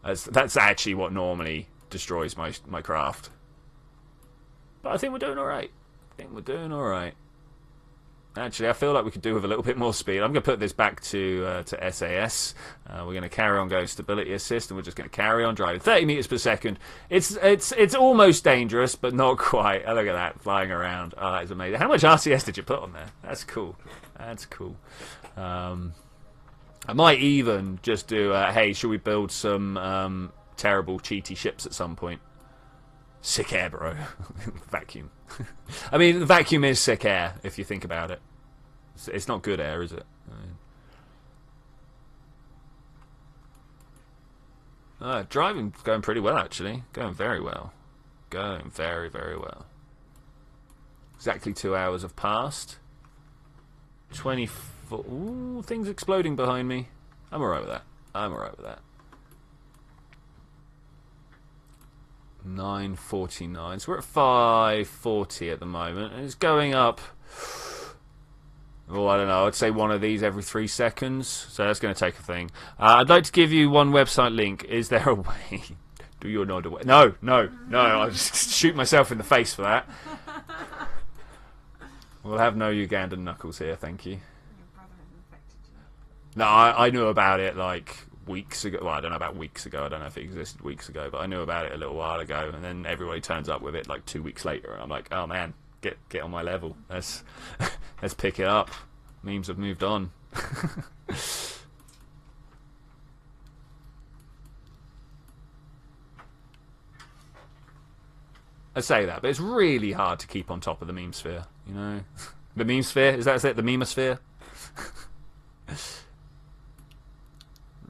That's actually what normally destroys my craft. But I think we're doing alright. Actually, I feel like we could do with a little bit more speed. I'm going to put this back to SAS. We're going to carry on going stability assist, and we're just going to carry on driving 30 meters per second. It's almost dangerous, but not quite. Oh, look at that, flying around. Oh, that is amazing. How much RCS did you put on there? That's cool. That's cool. I might even just do, hey, should we build some terrible cheaty ships at some point? Sick air, bro. Vacuum. I mean, the vacuum is sick air, if you think about it. It's not good air, is it? Driving's going pretty well, actually. Going very well. Going very, very well. Exactly 2 hours have passed. 24... Ooh, things exploding behind me. I'm alright with that. 9:49. So we're at 5:40 at the moment, and it's going up. Oh, I don't know. I'd say one of these every 3 seconds. So that's going to take a thing. I'd like to give you one website link. Is there a way? Do you know the way? No. I'll just shoot myself in the face for that. We'll have no Ugandan knuckles here, thank you. No, I knew about it like weeks ago. Well, I don't know about weeks ago. I don't know if it existed weeks ago, but I knew about it a little while ago. And then everybody turns up with it like 2 weeks later, and I'm like, oh man, get on my level. Let's pick it up. Memes have moved on. I say that, but it's really hard to keep on top of the meme sphere. You know, the meme sphere, is that it? The memosphere.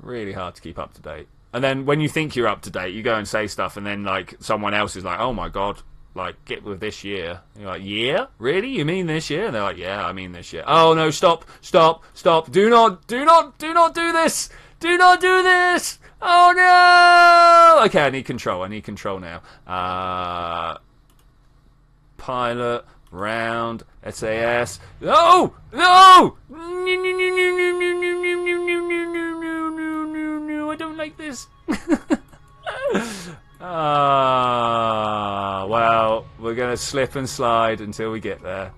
Really hard to keep up to date. And then when you think you're up to date, you go and say stuff, and then like someone else is like, "Oh my god, like get with this year." And you're like, "Yeah, really? You mean this year?" And they're like, "Yeah, I mean this year." "Oh no, stop! Do not do this! Do not do this! Oh no!" Okay, I need control now. Pilot round SAS. No! I don't like this. Well, we're going to slip and slide until we get there.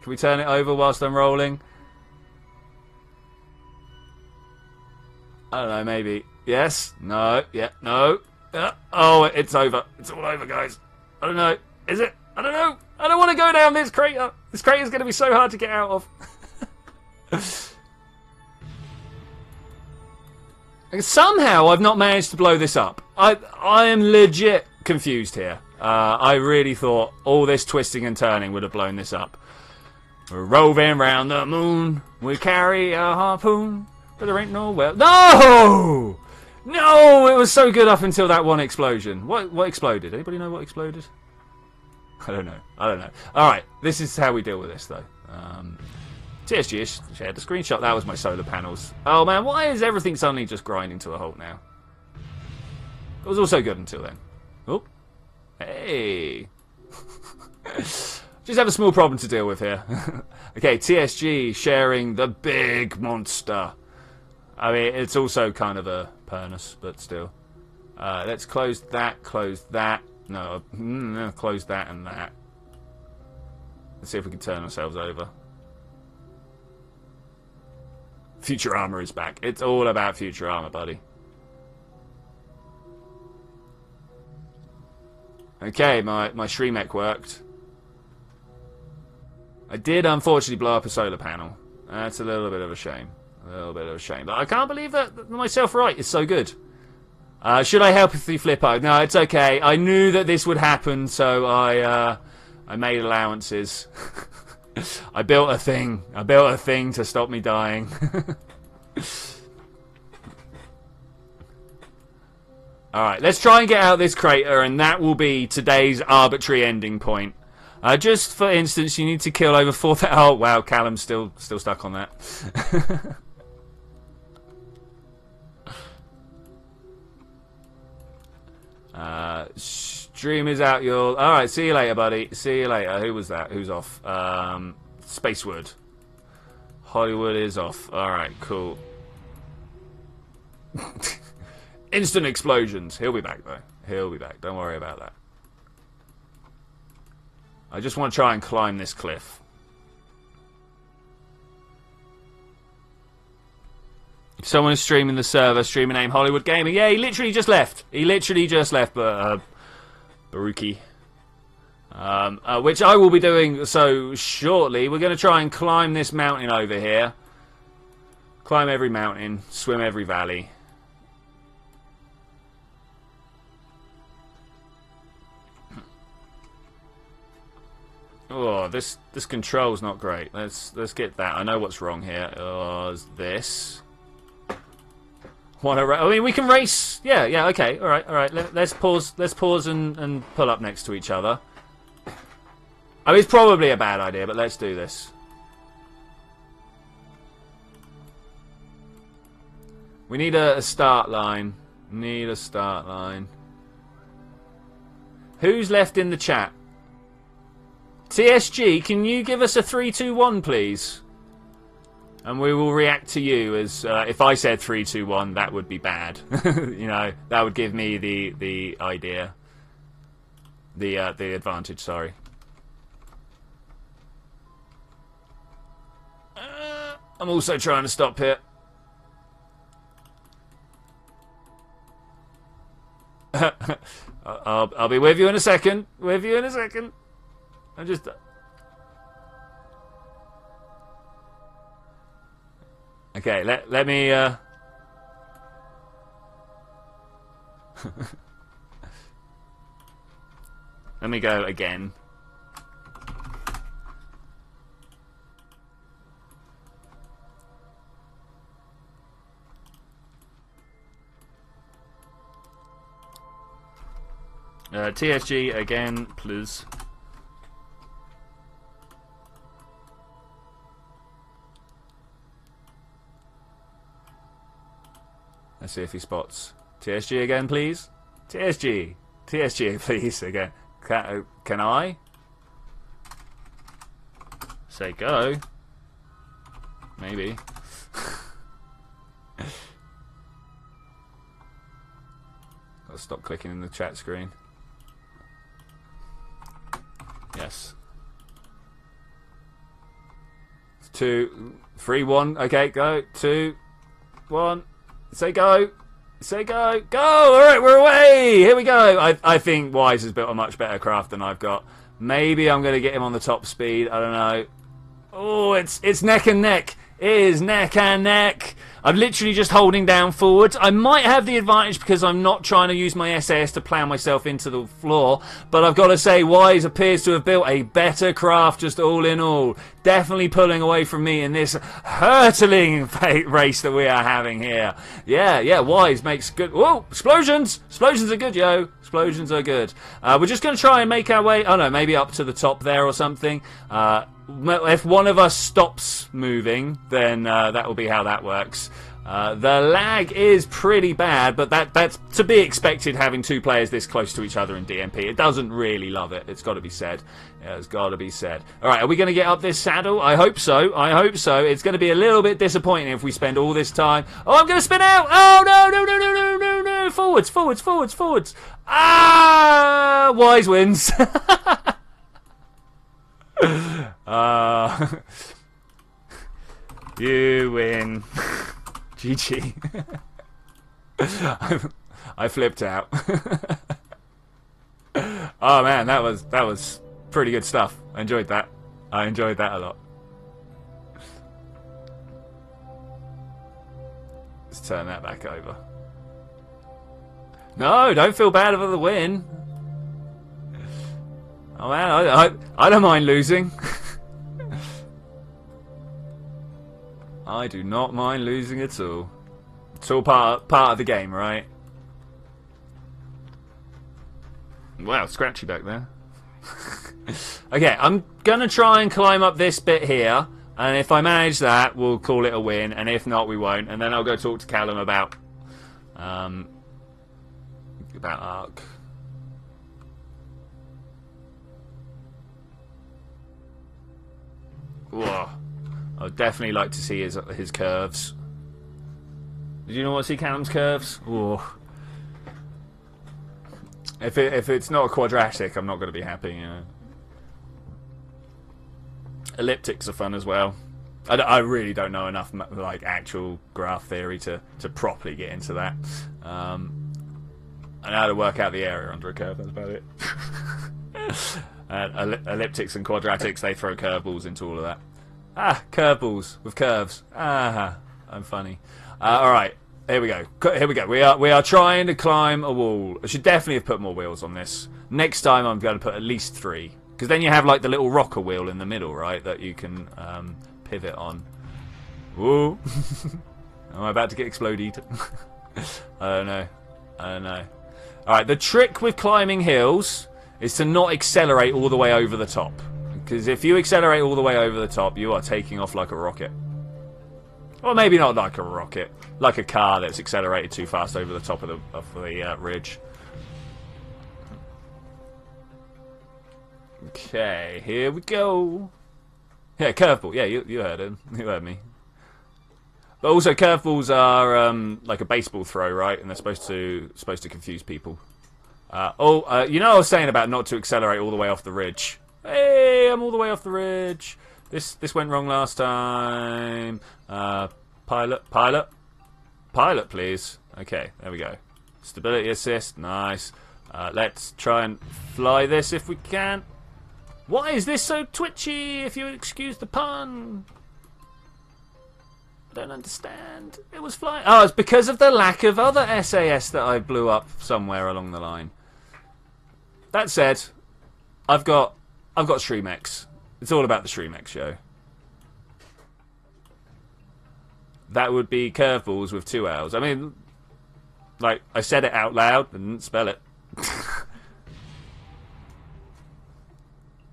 Can we turn it over whilst I'm rolling? I don't know, maybe. Yes? No? Yeah? No? Oh, it's over. It's all over, guys. I don't know. Is it? I don't know. I don't want to go down this crater. This crater is going to be so hard to get out of. Somehow I've not managed to blow this up. I am legit confused here. I really thought all this twisting and turning would have blown this up. We're roving round the moon. We carry a harpoon, but there ain't no well. No! No! It was so good up until that one explosion. What exploded? Anybody know what exploded? I don't know. Alright, this is how we deal with this, though. TSG shared the screenshot. That was my solar panels. Oh, man, why is everything suddenly just grinding to a halt now? It was also good until then. Oh. Hey. Just have a small problem to deal with here. Okay, TSG sharing the big monster. I mean, it's also kind of a pernus, but still. Let's close that, close that. No, close that and that. Let's see if we can turn ourselves over. Futurama is back. It's all about Futurama, buddy. Okay, my Shremek worked. I did unfortunately blow up a solar panel. That's a little bit of a shame. A little bit of a shame. But I can't believe that my self-right is so good. Should I help with the flip-o? No, it's okay. I knew that this would happen, so I made allowances. I built a thing. I built a thing to stop me dying. Alright, let's try and get out of this crater, and that will be today's arbitrary ending point. Just for instance, you need to kill over 4,000... Oh, wow, Callum's still stuck on that. Stream is out, y'all. Alright, see you later, buddy. See you later. Who was that? Who's off? Spacewood. Hollywood is off. Alright, cool. Instant explosions. He'll be back, though. He'll be back. Don't worry about that. I just want to try and climb this cliff. If someone is streaming the server, streamer name Hollywood Gaming. Yeah, he literally just left. He literally just left, Baruki. Which I will be doing so shortly. We're going to try and climb this mountain over here. Climb every mountain, swim every valley. Oh, this control's not great. Let's get that. I know what's wrong here. Is this? I mean, we can race. Yeah. Okay. All right. Let's pause. Let's pause and pull up next to each other. I mean, it's probably a bad idea, but let's do this. We need a start line. Need a start line. Who's left in the chat? TSG, can you give us a 3, 2, 1, please? And we will react to you as if I said 3, 2, 1, that would be bad. You know, that would give me the idea, the advantage. Sorry. I'm also trying to stop here. I'll be with you in a second. With you in a second. I'm just... Okay, let me... Let me go again. TSG again, please. Let's see if he spots. TSG again, please. TSG. TSG, please, again. Can I? Say go. Maybe. Gotta stop clicking in the chat screen. Yes. 2, 3, 1. Okay, go. 2, 1. Say go. Say go. Go! Alright, we're away! Here we go! I think Wise has built a much better craft than I've got. Maybe I'm going to get him on the top speed. I don't know. Oh, it's neck and neck. It is neck and neck. I'm literally just holding down forwards. I might have the advantage because I'm not trying to use my SAS to plow myself into the floor. But I've got to say, Wise appears to have built a better craft just all in all. Definitely pulling away from me in this hurtling race that we are having here. Yeah, Wise makes good... Whoa, explosions! Explosions are good, yo. Explosions are good. We're just going to try and make our way... Oh, no, maybe up to the top there or something. if one of us stops moving, then that will be how that works. The lag is pretty bad, but that's to be expected having two players this close to each other in DMP. It doesn't really love it. It's got to be said. Yeah, it's got to be said. All right, are we going to get up this saddle? I hope so. I hope so. It's going to be a little bit disappointing if we spend all this time. Oh, I'm going to spin out. Oh, no, no, no, no, no, no, no. Forwards, forwards, forwards, forwards. Ah, Wise wins. You win. GG. I flipped out. Oh man, that was pretty good stuff. I enjoyed that. I enjoyed that a lot. Let's turn that back over. No, don't feel bad about the win. Oh man, I don't mind losing. I do not mind losing at all. It's all part of the game, right? Wow, scratchy back there. Okay, I'm gonna try and climb up this bit here, and if I manage that, we'll call it a win, and if not, we won't. And then I'll go talk to Callum about Ark. Whoa. I'd definitely like to see his curves. Did you not want to see Callum's curves? Ooh. If it's not a quadratic, I'm not going to be happy. You know. Elliptics are fun as well. I really don't know enough like actual graph theory to properly get into that. I know how to work out the area under a curve. That's about it. Elliptics and quadratics, they throw curveballs into all of that. Ah, curveballs with curves. Ah, I'm funny. All right, here we go. Here we go. We are trying to climb a wall. I should definitely have put more wheels on this. Next time, I'm going to put at least 3, because then you have like the little rocker wheel in the middle, right? That you can pivot on. Whoa! Am I about to get exploded? I don't know. I don't know. All right. The trick with climbing hills is to not accelerate all the way over the top. Because if you accelerate all the way over the top, you are taking off like a rocket. Or maybe not like a rocket. Like a car that's accelerated too fast over the top of the ridge. Okay, here we go. Yeah, curveball. Yeah, you heard him. You heard me. But also, curveballs are like a baseball throw, right? And they're supposed to confuse people. You know I was saying about not to accelerate all the way off the ridge. Hey, I'm all the way off the ridge. This went wrong last time. Pilot, please. Okay, there we go. Stability assist, nice. Let's try and fly this if we can. Why is this so twitchy, if you excuse the pun? I don't understand. It was flying. Oh, it's because of the lack of other SAS that I blew up somewhere along the line. That said, I've got Streamex. It's all about the Streamex show. That would be curveballs with 2 L's. I mean, like, I said it out loud and didn't spell it.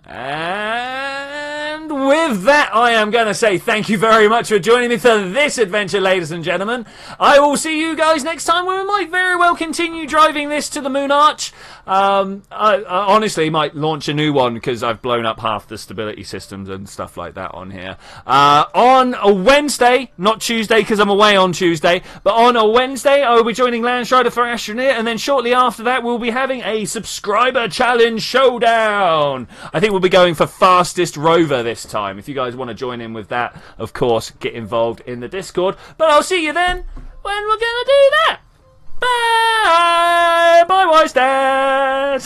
And with that, I am going to say thank you very much for joining me for this adventure, ladies and gentlemen. I will see you guys next time where we might very well continue driving this to the Moon Arch. I honestly might launch a new one because I've blown up half the stability systems and stuff like that on here. On a Wednesday, not Tuesday because I'm away on Tuesday, but on a Wednesday I will be joining Landstrider for Astroneer, and then shortly after that we'll be having a subscriber challenge showdown. I think we'll be going for fastest rover this time. If you guys want to join in with that, of course, get involved in the Discord. But I'll see you then when we're going to do that. Bye! Bye, wise dad!